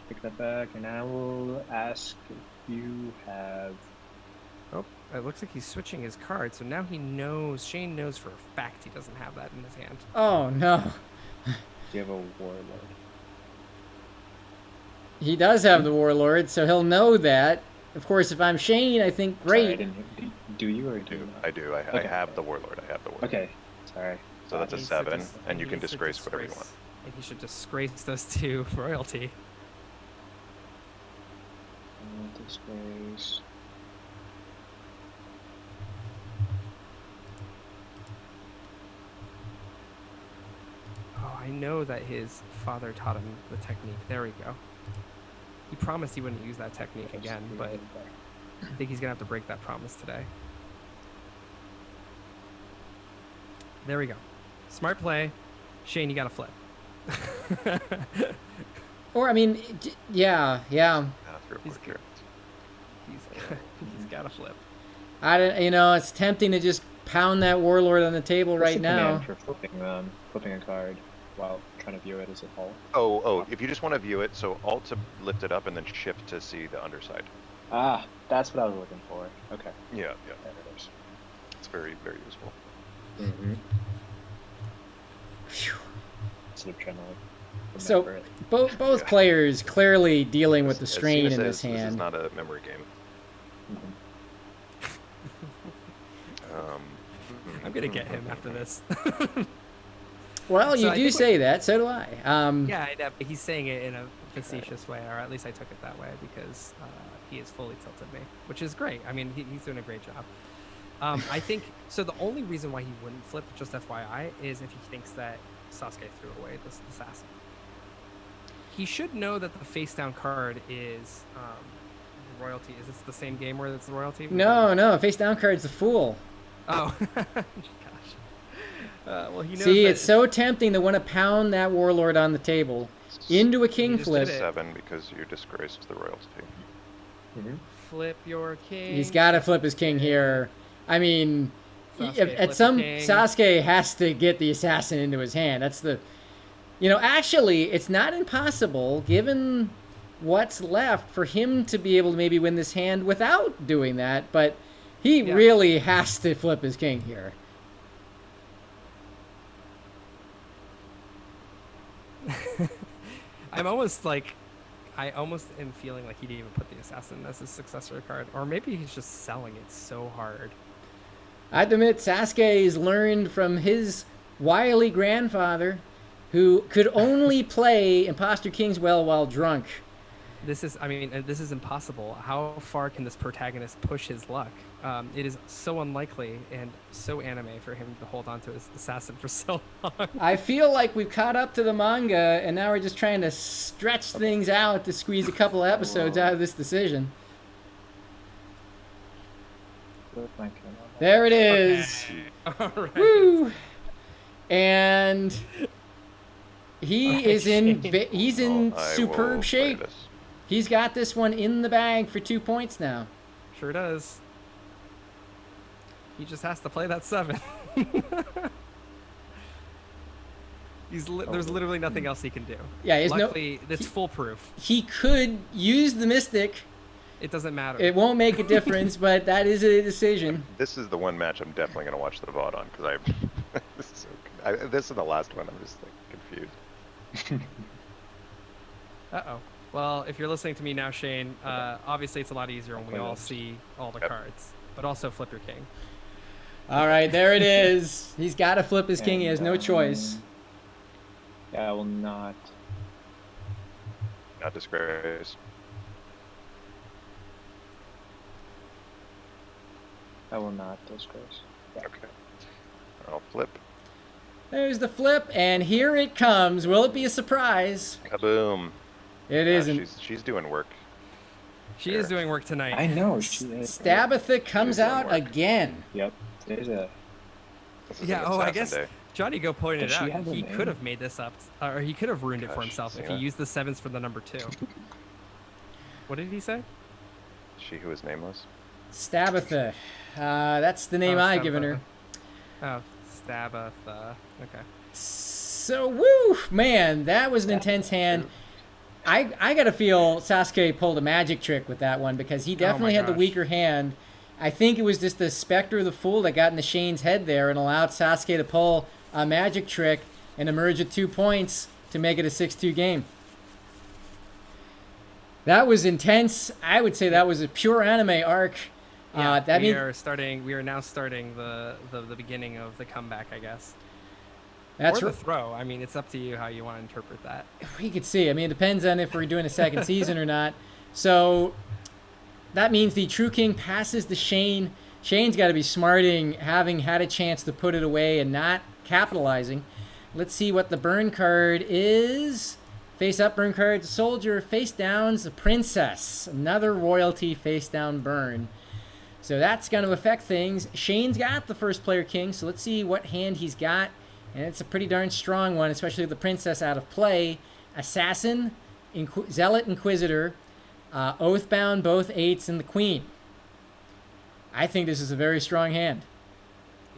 take that back, and I will ask if you have. Oh, it looks like he's switching his card, so now he knows. Shane knows for a fact he doesn't have that in his hand. Oh no, Do you have a warlord? he does have the Warlord, so he'll know that. Of course, if I'm Shane, I think Sorry, I great. didn't. Do you or do you not? I do. I Okay. have the warlord. I have the warlord. Okay, sorry. So that's a Needs to 7, dis- and he you can needs to disgrace whatever you want. And he should disgrace those 2 royalty. Disgrace. Oh, I know that his father taught him the technique. There we go. He promised he wouldn't use that technique again, but I think he's gonna have to break that promise today. There we go. Smart play. Shane, you gotta flip. Or, I mean, yeah. Through a He's portrait. He's gotta flip. I don't, it's tempting to just pound that warlord on the table What's right the now. command for flipping a card while trying to view it as a whole. Oh, if you just want to view it, so Alt to lift it up and then Shift to see the underside. Ah, that's what I was looking for. Okay, Yeah. there it is. It's very, very useful. Mm-hmm. Phew. Instead of trying to So, remember it. both Yeah. players clearly dealing with the As strain Sina in this says, This is hand. not a memory game. Mhm. I'm gonna get him after this. Well, So you I do think say that, so do I. Yeah, I know, but he's saying it in a facetious way, or at least I took it that way because he has fully tilted me, which is great. I mean, he's doing a great job. I think so. The only reason why he wouldn't flip, just FYI, is if he thinks that Sasuke threw away this assassin. He should know that the face down card is royalty. Is this the same game where it's the royalty? No, face down card's the fool. Oh, gosh. Well, he knows. See, that it's so tempting to want to pound that warlord on the table into a king just flip. did it. 7 because you disgraced the royalty. Mm-hmm. Flip your king. He's got to flip his king here. I mean, Sasuke, at flip some your king. Sasuke has to get the assassin into his hand. That's the, actually, it's not impossible given what's left for him to be able to maybe win this hand without doing that. But he Yeah. really has to flip his king here. I'm almost like, I almost am feeling like he didn't even put the assassin as his successor card, or maybe he's just selling it so hard. I have to admit, Sasuke's learned from his wily grandfather, who could only play Imposter Kings well while drunk. This is impossible. How far can this protagonist push his luck? It is so unlikely and so anime for him to hold on to his assassin for so long. I feel like we've caught up to the manga, and now we're just trying to stretch things out to squeeze a couple episodes out of this decision. Flip my king on that. There it is. All right. Woo! And he All right, is in Shane. he's in Well, I will superb play shape. this. He's got this one in the bag for 2 points now. Sure does. He just has to play that 7. There's literally nothing else he can do. Yeah, there's no- Luckily, it's foolproof. He could use the Mystic. It doesn't matter. It won't make a difference, but that is a decision. This is the one match I'm definitely going to watch the VOD on because this is the last one. I'm just like confused. Uh-oh. Well, if you're listening to me now, Shane, obviously it's a lot easier when we all see all the Yep. cards. But also flip your king. All right, there it is. He's got to flip his king. He has no choice. Yeah, I will not. Not disgrace. I will not disgrace. Yeah. Okay. I'll flip. There's the flip, and here it comes. Will it be a surprise? Kaboom. It Yeah, isn't. She's doing work. She is doing work tonight. I know she is. Stabatha comes She's doing out work. again. Yep. There's a. This is Yeah, an oh, I assassin guess day. Johnny Go pointed Does she out have a he name? could have made this up, or he could have ruined it for Gosh, himself if he Sina. used the 7s for the number 2. What did he say? She who is nameless. Stabatha. That's the name Oh, I've given her. Oh, Stabatha. Okay. So, woo, man, that was an intense hand. I gotta feel Sasuke pulled a magic trick with that one because he definitely had the gosh. weaker hand. I think it was just the Spectre of the Fool that got into Shane's head there and allowed Sasuke to pull a magic trick and emerge at 2 points to make it a 6-2 game. That was intense. I would say that was a pure anime arc. Yeah, That we means are starting. We are now starting the beginning of the comeback, I guess. That's or the throw. I mean, it's up to you how you want to interpret that. we could see. I mean, it depends on if we're doing a second season or not. So that means the True King passes to Shane. Shane's got to be smarting, having had a chance to put it away and not capitalizing. Let's see what the burn card is. Face up burn card, soldier. Face down's the princess. Another royalty face down burn. So that's going to affect things. Shane's got the first player king, so let's see what hand he's got. And it's a pretty darn strong one, especially with the princess out of play. Assassin, Zealot, Inquisitor, Oathbound, both 8s, and the queen. I think this is a very strong hand.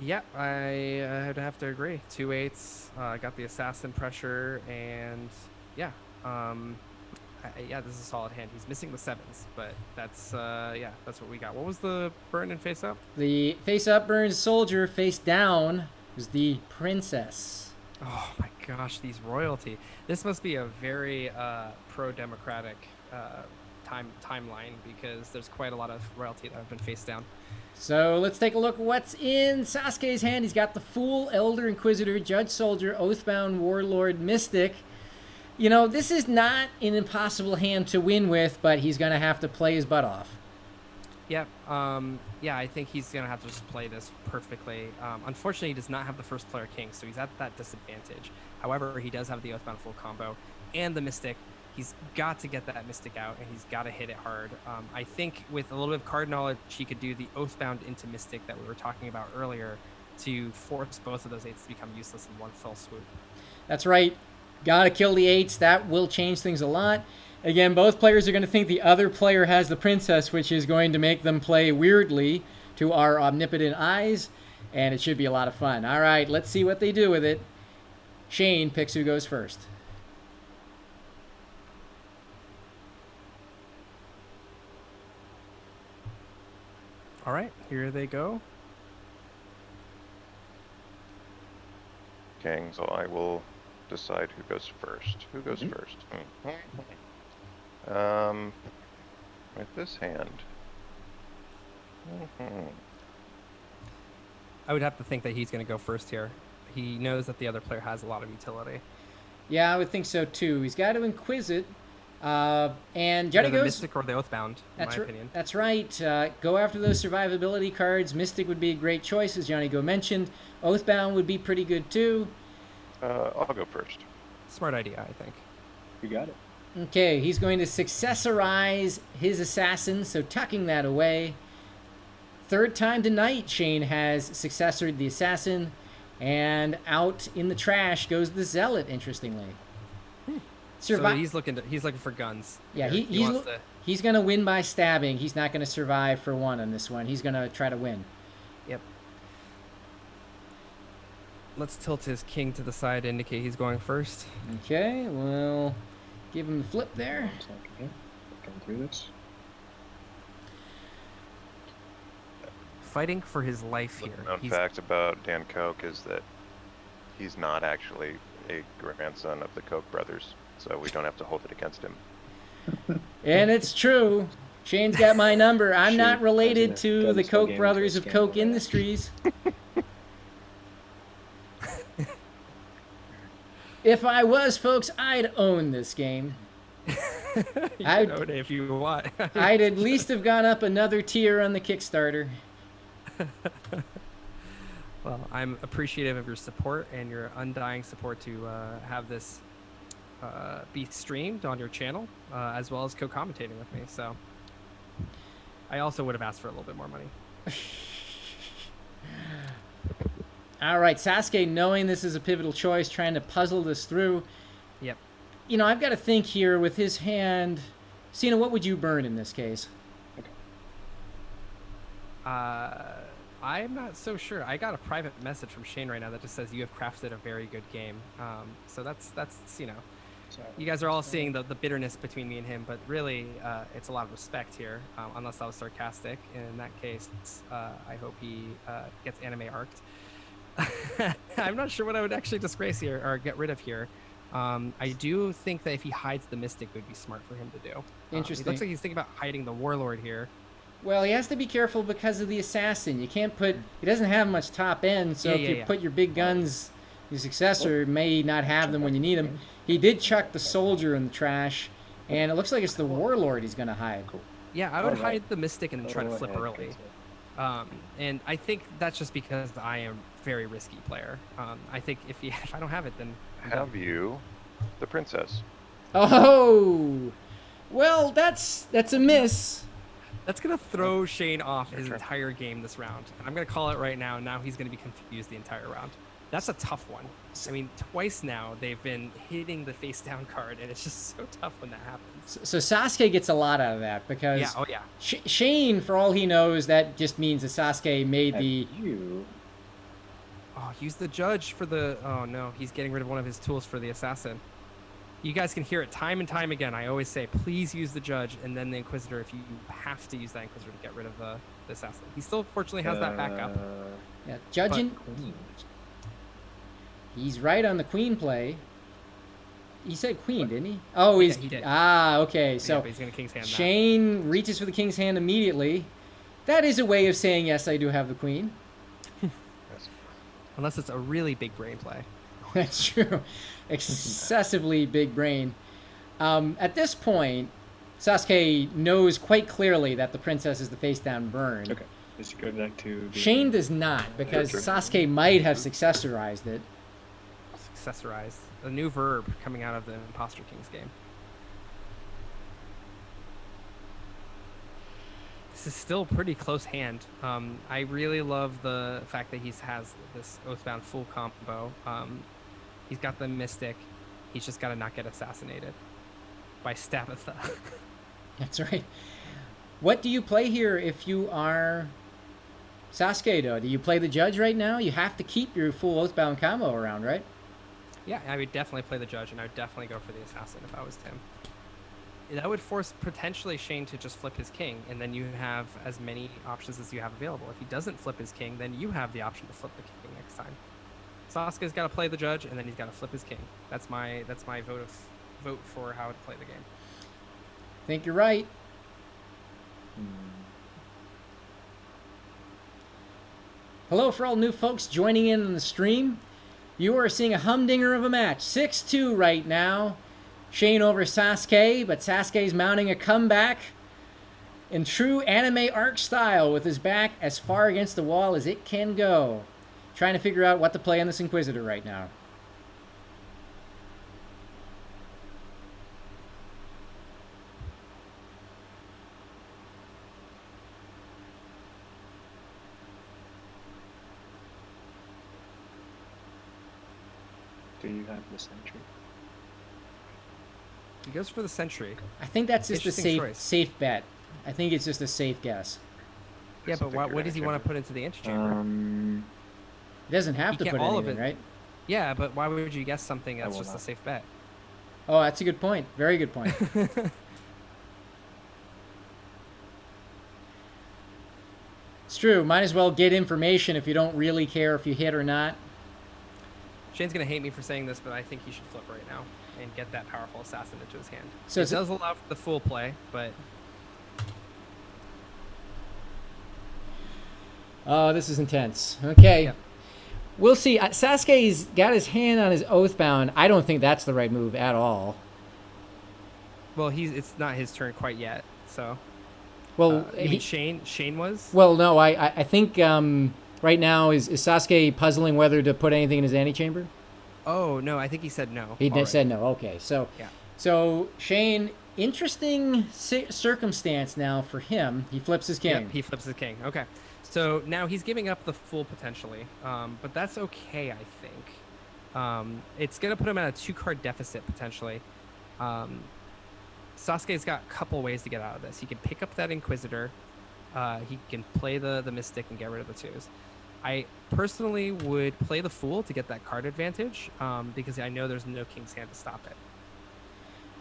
Yep, I would have to agree. 2 8s, got the assassin pressure, and yeah, yeah, this is a solid hand. He's missing the 7s, but that's yeah, that's what we got. What was the burn and face up? The face up burns soldier, face down is the princess. Oh my gosh, these royalty. This must be a very pro-democratic timeline, because there's quite a lot of royalty that have been face down. So let's take a look at what's in Sasuke's hand. He's got the Fool, Elder, Inquisitor, Judge, Soldier, Oathbound, Warlord, Mystic. You know, this is not an impossible hand to win with, but he's going to have to play his butt off. Yep. Yeah, I think he's going to have to just play this perfectly. Unfortunately, he does not have the first player king, so he's at that disadvantage. However, he does have the Oathbound full combo and the Mystic. He's got to get that Mystic out, and he's got to hit it hard. I think with a little bit of card knowledge, he could do the Oathbound into Mystic that we were talking about earlier to force both of those 8s to become useless in one fell swoop. That's right. Got to kill the 8s. That will change things a lot. Again, both players are going to think the other player has the princess, which is going to make them play weirdly to our omnipotent eyes, and it should be a lot of fun. All right, let's see what they do with it. Shane picks who goes first. All right, here they go. King, so I will decide who goes first. Who goes first? With this hand. I would have to think that he's going to go first here. He knows that the other player has a lot of utility. Yeah, I would think so too. He's got to Inquisit. And Johnny the goes Mystic or the Oathbound, in my opinion. That's right. Go after those survivability cards. Mystic would be a great choice, as Johnny Go mentioned. Oathbound would be pretty good too. I'll go first. Smart idea, I think. You got it. Okay, he's going to successorize his assassin, so tucking that away. Third time tonight, Shane has successored the assassin, and out in the trash goes the zealot. Interestingly, So he's looking for guns. Yeah, here. he's going to win by stabbing. He's not going to survive for one on this one. He's going to try to win. Yep. Let's tilt his king to the side to indicate he's going first. Okay, well, give him the flip there. Okay, looking through this. Fighting for his life here. Known fact about Dan Koch is that he's not actually a grandson of the Koch brothers, so we don't have to hold it against him. And it's true. Shane's got my number. I'm Shane not related to doesn't the still Koch game brothers into of a Koch scandal. Industries. If I was, folks, I'd own this game. You can own it if you want. I'd at least have gone up another tier on the Kickstarter. Well, I'm appreciative of your support and your undying support to have this be streamed on your channel, as well as co-commentating with me. So I also would have asked for a little bit more money. All right, Sasuke, knowing this is a pivotal choice, trying to puzzle this through. Yep. You know, I've got to think here with his hand. Sina, what would you burn in this case? I'm not so sure. I got a private message from Shane right now that just says you have crafted a very good game. So that's you know, Sorry. you guys are all seeing the bitterness between me and him, but really it's a lot of respect here. Unless I was sarcastic, in that case, I hope he gets anime arced. I'm not sure what I would actually disgrace here or get rid of here. I do think that if he hides the Mystic, it would be smart for him to do. Interesting. It looks like he's thinking about hiding the Warlord here. Well, he has to be careful because of the assassin. You can't put... He doesn't have much top end, so if you put your big guns Your successor may not have them when you need them. He did chuck the soldier in the trash, and it looks like it's the warlord he's going to hide. Yeah, I would Alright. hide the mystic and try to flip Go ahead, early. Kenzo. And I think that's just because I am a very risky player. I think if I don't have it, then I'm done. Have you the princess? Oh, well, that's a miss. That's gonna throw Shane off his turn. entire game this round. I'm gonna call it right now. Now he's gonna be confused the entire round. That's a tough one. I mean, twice now they've been hitting the face down card, and it's just so tough when that happens. So Sasuke gets a lot out of that because Yeah. Oh yeah. Shane, for all he knows, that just means that Sasuke made Have the. you? Oh, use the judge for the. Oh no, he's getting rid of one of his tools for the assassin. You guys can hear it time and time again. I always say, please use the judge and then the inquisitor if you have to use that inquisitor to get rid of the assassin. He still fortunately has that backup. Yeah, judging. Queen. He's right on the queen play. He said queen, didn't he? Oh, he's. he did. Ah, okay. Yeah, So but he's gonna king's hand that. Shane reaches for the king's hand immediately. That is a way of saying, yes, I do have the queen. Yes. Unless it's a really big brain play. That's true. Excessively big brain. At this point, Sasuke knows quite clearly that the princess is the face down burn. Okay. Let's go back to. being- Shane does not, because Sure. Sasuke might have successorized it. Accessorized. A new verb coming out of the Imposter Kings game. This is still a pretty close hand. I really love the fact that he has this Oathbound full combo. He's got the Mystic. He's just got to not get assassinated by Stabatha. That's right. What do you play here if you are Sasuke, though? Do you play the judge right now? You have to keep your full Oathbound combo around, right? Yeah, I would definitely play the judge, and I would definitely go for the assassin if I was Tim. That would force potentially Shane to just flip his king, and then you have as many options as you have available. If he doesn't flip his king, then you have the option to flip the king next time. Sasuke's got to play the judge, and then he's got to flip his king. That's my vote for how to play the game. I think you're right. Hmm. Hello for all new folks joining in on the stream. You are seeing a humdinger of a match. 6-2 right now. Shane over Sasuke, but Sasuke's mounting a comeback in true anime arc style with his back as far against the wall as it can go. Trying to figure out what to play on this Inquisitor right now. Do you have the sentry? He goes for the sentry. I think that's just a Interesting choice. safe bet. I think it's just a safe guess. Yeah, Something but you're what does he want to antechamber. put into the antechamber? He doesn't have You to can't put all of anything, it. right? Yeah, but why would you guess something that's will just a not. safe bet? Oh, that's a good point. Very good point. It's true. Might as well get information if you don't really care if you hit or not. Shane's gonna hate me for saying this, but I think he should flip right now and get that powerful assassin into his hand. So It it's- does allow for the full play, but Oh, this is intense. Okay. Yep. We'll see. Sasuke's got his hand on his Oathbound. I don't think that's the right move at all. well, it's not his turn quite yet. So, Well, you mean Shane was? well, no, I think right now is Sasuke puzzling whether to put anything in his antechamber? Oh no, I think he said no. He already. said no. Okay, so Yeah. so Shane, interesting circumstance now for him. He flips his king. Yep, he flips his king. Okay, so now he's giving up the full potentially, but that's okay, I think. It's gonna put him at a 2-card deficit potentially. Sasuke's got a couple ways to get out of this. He can pick up that Inquisitor. He can play the Mystic and get rid of the 2s. I personally would play the Fool to get that card advantage because I know there's no King's Hand to stop it.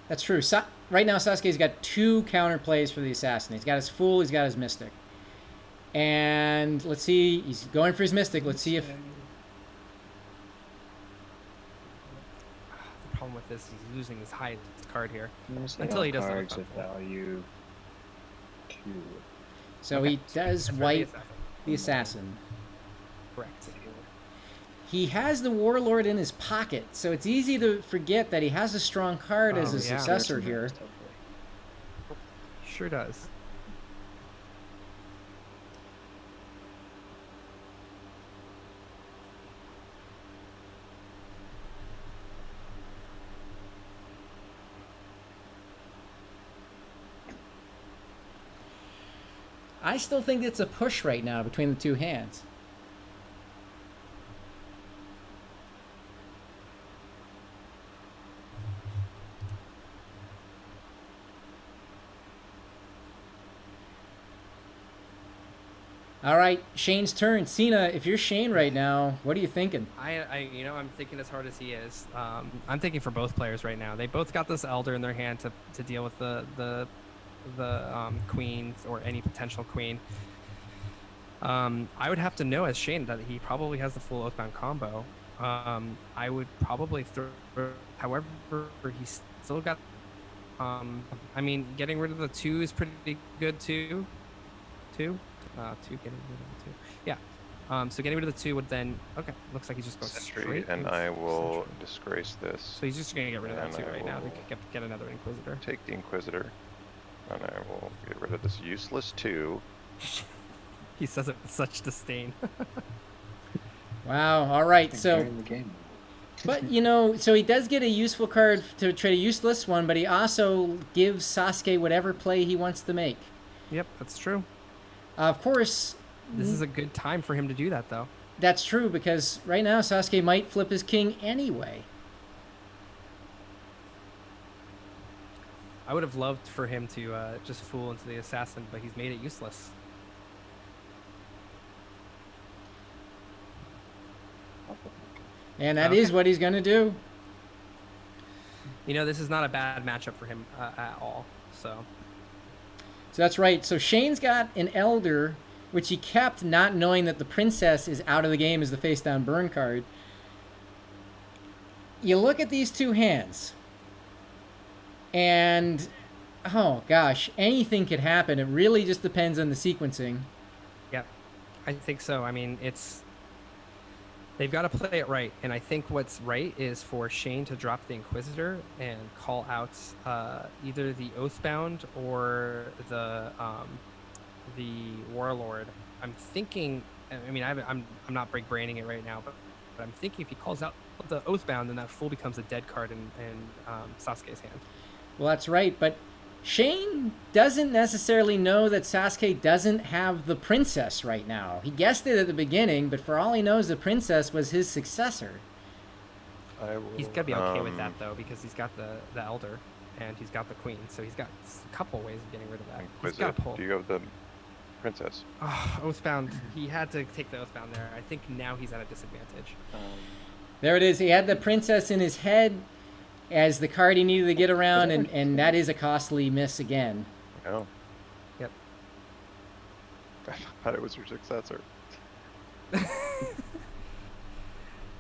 That's true. Right now, Sasuke's got 2 counter plays for the assassin. He's got his Fool. He's got his Mystic. And let's see. He's going for his Mystic. Let's see if... The problem with this is he's losing his highest card here. Until Until he does have a cards of couple. value 2. So Okay, he does That's for the wipe assassin. the assassin. Correct. he has the Warlord in his pocket, so it's easy to forget that he has a strong card as Oh, a yeah. successor here. Hopefully. Sure does. I still think it's a push right now between the two hands. All right, Shane's turn. Sina, if you're Shane right now, what are you thinking? I'm thinking as hard as he is. I'm thinking for both players right now. They both got this Elder in their hand to deal with the queen or any potential queen. I would have to know as Shane that he probably has the full Oathbound combo. I would probably throw, however, he's still got. I mean, getting rid of the 2 is pretty good too. Two, getting rid of the 2. Yeah. So getting rid of the 2 would then. Okay, looks like he's just going Sentry, straight. and I will disgrace this. So he's just going to get rid of that And 2 I right now to will get another Inquisitor. Take the Inquisitor, and I will get rid of this useless 2. He says it with such disdain. Wow. All right. So, The game. but so he does get a useful card to trade a useless one, but he also gives Sasuke whatever play he wants to make. Yep, that's true. Of course, This is a good time for him to do that, though. that's true because right now Sasuke might flip his king anyway. I would have loved for him to just fool into the assassin, but he's made it useless. And that is what he's going to do. This is not a bad matchup for him at all. So that's right. So Shane's got an Elder, which he kept not knowing that the Princess is out of the game as the face down burn card. You look at these 2 hands, and oh gosh, anything could happen. It really just depends on the sequencing. Yep, I think so. I mean, they've got to play it right, and I think what's right is for Shane to drop the Inquisitor and call out either the Oathbound or the Warlord. I'm thinking. I mean, I'm not break braining it right now, but I'm thinking if he calls out the Oathbound, then that fool becomes a dead card in Sasuke's hand. Well, that's right, but Shane doesn't necessarily know that Sasuke doesn't have the princess right now. He guessed it at the beginning, but for all he knows, the princess was his successor. He's got to be okay with that, though, because he's got the Elder, and he's got the Queen, so he's got a couple ways of getting rid of that. He's got to pull. Do you have the princess? Oh, Oathbound. He had to take the Oathbound there. I think now he's at a disadvantage. There it is. He had the princess in his head as the card he needed to get around, and that is a costly miss again. Oh. Yep. I thought it was your successor.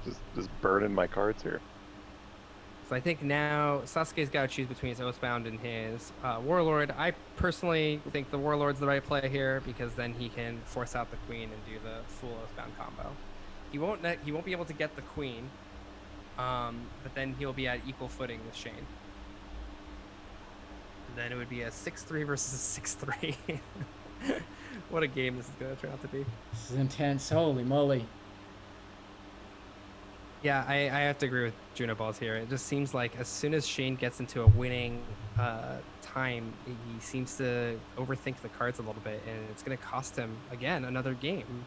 just burning my cards here. So I think now Sasuke's got to choose between his Oathbound and his Warlord. I personally think the Warlord's the right play here because then he can force out the Queen and do the full Oathbound combo. He won't be able to get the Queen, but then he'll be at equal footing with Shane. Then it would be a 6-3 versus a 6-3. What a game this is going to turn out to be. This is intense. Holy moly. Yeah, I have to agree with Juno Balls here. It just seems like as soon as Shane gets into a winning time, he seems to overthink the cards a little bit, and it's going to cost him, again, another game.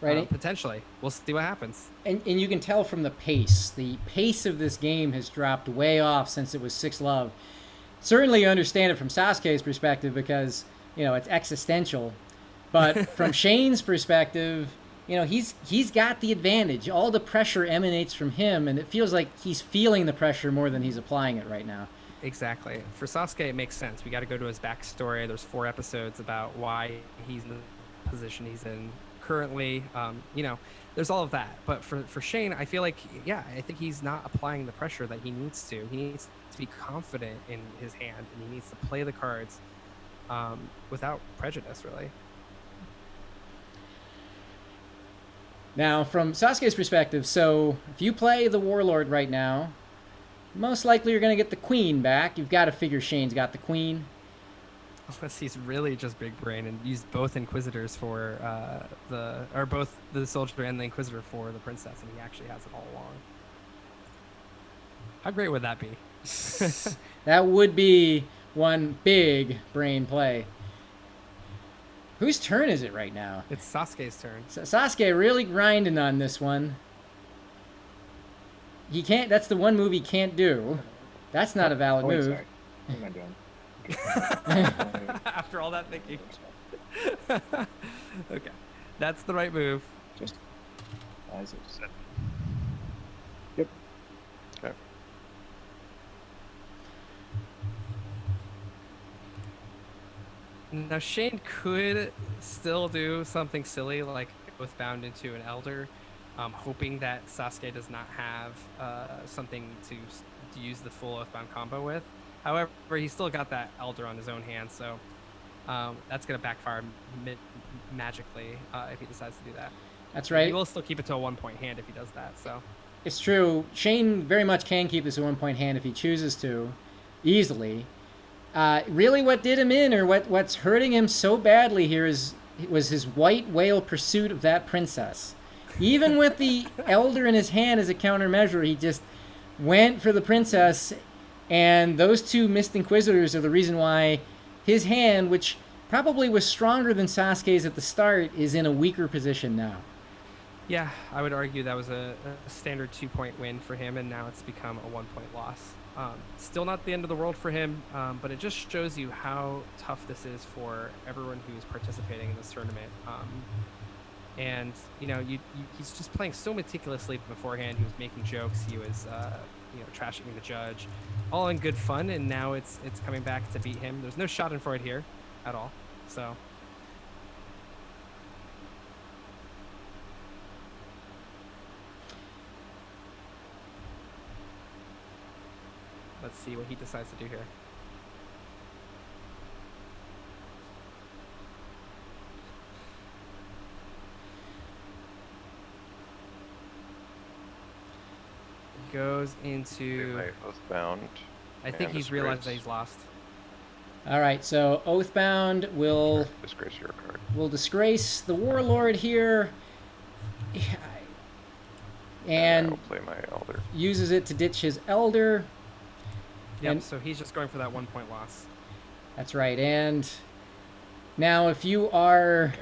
Right. Potentially. We'll see what happens. And you can tell from the pace. The pace of this game has dropped way off since it was 6-love. Certainly you understand it from Sasuke's perspective because, it's existential. But from Shane's perspective, he's got the advantage. All the pressure emanates from him, and it feels like he's feeling the pressure more than he's applying it right now. Exactly. For Sasuke, it makes sense. We got to go to his backstory. There's 4 episodes about why he's in the position he's in currently. There's all of that. But for Shane, I feel like, I think he's not applying the pressure that he needs to. He needs to be confident in his hand, and he needs to play the cards without prejudice, really. Now, from Sasuke's perspective, so if you play the Warlord right now, most likely you're going to get the Queen back. You've got to figure Shane's got the Queen. Unless he's really just big brain and used both Inquisitors for both the soldier and the Inquisitor for the princess, and he actually has it all along. How great would that be? That would be one big brain play. Whose turn is it right now? It's Sasuke's turn. Sasuke really grinding on this one. He can't. That's the one move he can't do. That's not a valid wait, move. sorry. What am I doing? After all that thinking. Okay. That's the right move. Just as it said. Yep. Okay. Now Shane could still do something silly like Oathbound into an Elder, hoping that Sasuke does not have something to use the full Oathbound combo with. However, he's still got that Elder on his own hand, so that's going to backfire magically if he decides to do that. That's right. He will still keep it to a 1-point hand if he does that. So It's true. Shane very much can keep this a 1-point hand if he chooses to, easily. Really what did him in, or what's hurting him so badly here was his white whale pursuit of that princess. Even with the Elder in his hand as a countermeasure, he just went for the princess, and those two missed Inquisitors are the reason why his hand, which probably was stronger than Sasuke's at the start, is in a weaker position now. yeah, I would argue that was a standard 2-point win for him, and now it's become a 1-point loss. Still not the end of the world for him, but it just shows you how tough this is for everyone who's participating in this tournament. And you know, he's just playing so meticulously beforehand. He was making jokes. He was, trashing the judge, all in good fun. And now it's coming back to beat him. There's no Schadenfreude here at all. So. Let's see what he decides to do here. Goes into. My Oathbound. I think and he's realized that Disgrace. he's lost. All right, so Oathbound will Disgrace your card. disgrace the Warlord here, and I'll play my Elder. uses it to ditch his Elder. Yep. And- So he's just going for that 1-point loss. That's right. And now if you are...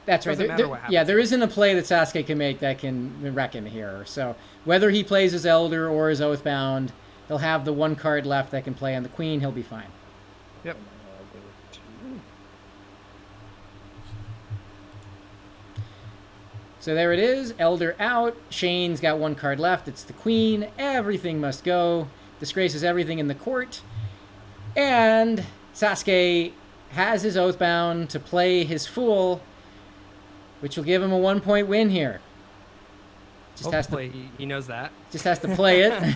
That's right. Doesn't matter what Yeah, happens. there isn't a play that Sasuke can make that can wreck him here. So whether he plays his Elder or his Oathbound, he'll have the one card left that can play on the Queen. He'll be fine. Yep. So there it is. Elder out. Shane's got one card left. It's the Queen. Everything must go. Disgraces everything in the court. And Sasuke has his Oathbound to play his Fool, which will give him a 1-point win here. Hopefully he knows that. Just has to play it.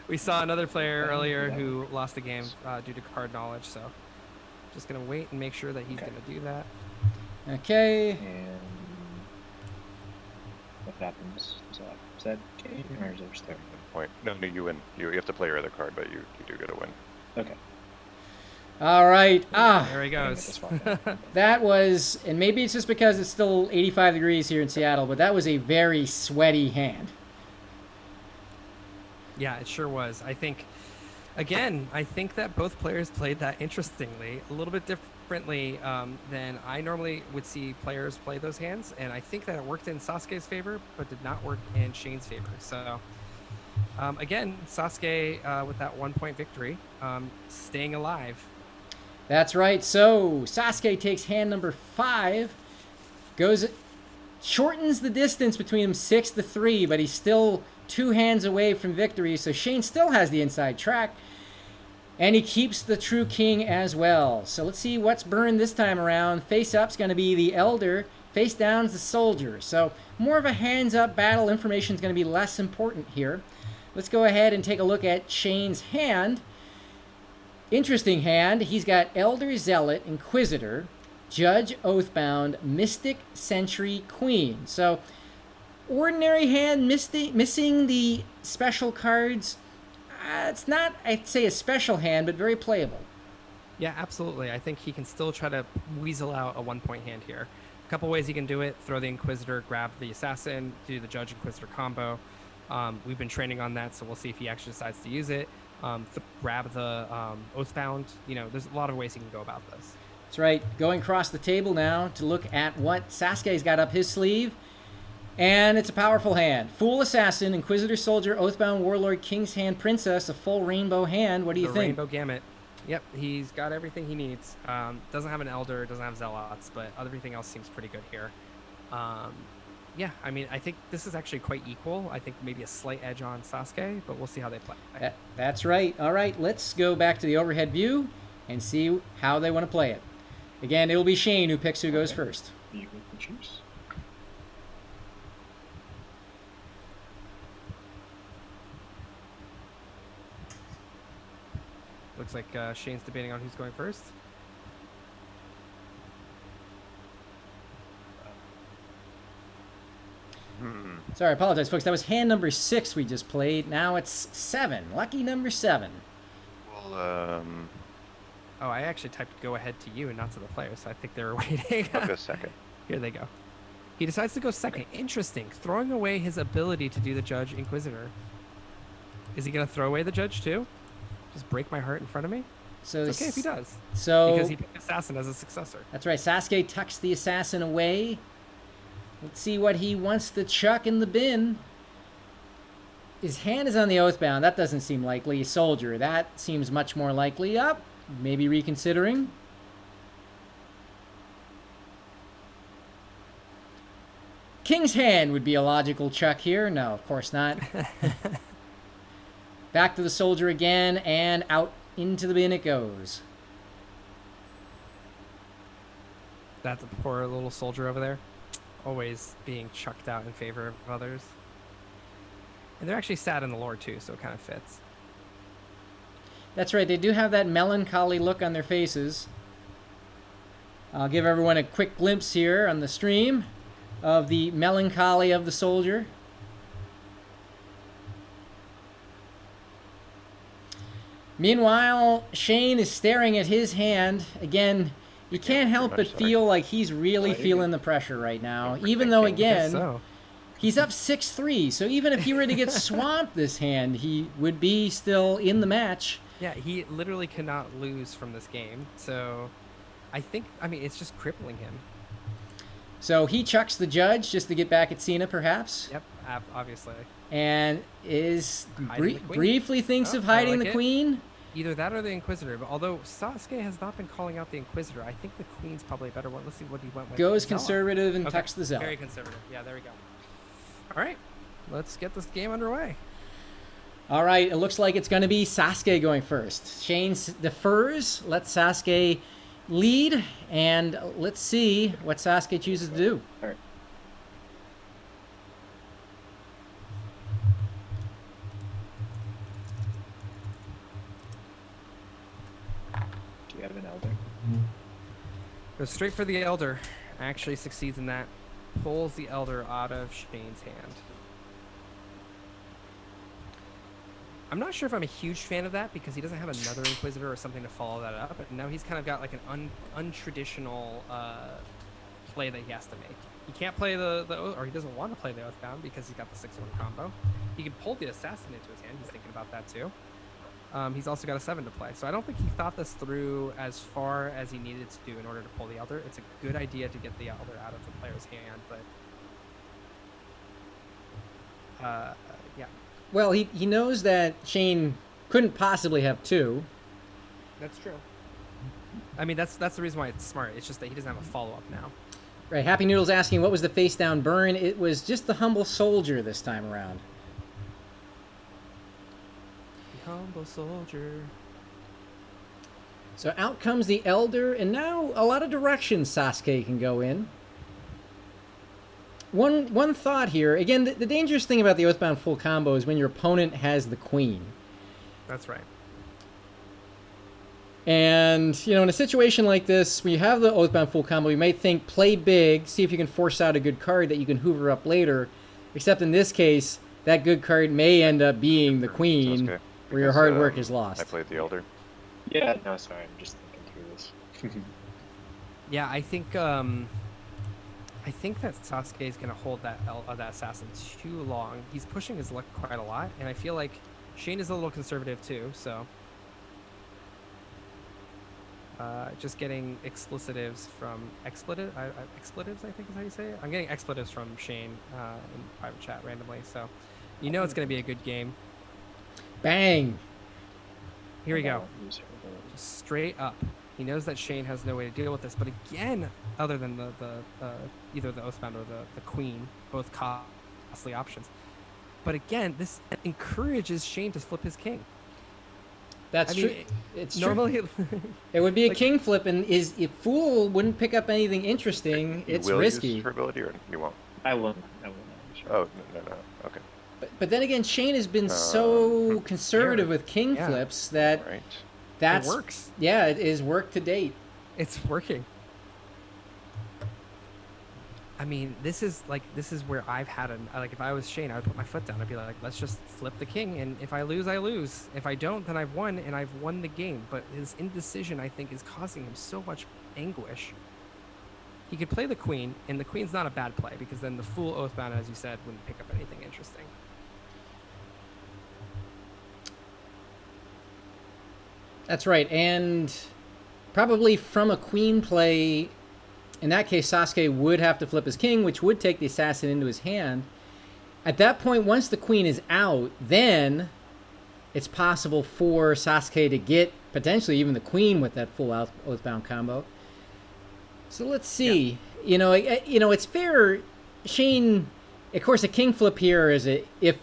We saw another player earlier who lost the game due to card knowledge, so just going to wait and make sure that he's going to do that. Okay. And what happens? Is that game, or is there still? Point. No, you win. You have to play your other card, but you do get a win. Okay. All right. There he Dang it, goes. this one. That was, and maybe it's just because it's still 85 degrees here in Seattle, but that was a very sweaty hand. Yeah, it sure was. I think that both players played that interestingly, a little bit differently than I normally would see players play those hands, and I think that it worked in Sasuke's favor, but did not work in Shane's favor. So, again, Sasuke with that 1-point victory, staying alive. That's right. So Sasuke takes hand number 5, shortens the distance between him 6-3, but he's still 2 hands away from victory. So Shane still has the inside track, and he keeps the True King as well. So let's see what's burned this time around. Face up's going to be the Elder. Face down's the Soldier. So more of a hands-up battle. Information is going to be less important here. Let's go ahead and take a look at Shane's hand. Interesting hand. He's got Elder, Zealot, Inquisitor, Judge, Oathbound, Mystic, Sentry, Queen. So, ordinary hand missing the special cards. It's not, I'd say, a special hand, but very playable. Yeah, absolutely. I think he can still try to weasel out a 1-point hand here. A couple ways he can do it: throw the Inquisitor, grab the Assassin, do the Judge Inquisitor combo. We've been training on that, so we'll see if he actually decides to use it. Grab the Oathbound. You know, there's a lot of ways he can go about this. That's right. Going across the table now to look at what Sasuke's got up his sleeve. And it's a powerful hand. Fool, Assassin, Inquisitor, Soldier, Oathbound, Warlord, King's Hand, Princess, a full rainbow hand. What do you think? Rainbow gamut. Yep, he's got everything he needs. Doesn't have an Elder, doesn't have Zealots, but everything else seems pretty good here. Yeah, I mean, I think this is actually quite equal. I think maybe a slight edge on Sasuke, but we'll see how they play. That's right. All right, let's go back to the overhead view and see how they want to play it. Again, it will be Shane who picks who goes first. You can choose. Looks like Shane's debating on who's going first. Sorry, I apologize, folks. That was hand number 6 we just played. Now it's 7. Lucky number 7. Well, Oh, I actually typed go ahead to you and not to the players, so I think they were waiting. I'll go second. Here they go. He decides to go second. Interesting. Throwing away his ability to do the Judge Inquisitor. Is he going to throw away the Judge too? Just break my heart in front of me? So It's okay if he does. So Because he picked Assassin as a successor. that's right. Sasuke tucks the Assassin away. Let's see what he wants to chuck in the bin. His hand is on the Oathbound. That doesn't seem likely. Soldier. That seems much more likely. Up. Maybe reconsidering. King's Hand would be a logical chuck here. No, of course not. Back to the Soldier again, and out into the bin it goes. That's a poor little soldier over there. Always being chucked out in favor of others. And they're actually sad in the lore too, so it kind of fits. That's right, they do have that melancholy look on their faces. I'll give everyone a quick glimpse here on the stream of the melancholy of the soldier. Meanwhile, Shane is staring at his hand. Again, you can't help but feel like he's really feeling the pressure right now. Even though, again, he's up 6-3. So even if he were to get swamped this hand, he would be still in the match. Yeah, he literally cannot lose from this game. So I mean, it's just crippling him. So he chucks the Judge just to get back at Sina, perhaps. Yep, obviously. And is briefly thinks of I hiding like the it. Queen. Either that or the Inquisitor. But although Sasuke has not been calling out the Inquisitor, I think the Queen's probably a better one. Let's see what he went with. Goes Zealot. conservative and Okay, tucks the Zealot. Very conservative. Yeah, there we go. All right, let's get this game underway. All right, it looks like it's going to be Sasuke going first. Shane defers, lets Sasuke lead, and let's see what Sasuke chooses to do. All right. Do you have an Elder? Goes straight for the Elder. Actually succeeds in that. Pulls the Elder out of Shane's hand. I'm not sure if I'm a huge fan of that because he doesn't have another Inquisitor or something to follow that up. But now he's kind of got like an untraditional play that he has to make. He can't play or he doesn't want to play the Oathbound because he's got the 6-1 combo. He can pull the Assassin into his hand. He's thinking about that too. He's also got a 7 to play. So I don't think he thought this through as far as he needed to do in order to pull the Elder. It's a good idea to get the Elder out of the player's hand, but yeah. Well, he knows that Shane couldn't possibly have 2. That's true. I mean, that's the reason why it's smart. It's just that he doesn't have a follow-up now. Right, Happy Noodle's asking what was the face down burn. It was just the humble soldier this time around. The humble soldier. So out comes the Elder, and now a lot of directions Sasuke can go in. One thought here. Again, the dangerous thing about the Oathbound full combo is when your opponent has the Queen. That's right. And, in a situation like this, when you have the Oathbound full combo, you might think, play big, see if you can force out a good card that you can hoover up later. Except in this case, that good card may end up being the queen, Sasuke, where your hard work is lost. I played the Elder. Yeah, no, sorry, I'm just thinking through this. Yeah, I think that Sasuke is going to hold that assassin too long. He's pushing his luck quite a lot, and I feel like Shane is a little conservative too. So, just getting expletives from expletives, I think is how you say it. I'm getting expletives from Shane in private chat randomly. So, it's going to be a good game. Bang! Here we go. Just straight up. He knows that Shane has no way to deal with this, but again, other than the either the Oathbound or the Queen, both costly options. But again, this encourages Shane to flip his king. That's true. It's normally true. It would be a king flip, and if Fool wouldn't pick up anything interesting, it's risky. Use ability, or you won't? I won't. Sure. Oh no. Okay. But then again, Shane has been so conservative with king flips that it works. Yeah, it is work to date. It's working. I mean, this is where I've had if I was Shane, I would put my foot down. I'd be like, let's just flip the king, and if I lose, I lose. If I don't, then I've won, and I've won the game. But his indecision, I think, is causing him so much anguish. He could play the queen, and the queen's not a bad play, because then the Fool Oathbound, as you said, wouldn't pick up anything interesting. That's right, and probably from a queen play, in that case, Sasuke would have to flip his king, which would take the assassin into his hand. At that point, once the queen is out, then it's possible for Sasuke to get potentially even the queen with that full Oathbound combo. So let's see. Yeah. It's fair. Shane, of course, a king flip here is if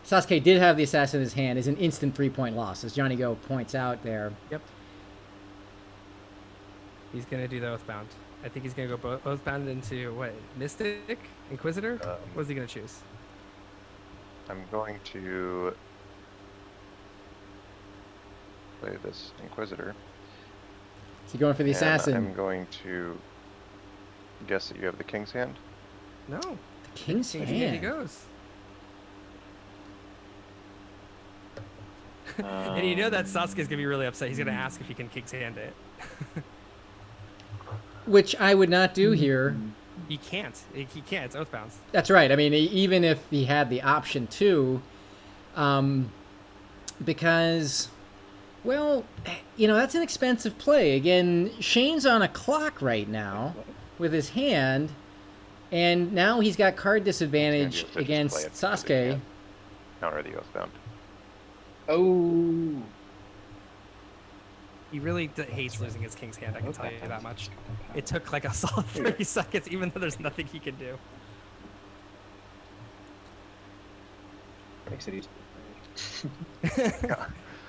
Sasuke did have the assassin in his hand, is an instant 3-point loss, as Johnny Go points out there. Yep. He's going to do the Oathbound. I think he's going to go Oathbound into, what, Mystic? Inquisitor? What is he going to choose? I'm going to play this Inquisitor. Is he going for the assassin? I'm going to guess that you have the King's Hand. No. The King's hand? He goes. And you know that Sasuke's going to be really upset. He's going to ask if he can King's Hand it. Which I would not do here. He can't. He can't. It's Oathbound. That's right. I mean, even if he had the option to, because, well, that's an expensive play. Again, Shane's on a clock right now with his hand, and now he's got card disadvantage against Sasuke. Counter the Oathbound. Oh. He really hates losing his King's Hand, I can tell you that much. It took like a solid 30 seconds, even though there's nothing he can do. Makes it easy.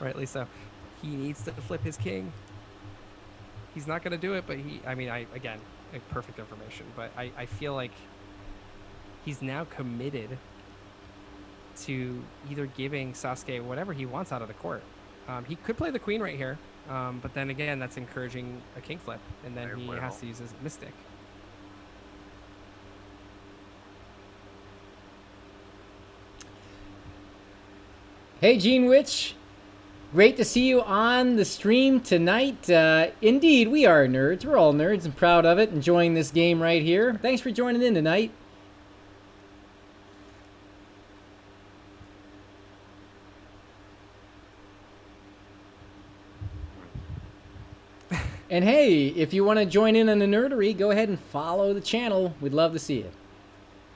Rightly so. He needs to flip his king. He's not going to do it, but again, perfect information, but I feel like he's now committed to either giving Sasuke whatever he wants out of the court. He could play the queen right here, but then again, that's encouraging a king flip, and then he has to use his Mystic. Hey, Gene Witch. Great to see you on the stream tonight. Indeed, we are nerds. We're all nerds and proud of it, enjoying this game right here. Thanks for joining in tonight. And hey, if you want to join in on the nerdery, go ahead and follow the channel. We'd love to see it.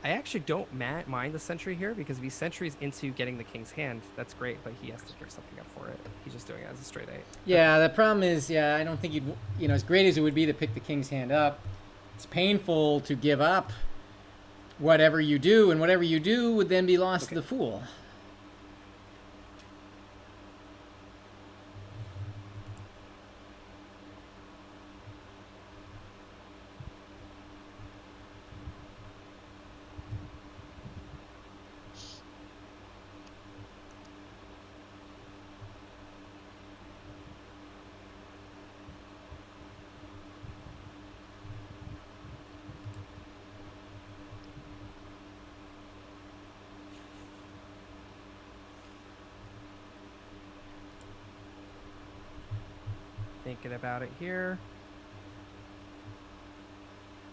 I actually don't mind the sentry here, because if he sentries into getting the King's Hand, that's great, but he has to give something up for it. He's just doing it as a straight 8. Yeah, the problem is, I don't think as great as it would be to pick the King's Hand up, it's painful to give up whatever you do, and whatever you do would then be lost to the Fool. thinking about it here.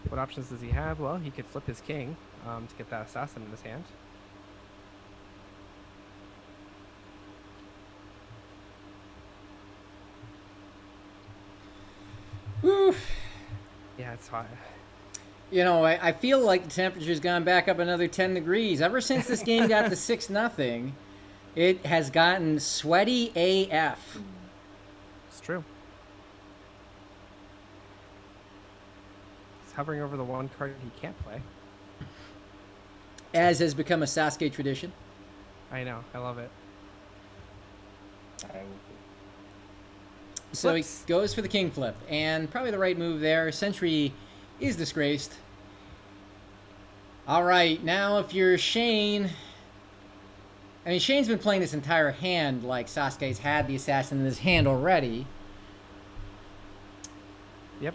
What options does he have? Well, he could flip his king to get that assassin in his hand. Whew. Yeah, it's hot. You know, I feel like the temperature's gone back up another 10 degrees. Ever since this game got to 6-0, it has gotten sweaty AF. It's true. He's hovering over the one card he can't play. As has become a Sasuke tradition. I know. I love it. So he Flips. goes for the king flip, and probably the right move there. Sentry is disgraced. All right, now if you're Shane... I mean, Shane's been playing this entire hand like Sasuke's had the assassin in his hand already. Yep.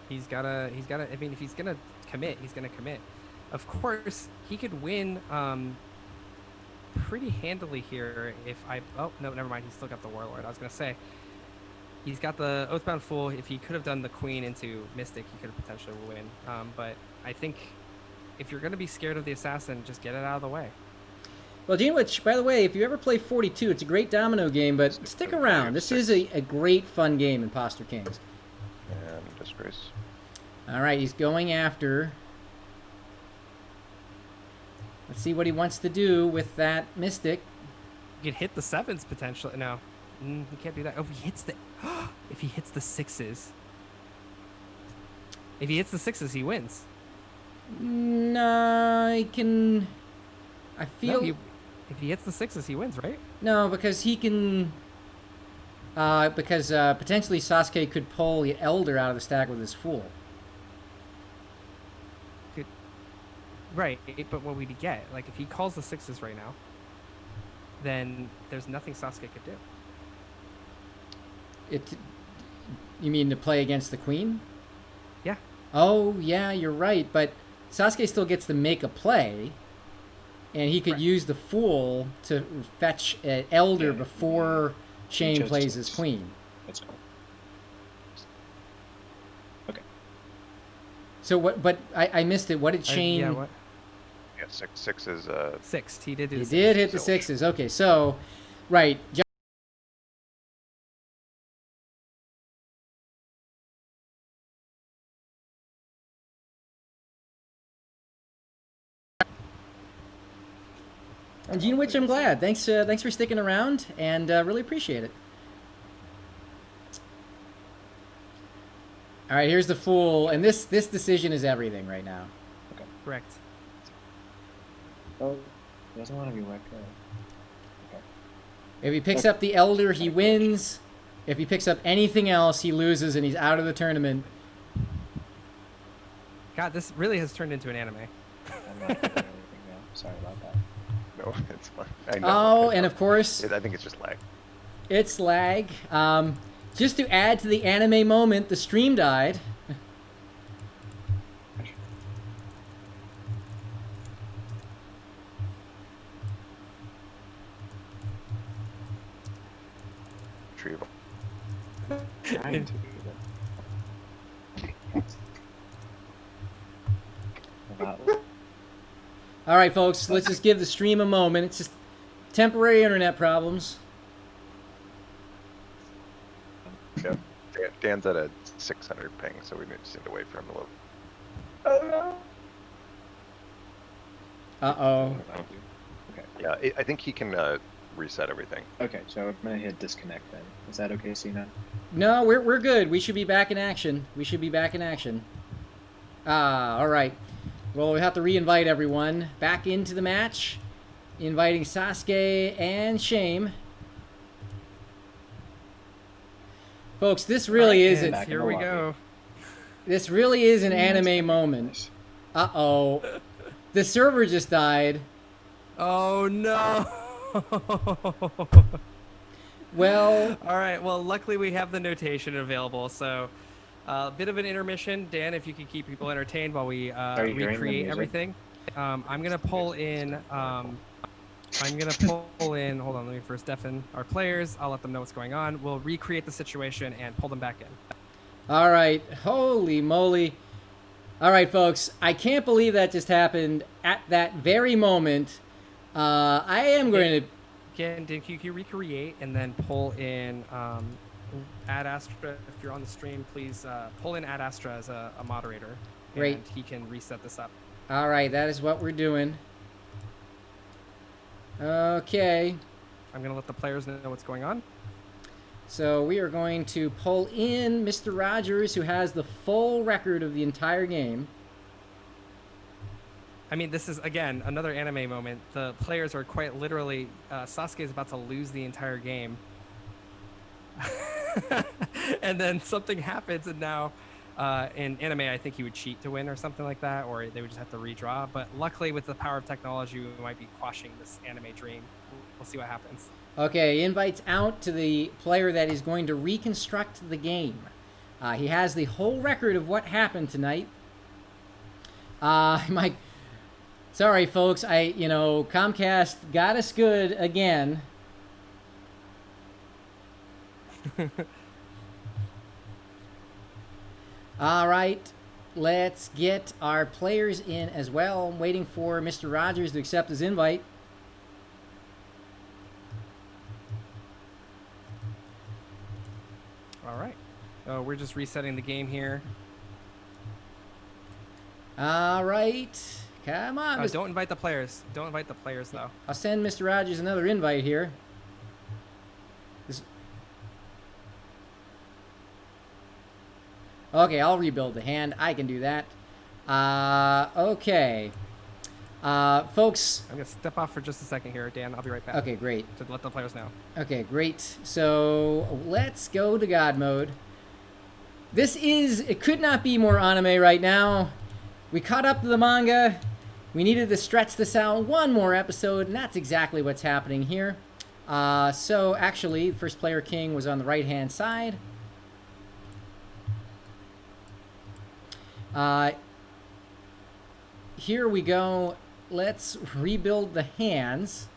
He's gotta, I mean, if he's gonna commit, he's gonna commit. Of course, he could win pretty handily here if I... Oh, no, never mind. He's still got the Warlord. I was gonna say, he's got the Oathbound Fool. If he could have done the Queen into Mystic, he could have potentially win. But I think if you're gonna be scared of the assassin, just get it out of the way. Well, Gene, which, by the way, if you ever play 42, it's a great domino game, but stick around. This is a great, fun game, Imposter Kings. And disgrace. All right, he's going after... Let's see what he wants to do with that Mystic. You could hit the 7s potentially. No, he can't do that. Oh, if he hits the... if he hits the 6s. If he hits the 6s, he wins. No, he can... I feel... No, if he hits the 6s, he wins, right? No, because he can... potentially Sasuke could pull the Elder out of the stack with his Fool. Right, but what would he get? Like, if he calls the 6s right now, then there's nothing Sasuke could do. You mean to play against the Queen? Yeah. Oh, yeah, you're right, but Sasuke still gets to make a play, and he could use the Fool to fetch an Elder before Shane plays his Queen. That's cool. Okay. So what? But I missed it. What did Shane? Yeah, what? Yeah, six is 6. He did do He the did hit the 6s. Okay, so right. And Gene Witch, I'm glad. Thanks for sticking around, and really appreciate it. All right, here's the Fool, and this decision is everything right now. Okay. Correct. Oh, he doesn't want to be wrecked. Okay. If he picks up the Elder, he wins. If he picks up anything else, he loses, and he's out of the tournament. God, this really has turned into an anime. I'm not doing anything now. Sorry about that. no, it's fine. I know. Oh, and of course, I think it's just lag. it's lag. Just to add to the anime moment, the stream died. Retrieval. Trying to do that. All right, folks, let's just give the stream a moment. It's just temporary internet problems. Yeah. Dan's at a 600 ping, so we just need to wait for him a little. Uh-oh. Okay. Yeah, I think he can reset everything. Okay, so I'm gonna hit disconnect then. Is that okay, Sina? No, we're good. We should be back in action. All right. Well, we have to re-invite everyone back into the match, inviting Sasuke and Shame. Folks, this really isn't. Here we go. This really is an anime moment. Uh-oh. The server just died. Oh no. Well. All right. Well, luckily we have the notation available. So, a bit of an intermission. Dan, if you could keep people entertained while we Are you hearing the recreate music? everything. I'm gonna pull in I'm going to pull in. Hold on. Let me first deafen our players. I'll let them know what's going on. We'll recreate the situation and pull them back in. All right. Holy moly. All right, folks. I can't believe that just happened at that very moment. I am going to... Again, can you recreate and then pull in Ad Astra? If you're on the stream, please pull in Ad Astra as a moderator. Great. And he can reset this up. All right. That is what we're doing. Okay. I'm going to let the players know what's going on. So we are going to pull in Mr. Rogers, who has the full record of the entire game. I mean, this is, again, another anime moment. The players are quite literally... Sasuke is about to lose the entire game. And then something happens, and now... in anime, I think he would cheat to win or something like that, or they would just have to redraw. But luckily, with the power of technology, we might be quashing this anime dream. We'll see what happens. Okay, invites out to the player that is going to reconstruct the game. He has the whole record of what happened tonight. Sorry, folks. Comcast got us good again. All right, let's get our players in as well. I'm waiting for Mr. Rogers to accept his invite. All right. We're just resetting the game here. All right. Come on. Don't invite the players. Don't invite the players, though. I'll send Mr. Rogers another invite here. Okay, I'll rebuild the hand. I can do that. Okay. Folks. I'm going to step off for just a second here, Dan. I'll be right back. Okay, great. To let the players know. Okay, great. So let's go to God mode. It could not be more anime right now. We caught up to the manga. We needed to stretch this out one more episode, and that's exactly what's happening here. So actually, first player king was on the right-hand side. Here we go. Let's rebuild the hands.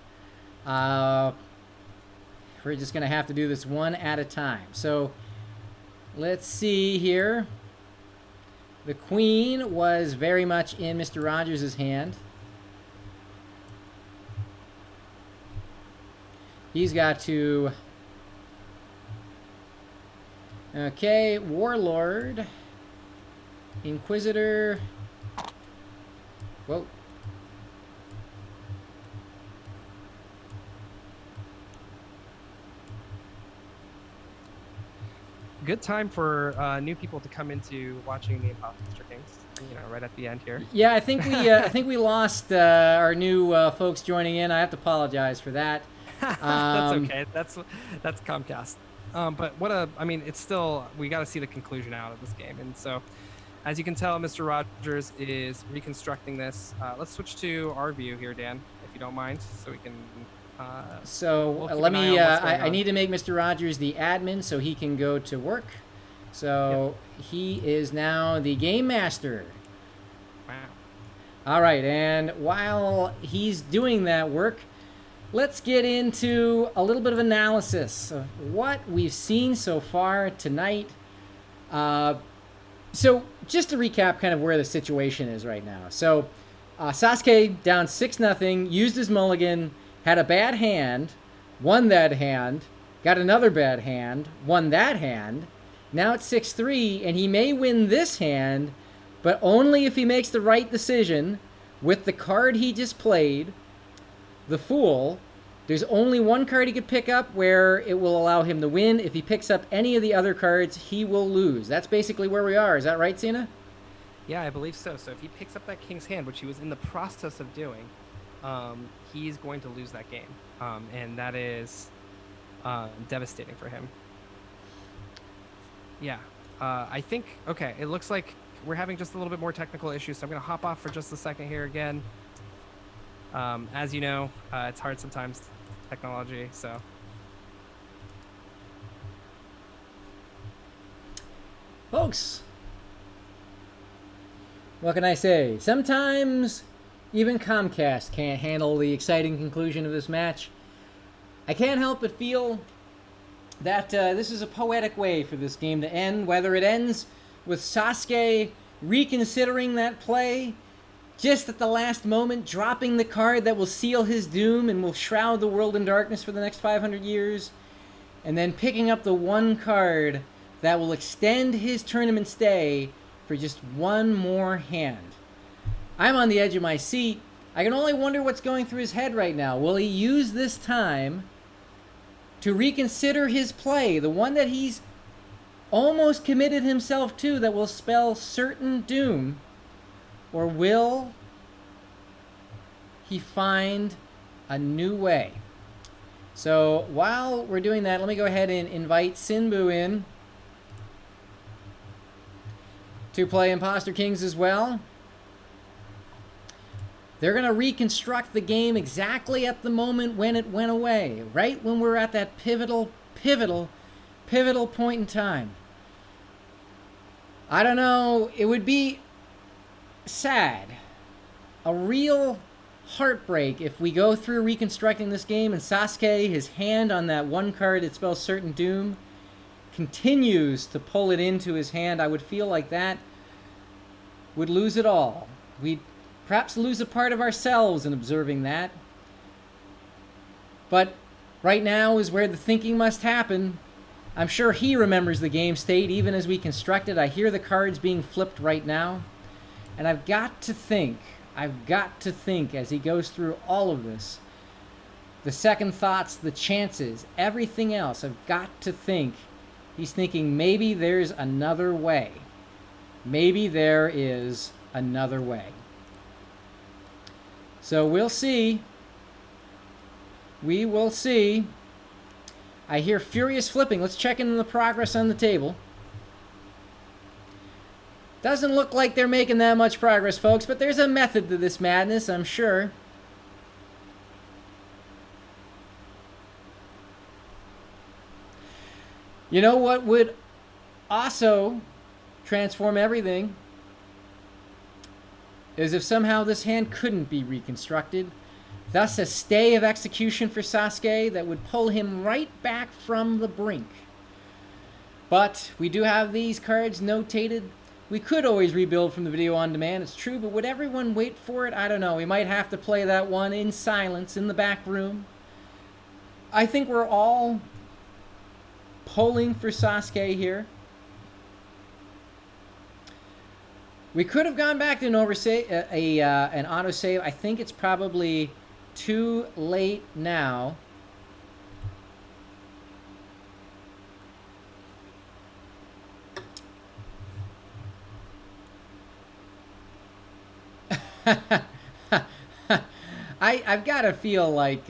We're just going to have to do this one at a time. So let's see here. The queen was very much in Mr. Rogers' hand. He's got to... Okay, warlord... Inquisitor. Whoa. Good time for new people to come into watching the Imposter Kings. Right at the end here. Yeah, I think we lost our new folks joining in. I have to apologize for that. That's okay. That's Comcast. But it's still, we got to see the conclusion out of this game, and so. As you can tell, Mr. Rogers is reconstructing this. Let's switch to our view here, Dan, if you don't mind, so we can... let me... I need to make Mr. Rogers the admin so he can go to work. So he is now the game master. Wow. All right, and while he's doing that work, let's get into a little bit of analysis of what we've seen so far tonight. So just to recap kind of where the situation is right now. So Sasuke down 6-0, used his mulligan, had a bad hand, won that hand, got another bad hand, won that hand. Now it's 6-3, and he may win this hand, but only if he makes the right decision with the card he just played, the Fool. There's only one card he could pick up where it will allow him to win. If he picks up any of the other cards, he will lose. That's basically where we are. Is that right, Sina? Yeah, I believe so. So if he picks up that King's Hand, which he was in the process of doing, he's going to lose that game. And that is devastating for him. Yeah. I think, okay, it looks like we're having just a little bit more technical issues, so I'm going to hop off for just a second here again. As you know, it's hard sometimes, technology, so. Folks, what can I say? Sometimes Even Comcast can't handle the exciting conclusion of this match. I can't help but feel that this is a poetic way for this game to end, whether it ends with Sasuke reconsidering that play, just at the last moment, dropping the card that will seal his doom and will shroud the world in darkness for the next 500 years, and then picking up the one card that will extend his tournament stay for just one more hand. I'm on the edge of my seat. I can only wonder what's going through his head right now. Will he use this time to reconsider his play, the one that he's almost committed himself to that will spell certain doom? Or will he find a new way? So while we're doing that, let me go ahead and invite Sinbu in to play Imposter Kings as well. They're going to reconstruct the game exactly at the moment when it went away, right when we're at that pivotal point in time. I don't know, it would be sad, a real heartbreak if we go through reconstructing this game and Sasuke, his hand on that one card that spells certain doom, continues to pull it into his hand. I would feel like that would lose it all. We'd perhaps lose a part of ourselves in observing that. But right now is where the thinking must happen. I'm sure he remembers the game state even as we construct it. I hear the cards being flipped right now. And I've got to think as he goes through all of this, the second thoughts, the chances, everything else, I've got to think he's thinking maybe there's another way. Maybe there is another way. So we'll see. We will see. I hear furious flipping. Let's check in the progress on the table. Doesn't look like they're making that much progress, folks, but there's a method to this madness, I'm sure. You know what would also transform everything is if somehow this hand couldn't be reconstructed. Thus a stay of execution for Sasuke that would pull him right back from the brink. But we do have these cards notated. We could always rebuild from the video on demand, it's true, but would everyone wait for it? I don't know. We might have to play that one in silence in the back room. I think we're all pulling for Sasuke here. We could have gone back to an autosave. I think it's probably too late now. I've got to feel like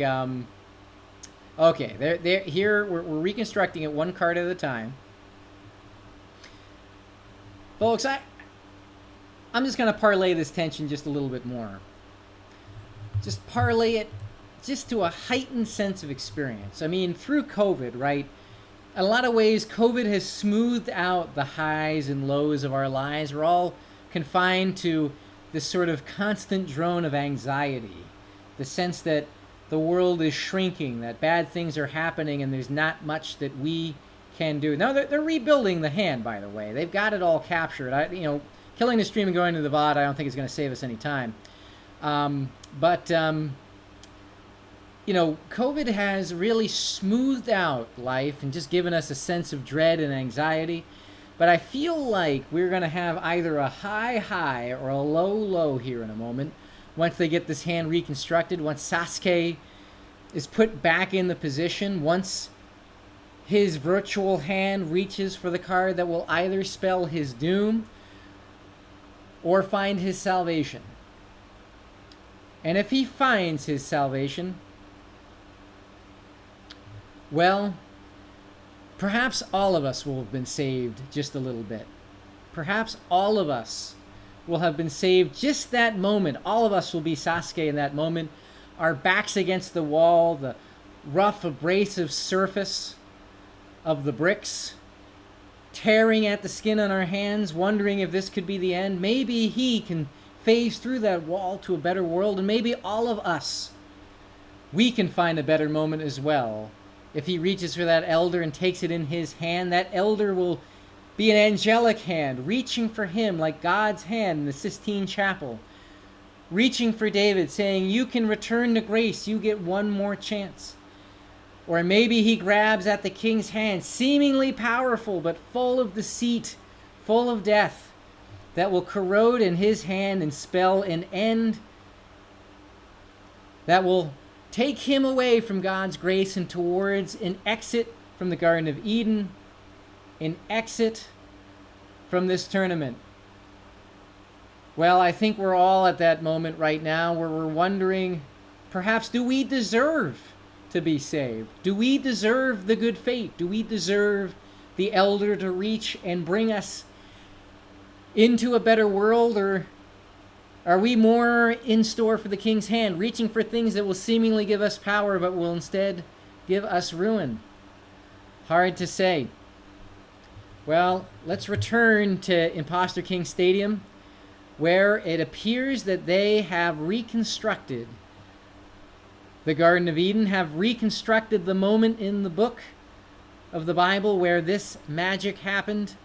okay, here we're reconstructing it one card at a time, folks. I'm just gonna parlay this tension just a little bit more. Just parlay it just to a heightened sense of experience. I mean, through COVID, right? In a lot of ways, COVID has smoothed out the highs and lows of our lives. We're all confined to this sort of constant drone of anxiety, the sense that the world is shrinking, that bad things are happening, and there's not much that we can do. Now, they're rebuilding the hand, by the way. They've got it all captured. Killing the stream and going to the VOD, I don't think is going to save us any time. COVID has really smoothed out life and just given us a sense of dread and anxiety. But I feel like we're going to have either a high or a low here in a moment once they get this hand reconstructed, once Sasuke is put back in the position, once his virtual hand reaches for the card that will either spell his doom or find his salvation. And if he finds his salvation, well, perhaps all of us will have been saved just a little bit. Perhaps all of us will have been saved just that moment. All of us will be Sasuke in that moment. Our backs against the wall, the rough, abrasive surface of the bricks, tearing at the skin on our hands, wondering if this could be the end. Maybe he can phase through that wall to a better world, and maybe all of us, we can find a better moment as well. If he reaches for that elder and takes it in his hand, that elder will be an angelic hand, reaching for him like God's hand in the Sistine Chapel, reaching for David, saying, you can return to grace, you get one more chance. Or maybe he grabs at the king's hand, seemingly powerful, but full of deceit, full of death, that will corrode in his hand and spell an end, that will take him away from God's grace and towards an exit from the Garden of Eden, an exit from this tournament. Well, I think we're all at that moment right now where we're wondering, perhaps, do we deserve to be saved? Do we deserve the good fate? Do we deserve the elder to reach and bring us into a better world? Or are we more in store for the king's hand, reaching for things that will seemingly give us power but will instead give us ruin? Hard to say. Well, let's return to Imposter King Stadium, where it appears that they have reconstructed the Garden of Eden, have reconstructed the moment in the book of the Bible where this magic happened.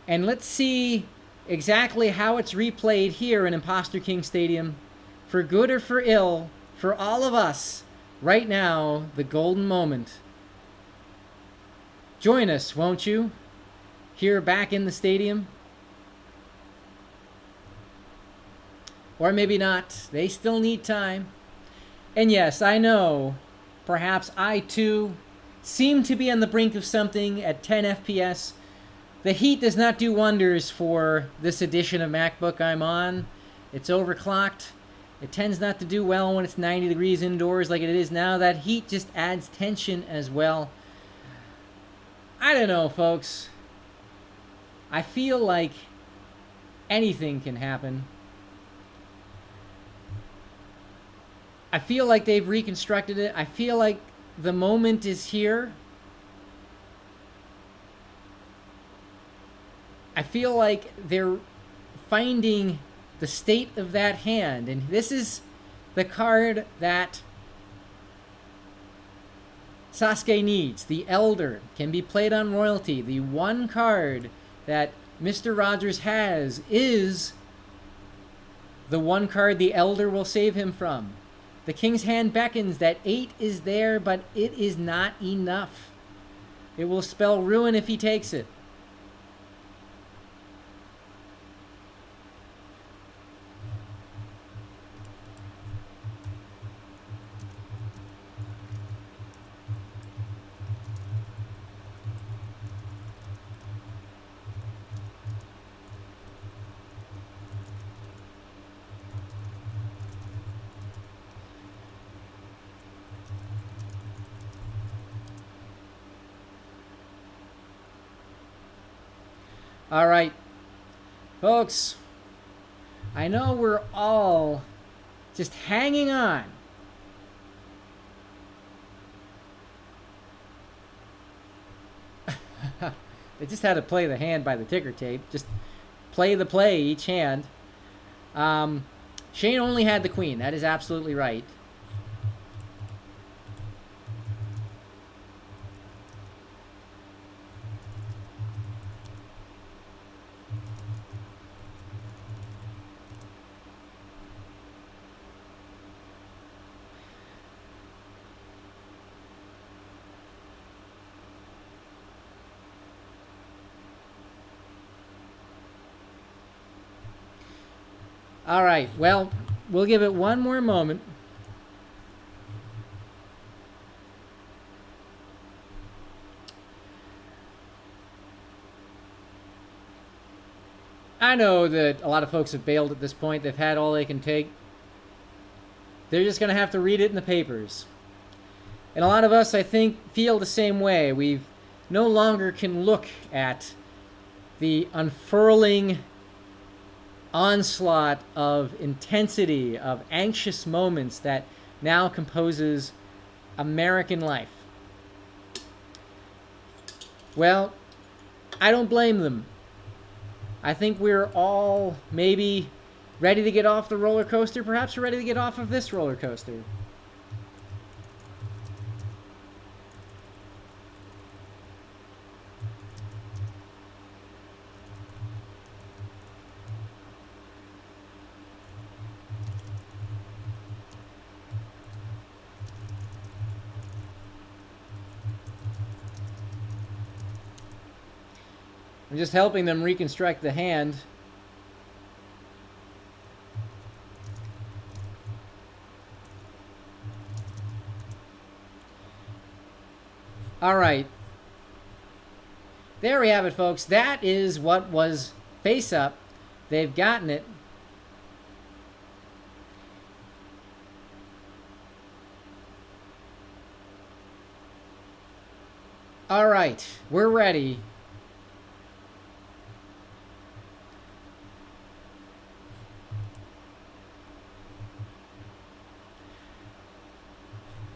And let's see exactly how it's replayed here in Imposter King Stadium, for good or for ill, for all of us, right now, the golden moment. Join us, won't you? Here back in the stadium. Or maybe not. They still need time. And yes, I know, perhaps I too seem to be on the brink of something at 10 FPS. The heat does not do wonders for this edition of MacBook I'm on. It's overclocked. It tends not to do well when it's 90 degrees indoors like it is now. That heat just adds tension as well. I don't know, folks. I feel like anything can happen. I feel like they've reconstructed it. I feel like the moment is here. I feel like they're finding the state of that hand. And this is the card that Sasuke needs. The Elder can be played on royalty. The one card that Mr. Rogers has is the one card the Elder will save him from. The King's Hand beckons. That 8 is there, but it is not enough. It will spell ruin if he takes it. All right, folks, I know we're all just hanging on. They just had to play the hand by the ticker tape. Just play the play each hand. Shane only had the queen. That is absolutely right. All right, well, we'll give it one more moment. I know that a lot of folks have bailed at this point. They've had all they can take. They're just going to have to read it in the papers. And a lot of us, I think, feel the same way. We no longer can look at the unfurling onslaught of intensity, of anxious moments that now composes American life. Well, I don't blame them. I think we're all maybe ready to get off the roller coaster. Perhaps we're ready to get off of this roller coaster. I'm just helping them reconstruct the hand. All right. There we have it, folks. That is what was face up. They've gotten it. All right. We're ready.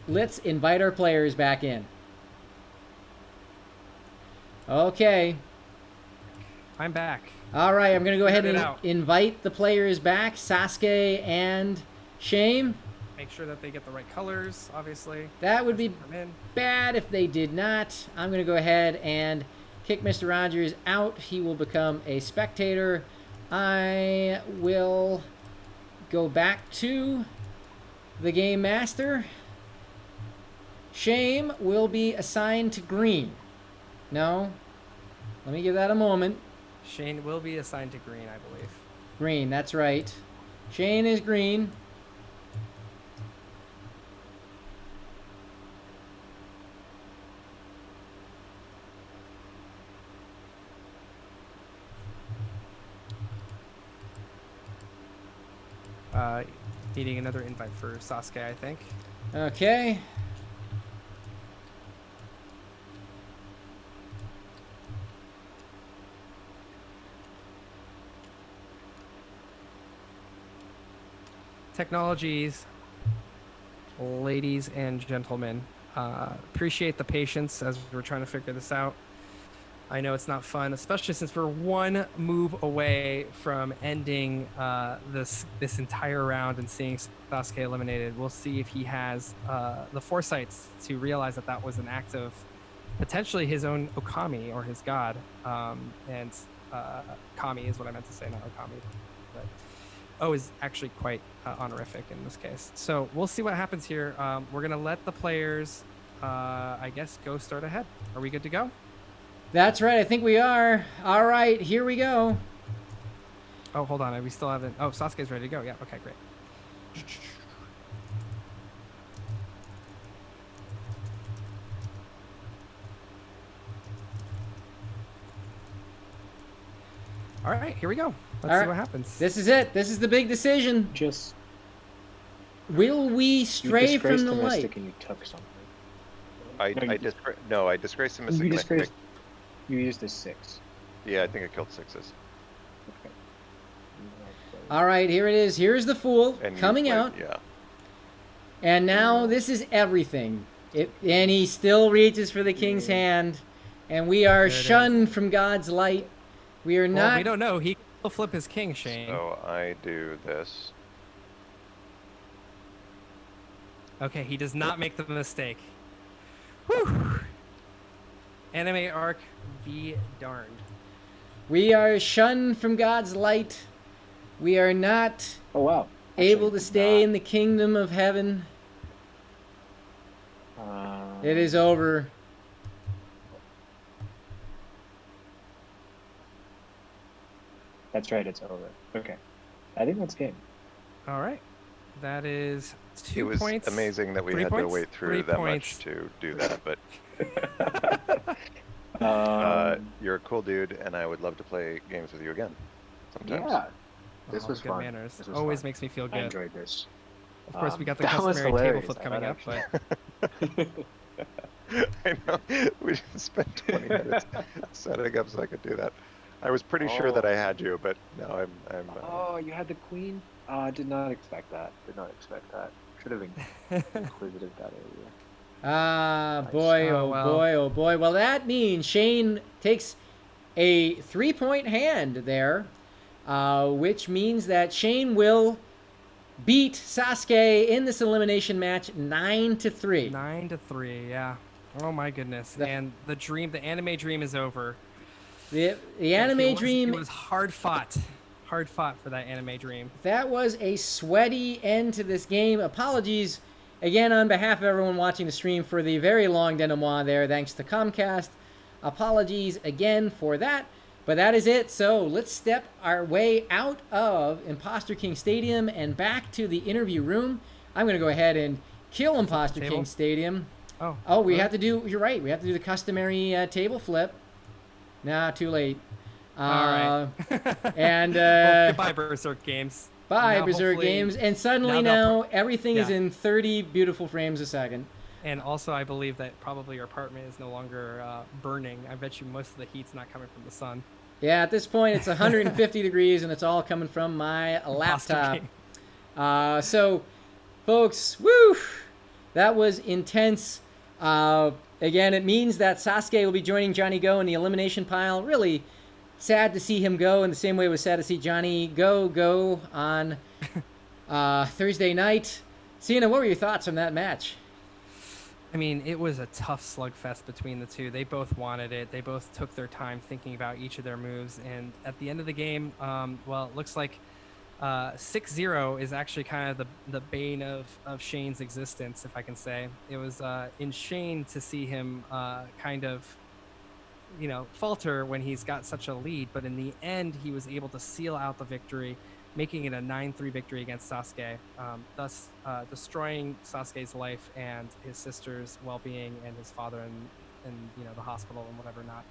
Let's invite our players back in. Okay. I'm back. All right, I'm going to go ahead Figured it and out. invite the players back, Sasuke and Shane. Make sure that they get the right colors, obviously. That would as be they come in. bad if they did not. I'm going to go ahead and kick Mr. Rogers out. He will become a spectator. I will go back to the game master. Shame will be assigned to green. No? Let me give that a moment. Shane will be assigned to green, I believe. Green, that's right. Shane is green. Needing another invite for Sasuke, I think. Okay. Technologies, ladies and gentlemen, appreciate the patience as we're trying to figure this out. I know it's not fun, especially since we're one move away from ending this entire round and seeing Sasuke eliminated. We'll see if he has the foresight to realize that that was an act of potentially his own Okami or his god. And Kami is what I meant to say, not Okami. But O is actually quite honorific in this case. So we'll see what happens here. We're going to let the players, I guess, go start ahead. Are we good to go? That's right. I think we are. All right. Here we go. Oh, hold on. We still haven't. Oh, Sasuke's ready to go. Yeah. Okay, great. All right. Here we go. Let's see what happens. This is it. This is the big decision. Just Will we stray from the light? Mystic and you took something. I disgraced the Mystic. You and I disgraced. You used a 6. Yeah, I think I killed 6s. Okay. All right, here it is. Here's the Fool And you coming played- out. Yeah. And now this is everything. And he still reaches for the King's hand. And we are There it shunned from God's light. We are Well, not. we don't know. He will flip his king, Shane. So I do this. Okay, he does not make the mistake. Whew. Anime arc, be darned. We are shunned from God's light. We are not Oh wow. able to stay in the kingdom of heaven. It is over. That's right. It's over. Okay. I think that's game. All right. That is It 2 was points. amazing that we 3 had to points? wait through 3 that points. much to do that, but Um, you're a cool dude, and I would love to play games with you again sometime. yeah. This Oh, was good fun. manners. This was Always fun. makes me feel I good. enjoyed this. Of course, we got the that was customary table hilarious. flip I coming up, thought but I know. We just spent 20 minutes setting up so I could do that. I was pretty sure that I had you, but no, I'm. Oh, you had the queen? I did not expect that. Did not expect that. Should have been inquisitive that area. Ah, Nice. boy, Oh, oh well. boy, oh boy. Well, that means Shane takes a 3-point hand there. which means that Shane will beat Sasuke in this elimination match 9-3. 9-3, yeah. Oh my goodness. And the anime dream is over. The anime dream. It was hard fought for that anime dream. That was a sweaty end to this game. Apologies again on behalf of everyone watching the stream for the very long denouement there, thanks to Comcast. Apologies again for that. But that is it. So let's step our way out of Imposter King Stadium and back to the interview room. I'm going to go ahead and kill Imposter King Stadium. Oh, we have to do, you're right, we have to do the customary table flip. Nah, too late. All right. And goodbye, Berserk Games. Bye, Now, Berserk Games. And suddenly now everything is in 30 beautiful frames a second. And also, I believe that probably your apartment is no longer burning. I bet you most of the heat's not coming from the sun. Yeah, at this point it's 150 degrees and it's all coming from my laptop. So, folks, woo! That was intense. Again, it means that Sasuke will be joining Johnny Go in the elimination pile. Really sad to see him go, in the same way it was sad to see Johnny go on Thursday night. Sina, what were your thoughts on that match? I mean, it was a tough slugfest between the two. They both wanted it. They both took their time thinking about each of their moves. And at the end of the game, well, it looks like 6-0 is actually kind of the bane of Shane's existence, if I can say. It was in Shane to see him kind of, falter when he's got such a lead. But in the end, he was able to seal out the victory, making it a 9-3 victory against Sasuke, thus destroying Sasuke's life and his sister's well-being and his father and the hospital and whatever not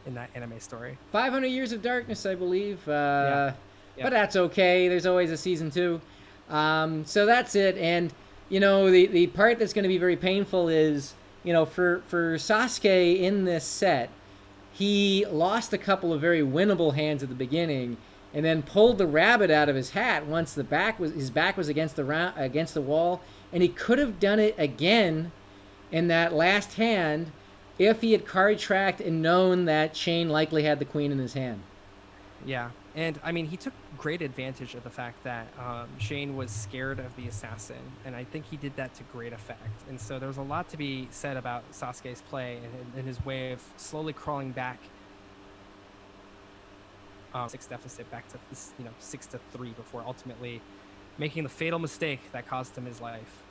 in that anime story. 500 Years of Darkness, I believe. Yeah. But that's okay. There's always a season 2. So that's it. And, the part that's going to be very painful is, for Sasuke in this set, he lost a couple of very winnable hands at the beginning and then pulled the rabbit out of his hat once his back was against the wall. And he could have done it again in that last hand if he had card tracked and known that Shane likely had the queen in his hand. Yeah. And I mean, he took great advantage of the fact that Shane was scared of the assassin, and I think he did that to great effect. And so there's a lot to be said about Sasuke's play and his way of slowly crawling back 6 deficit back to 6-3 before ultimately making the fatal mistake that cost him his life.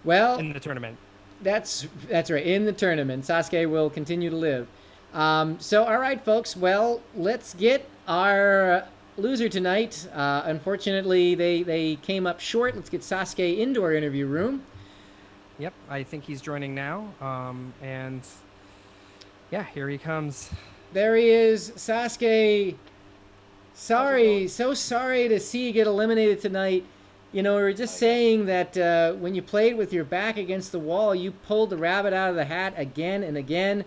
Well, in the tournament. That's right. In the tournament, Sasuke will continue to live. So, all right, folks. Well, let's get our loser tonight. Unfortunately, they came up short. Let's get Sasuke into our interview room. Yep, I think he's joining now. And yeah, here he comes. There he is, Sasuke. So sorry to see you get eliminated tonight. We were just saying that when you played with your back against the wall, you pulled the rabbit out of the hat again and again.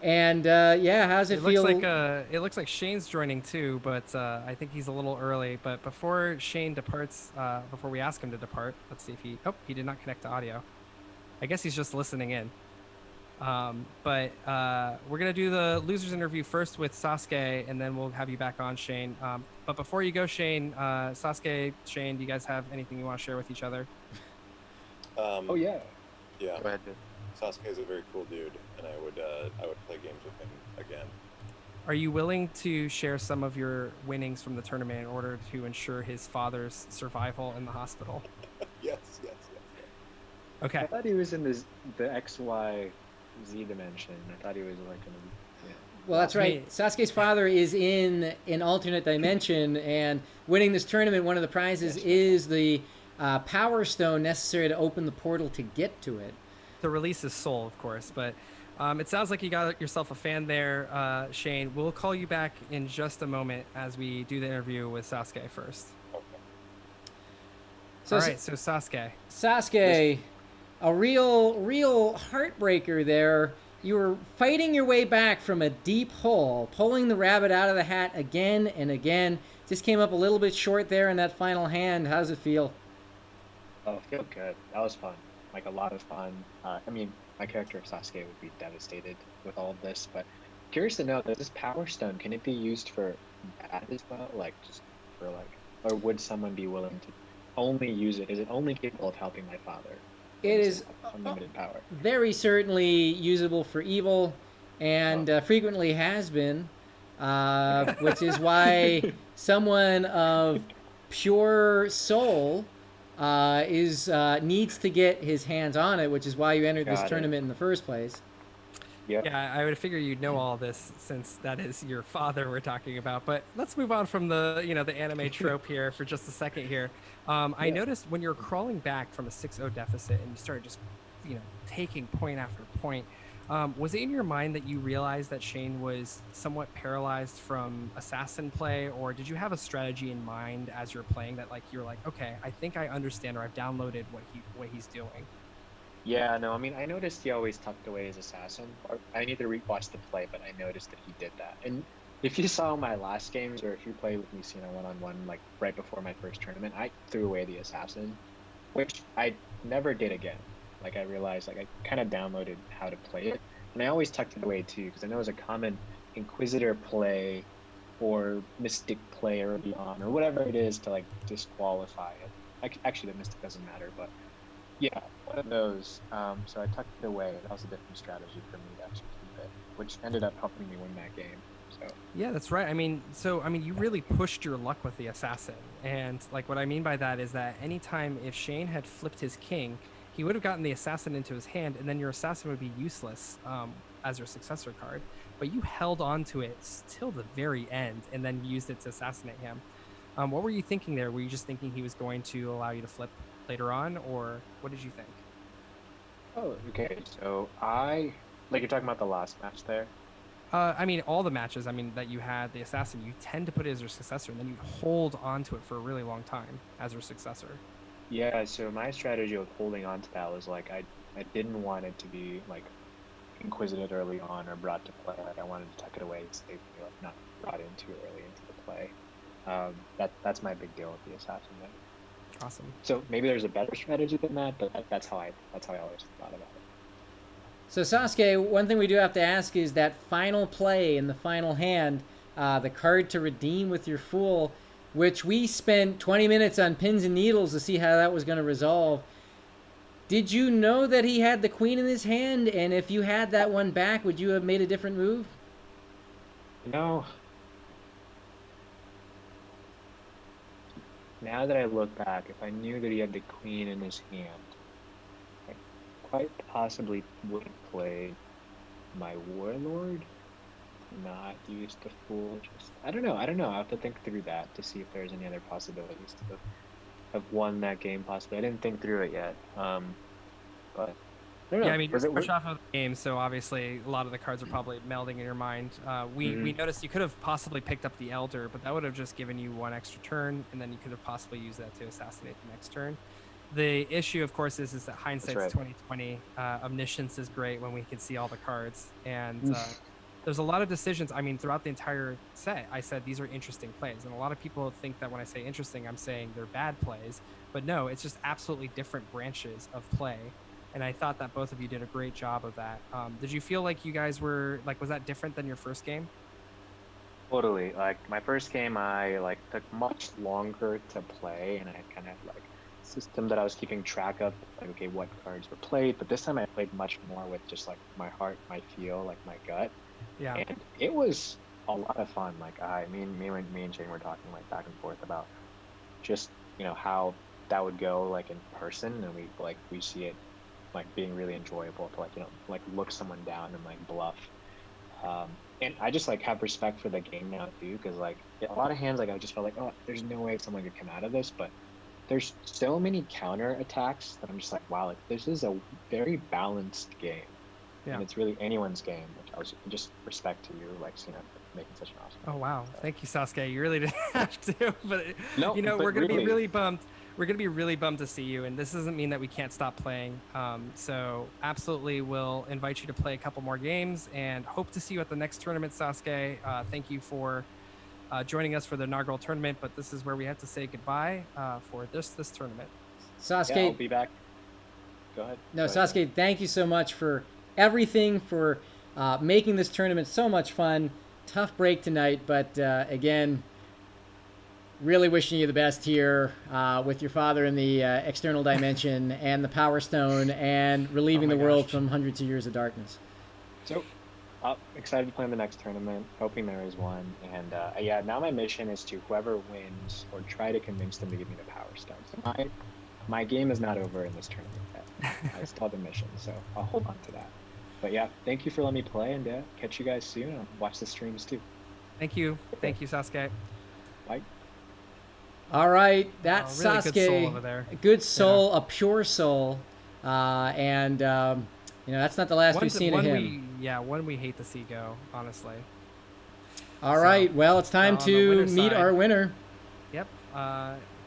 And how's it feel? It looks like Shane's joining too, but I think he's a little early. But before Shane departs, before we ask him to depart, let's see if he did not connect to audio. I guess he's just listening in. But we're gonna do the losers interview first with Sasuke, and then we'll have you back on, Shane. But before you go, Shane, Sasuke, Shane, do you guys have anything you want to share with each other? Oh yeah. Yeah. Go ahead, dude. Sasuke is a very cool dude, and I would play games with him again. Are you willing to share some of your winnings from the tournament in order to ensure his father's survival in the hospital? Yes. Okay. I thought he was in the XYZ dimension. I thought he was like in Well, that's right. Sasuke's father is in an alternate dimension, and winning this tournament, one of the prizes is the Power Stone necessary to open the portal to get to it. To release his soul, of course, but it sounds like you got yourself a fan there, Shane. We'll call you back in just a moment as we do the interview with Sasuke first. Okay. So, all right, so Sasuke. Sasuke, a real heartbreaker there. You were fighting your way back from a deep hole, pulling the rabbit out of the hat again and again. Just came up a little bit short there in that final hand. How does it feel? Oh, it felt good. That was fun. Like a lot of fun. I mean, my character Sasuke would be devastated with all of this, but curious to know, does this Power Stone, can it be used for bad as well? Like, just for like, or would someone be willing to only use it? Is it only capable of helping my father? It Does it is have unlimited power? very certainly usable for evil, and frequently has been, which is why someone of pure soul is needs to get his hands on it, which is why you entered this Got it. tournament in the first place. Yep. Yeah, I would figure you'd know all this since that is your father we're talking about. But let's move on from the the anime trope here for just a second here. I Yeah. noticed when you're crawling back from a 6-0 deficit and you started just taking point after point. Was it in your mind that you realized that Shane was somewhat paralyzed from assassin play, or did you have a strategy in mind as you're playing that like you're like, okay, I think I understand, or I've downloaded what he's doing? Yeah, no, I mean, I noticed he always tucked away his assassin. Or I need to rewatch the play, but I noticed that he did that. And if you saw my last games, or if you played with me, Sina, one-on-one, like right before my first tournament, I threw away the assassin, which I never did again. Like, I realized, like, I kind of downloaded how to play it, and I always tucked it away too, because I know it's a common Inquisitor play or Mystic play early on, or whatever it is to like disqualify it. Actually, the Mystic doesn't matter, but yeah, one of those. So I tucked it away. That was a different strategy for me to actually keep it, which ended up helping me win that game. So Yeah, that's right. You really pushed your luck with the assassin. And like what I mean by that is that anytime if Shane had flipped his king, he would have gotten the assassin into his hand, and then your assassin would be useless as your successor card. But you held on to it till the very end, and then used it to assassinate him. What were you thinking there? Were you just thinking he was going to allow you to flip later on, or what did you think? oh, okay. So like you're talking about the last match there. All the matches, that you had the assassin, you tend to put it as your successor, and then you hold on to it for a really long time as your successor. Yeah, so my strategy of holding on to that was like I didn't want it to be like inquisited early on or brought to play. Like I wanted to tuck it away safely, like not brought in too early into the play. That's my big deal with the assassin there. Awesome. So maybe there's a better strategy than that, but that's how I always thought about it. So Sasuke, one thing we do have to ask is that final play in the final hand, the card to redeem with your Fool, which we spent 20 minutes on pins and needles to see how that was going to resolve. Did you know that he had the queen in his hand? And if you had that one back, would you have made a different move? No. Now that I look back, if I knew that he had the queen in his hand, I quite possibly would have played my warlord, not used the Fool. Just I don't know. I have to think through that to see if there's any other possibilities to have won that game. Possibly, I didn't think through it yet. But I don't know. Yeah, Was you're it fresh off of the game, so obviously a lot of the cards are probably melding in your mind. We noticed you could have possibly picked up the Elder, but that would have just given you one extra turn, and then you could have possibly used that to assassinate the next turn. The issue, of course, is that hindsight's right. 2020. Omniscience is great when we can see all the cards, and there's a lot of decisions. Throughout the entire set, I said these are interesting plays, and a lot of people think that when I say interesting, I'm saying they're bad plays, but no, it's just absolutely different branches of play. And I thought that both of you did a great job of that. Did you feel like you guys were was that different than your first game? Totally. Like my first game, I like took much longer to play, and I kind of like system that I was keeping track of, like okay, what cards were played. But this time I played much more with just like my heart, my feel, like my gut. Yeah. And it was a lot of fun. Like me and Shane were talking like back and forth about just how that would go like in person, and we see it like being really enjoyable to like look someone down and like bluff. And I just like have respect for the game now too, because like a lot of hands, like I just felt like, oh, there's no way someone could come out of this, but there's so many counter attacks that I'm just like, wow, like this is a very balanced game. Yeah. And it's really anyone's game, which I was just respect to you, like making such an awesome. Oh wow, thank you, Sasuke. You really didn't have to, but no, we're gonna really be really bummed. We're gonna be really bummed to see you, and this doesn't mean that we can't stop playing. So absolutely, we'll invite you to play a couple more games, and hope to see you at the next tournament, Sasuke. Thank you for joining us for the inaugural tournament, but this is where we have to say goodbye for this tournament. Sasuke, yeah, I'll be back. Go ahead. No, Sasuke, thank you so much for everything, for making this tournament so much fun. tough break tonight, but again, really wishing you the best here with your father in the external dimension and the Power Stone and relieving the world from hundreds of years of darkness. So, excited to play in the next tournament. Hoping there is one. And yeah, now my mission is to whoever wins or try to convince them to give me the Power Stone. So my game is not over in this tournament yet. I still have a mission, so I'll hold on to that. But yeah, thank you for letting me play, and catch you guys soon. I'll watch the streams too. Thank you. Thank you, Sasuke. Bye. All right, that's really Sasuke. good soul over there. A good soul, a pure soul. And, that's not the last we've seen of him. One we hate to see go, honestly. All right, well, it's time to meet our winner. Yep.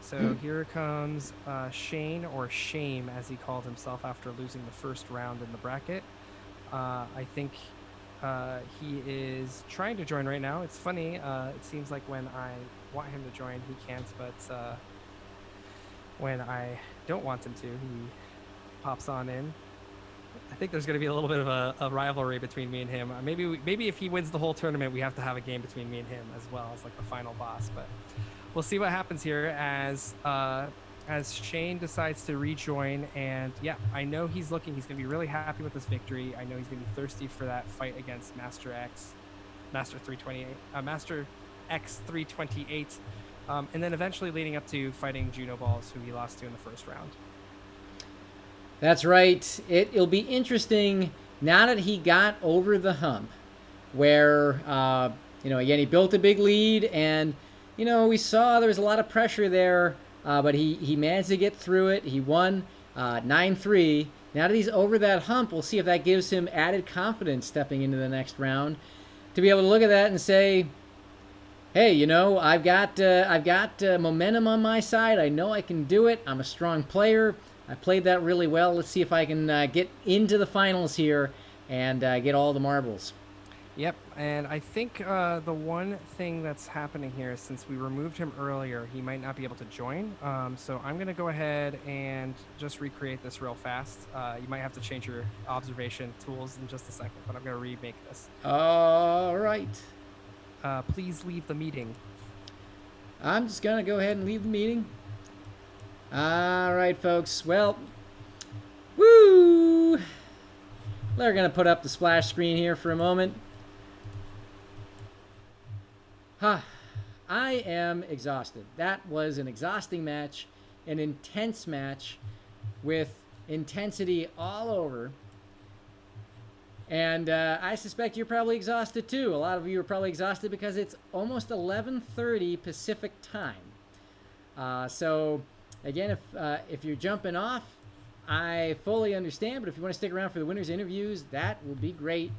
So here comes Shane, or Shame, as he called himself after losing the first round in the bracket. I think he is trying to join right now. It's funny. It seems like when I want him to join, he can't, but when I don't want him to, he pops on in. I think there's going to be a little bit of a rivalry between me and him. Maybe if he wins the whole tournament, we have to have a game between me and him as well as like the final boss. But we'll see what happens here as Shane decides to rejoin. And yeah, I know he's going to be really happy with this victory. I know he's going to be thirsty for that fight against Master X 328, and then eventually leading up to fighting Juno Balls, who he lost to in the first round. That's right. It'll be interesting now that he got over the hump, where again, he built a big lead, and we saw there was a lot of pressure there, but he managed to get through it. He won 9-3. Now that he's over that hump, we'll see if that gives him added confidence stepping into the next round, to be able to look at that and say, hey, I've got momentum on my side. I know I can do it. I'm a strong player. I played that really well. Let's see if I can get into the finals here and get all the marbles. Yep, and I think the one thing that's happening here is, since we removed him earlier, he might not be able to join. So I'm going to go ahead and just recreate this real fast. You might have to change your observation tools in just a second, but I'm going to remake this. All right. Please leave the meeting. I'm just going to go ahead and leave the meeting. All right, folks. Well, woo! They're going to put up the splash screen here for a moment. I am exhausted. That was an exhausting match, an intense match with intensity all over. And I suspect you're probably exhausted too. A lot of you are probably exhausted because it's almost 11:30 Pacific time. So again, if you're jumping off, I fully understand. But if you want to stick around for the winners' interviews, that will be great.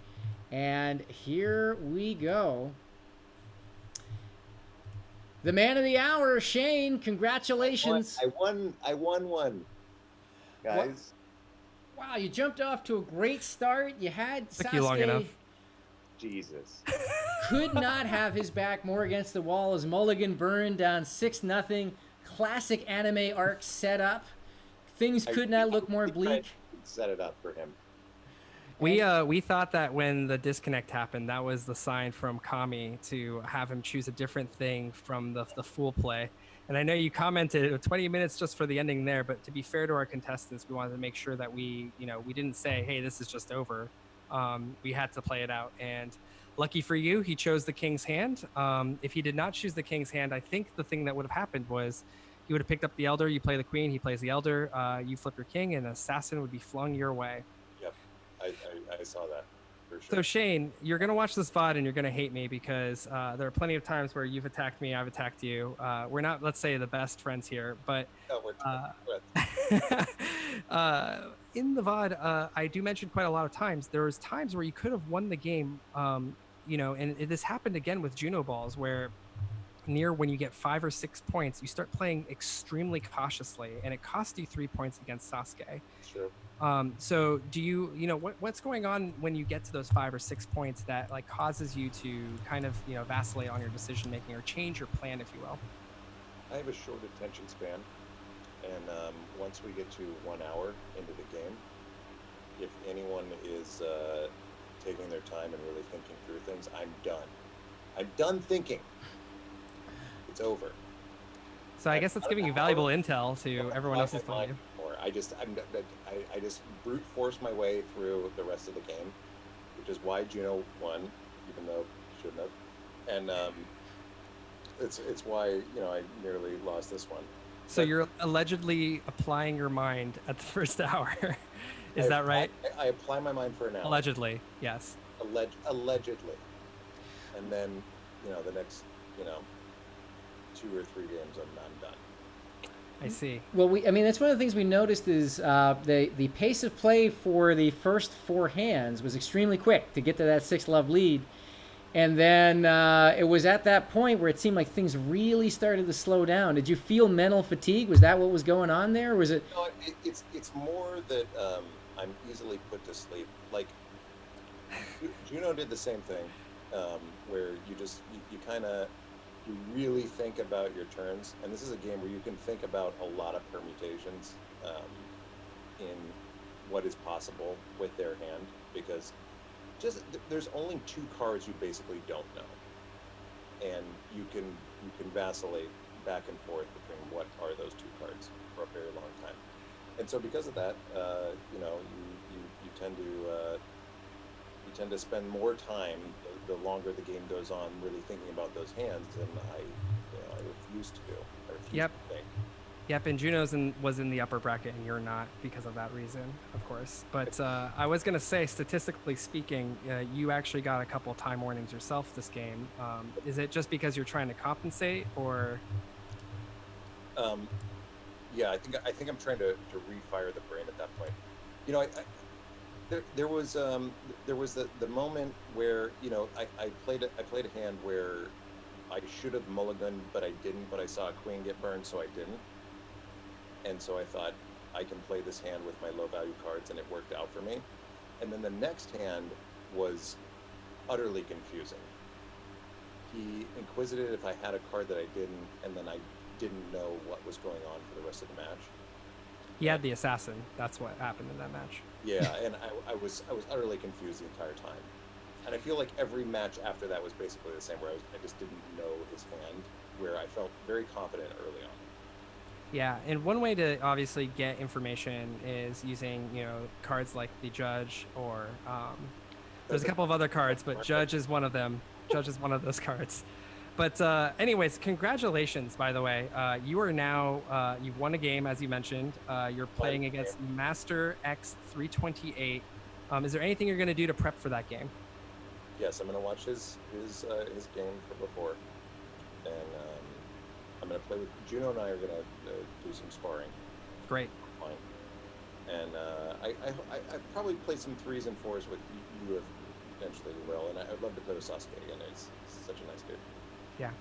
And here we go. The man of the hour, Shane. Congratulations. I won one, guys. Wow, you jumped off to a great start. You had Took you long enough. Jesus. Could not have his back more against the wall as Mulligan burned down 6-0. Classic anime arc set up. Things could not look more bleak. Set it up for him. We thought that when the disconnect happened, that was the sign from Kami to have him choose a different thing from the full play. And I know you commented 20 minutes just for the ending there, but to be fair to our contestants, we wanted to make sure that we didn't say, hey, this is just over. We had to play it out. And lucky for you, he chose the King's Hand. If he did not choose the King's Hand, I think the thing that would have happened was he would have picked up the Elder, you play the Queen, he plays the Elder, you flip your King, and an Assassin would be flung your way. Yep, I saw that. For sure. So Shane, you're going to watch this VOD and you're going to hate me because there are plenty of times where you've attacked me, I've attacked you. We're not, let's say, the best friends here, but No, we're in the VOD, I do mention quite a lot of times, there was times where you could have won the game, and this happened again with Juno Balls, where when you get 5 or 6 points, you start playing extremely cautiously, and it cost you 3 points against Sasuke. Sure. So do what's going on when you get to those 5 or 6 points that like causes you to kind of vacillate on your decision making or change your plan, if you will? I have a short attention span, and once we get to 1 hour into the game, if anyone is taking their time and really thinking through things, I'm done. I'm done thinking. It's over. So I guess that's giving you valuable intel to everyone else who's playing you. I just brute force my way through the rest of the game, which is why Juno won, even though he shouldn't have, and it's why I nearly lost this one. So you're allegedly applying your mind at the first hour. Is that right? I apply my mind for an hour. Allegedly, yes. Allegedly, and then the next 2 or 3 games I'm done. I see. Well, that's one of the things we noticed is the pace of play for the first 4 hands was extremely quick to get to that 6-love lead. And then it was at that point where it seemed like things really started to slow down. Did you feel mental fatigue? Was that what was going on there? Or was it? No, it's more that I'm easily put to sleep. Like Juno did the same thing, where you really think about your turns, and this is a game where you can think about a lot of permutations in what is possible with their hand, because there's only 2 cards you basically don't know, and you can vacillate back and forth between what are those 2 cards for a very long time. And so because of that, you tend to spend more time the longer the game goes on really thinking about those hands, and I refuse to do. I refuse Yep. to think. Yep, and Juno's was in the upper bracket, and you're not because of that reason, of course. But I was going to say, statistically speaking, you actually got a couple time warnings yourself this game. Is it just because you're trying to compensate, or? Yeah, I think I'm trying to refire the brain at that point. There was the moment where I played a hand where I should have mulliganed, but I didn't. But I saw a queen get burned, so I didn't. And so I thought, I can play this hand with my low value cards, and it worked out for me. And then the next hand was utterly confusing. He inquisited if I had a card that I didn't, and then I didn't know what was going on for the rest of the match. He had the assassin. That's what happened in that match. Yeah, and I was utterly confused the entire time. And I feel like every match after that was basically the same, where I just didn't know his hand, where I felt very confident early on. Yeah, and one way to obviously get information is using, cards like the Judge, or there's a couple of other cards, but Judge is one of them. Judge is one of those cards. But anyways, congratulations, by the way. You are now, you've won a game, as you mentioned. You're playing against Master X 328. Is there anything you're going to do to prep for that game? Yes, I'm going to watch his game from before. And I'm going to play with Juno, and I are going to do some sparring. Great. Fine. And I probably play some 3s and 4s with you eventually will, and I'd love to play with Sasuke again. He's such a nice dude. Yeah,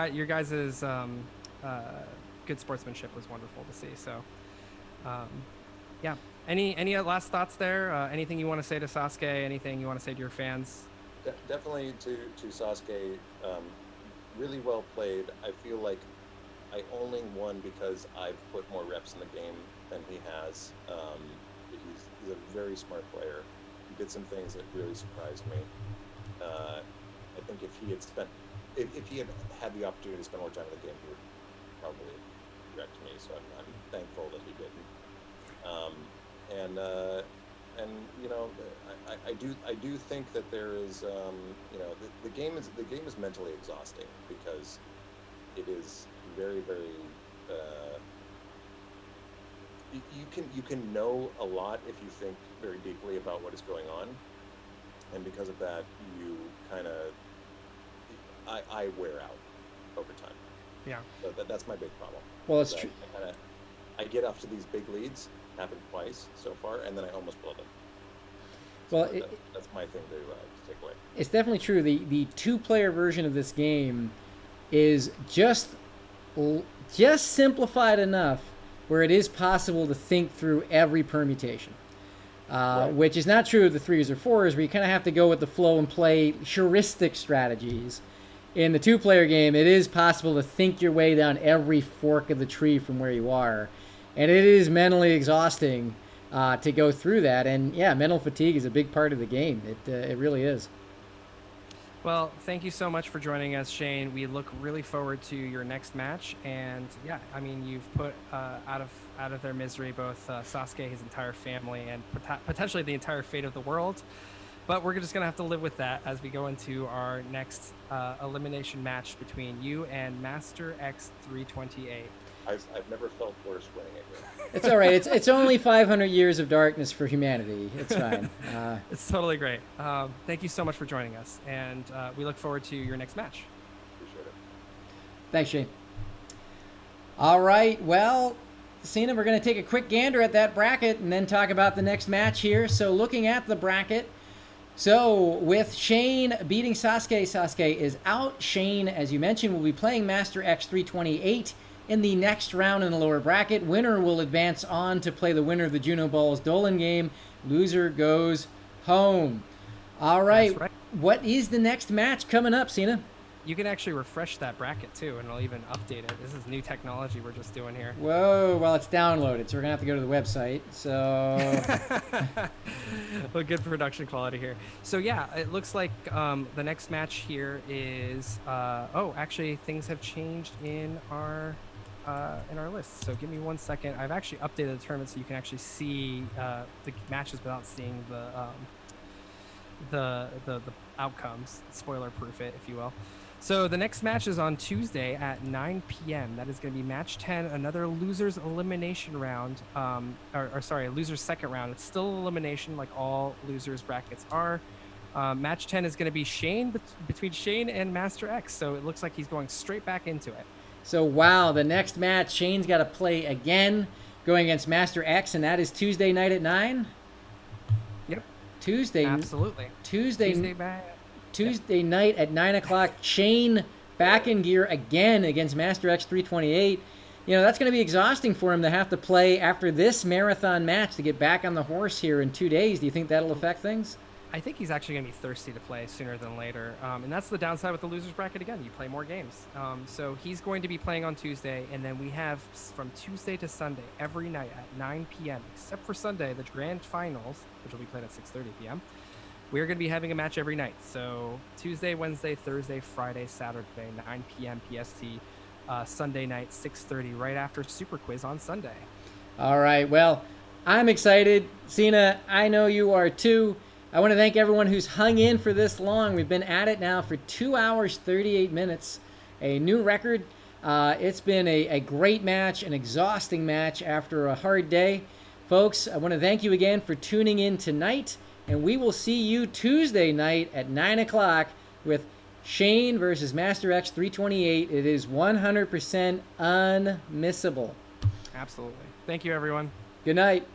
your guys' good sportsmanship was wonderful to see. So, yeah. Any last thoughts there? Anything you want to say to Sasuke? Anything you want to say to your fans? Definitely to Sasuke. Really well played. I feel like I only won because I've put more reps in the game than he has. He's a very smart player. He did some things that really surprised me. I think if he had had the opportunity to spend more time in the game, he would probably wrecked me. So I'm thankful that he didn't. I do think that there is the game is mentally exhausting, because it is very, very you can know a lot if you think very deeply about what is going on, and because of that you kind of I wear out over time. Yeah. So that's my big problem. Well, it's true. I get off to these big leads, happened twice so far, and then I almost blow them. Well, that's my thing to take away. It's definitely true. The 2-player version of this game is just simplified enough where it is possible to think through every permutation, right. Which is not true of the 3s or 4s, where you kind of have to go with the flow and play heuristic strategies. In the 2-player game, it is possible to think your way down every fork of the tree from where you are, and it is mentally exhausting to go through that. And yeah, mental fatigue is a big part of the game. It really is. Well, thank you so much for joining us, Shane. We look really forward to your next match, and yeah, I mean, you've put out of their misery both Sasuke, his entire family, and potentially the entire fate of the world. But we're just gonna have to live with that as we go into our next elimination match between you and Master X 328. I've never felt worse winning a game. It's all right. It's only 500 years of darkness for humanity. It's fine. It's totally great. Thank you so much for joining us, and we look forward to your next match. Appreciate it. Thanks, Shane. All right. Well, Sina, we're going to take a quick gander at that bracket and then talk about the next match here. So looking at the bracket, so with Shane beating Sasuke, Sasuke is out. Shane, as you mentioned, will be playing Master X 328 in the next round in the lower bracket. Winner will advance on to play the winner of the Juno Balls Dolan game. Loser goes home. All right. That's right. What is the next match coming up, Sina? You can actually refresh that bracket too, and it'll even update it. This is new technology we're just doing here. Whoa, well, it's downloaded, so we're going to have to go to the website. So, Well, good production quality here. So yeah, it looks like the next match here is actually things have changed in our list. So give me 1 second. I've actually updated the tournament so you can actually see the matches without seeing the outcomes. Spoiler proof it, if you will. So the next match is on Tuesday at 9 p.m. That is going to be match 10, another loser's elimination round. Loser's second round. It's still elimination like all losers brackets are. Match 10 is going to be between Shane and Master X. So it looks like he's going straight back into it. So wow, the next match, Shane's got to play again, going against Master X, and that is Tuesday night at 9? Yep. Absolutely. Tuesday Yep. night at 9 o'clock. Shane back in gear again against Master X 328. You know, that's going to be exhausting for him to have to play after this marathon match to get back on the horse here in 2 days. Do you think that'll affect things? I think he's actually going to be thirsty to play sooner than later. And that's the downside with the losers bracket. Again, you play more games. So he's going to be playing on Tuesday. And then we have from Tuesday to Sunday, every night at 9 p.m., except for Sunday, the grand finals, which will be played at 6:30 p.m. We're going to be having a match every night. So Tuesday, Wednesday, Thursday, Friday, Saturday, 9 p.m. PST. Sunday night, 6:30, right after Super Quiz on Sunday. All right. Well, I'm excited. Sina, I know you are too. I want to thank everyone who's hung in for this long. We've been at it now for 2 hours, 38 minutes. A new record. It's been a great match, an exhausting match after a hard day. Folks, I want to thank you again for tuning in tonight. And we will see you Tuesday night at 9 o'clock with Shane versus Master X 328. It is 100% unmissable. Absolutely. Thank you, everyone. Good night.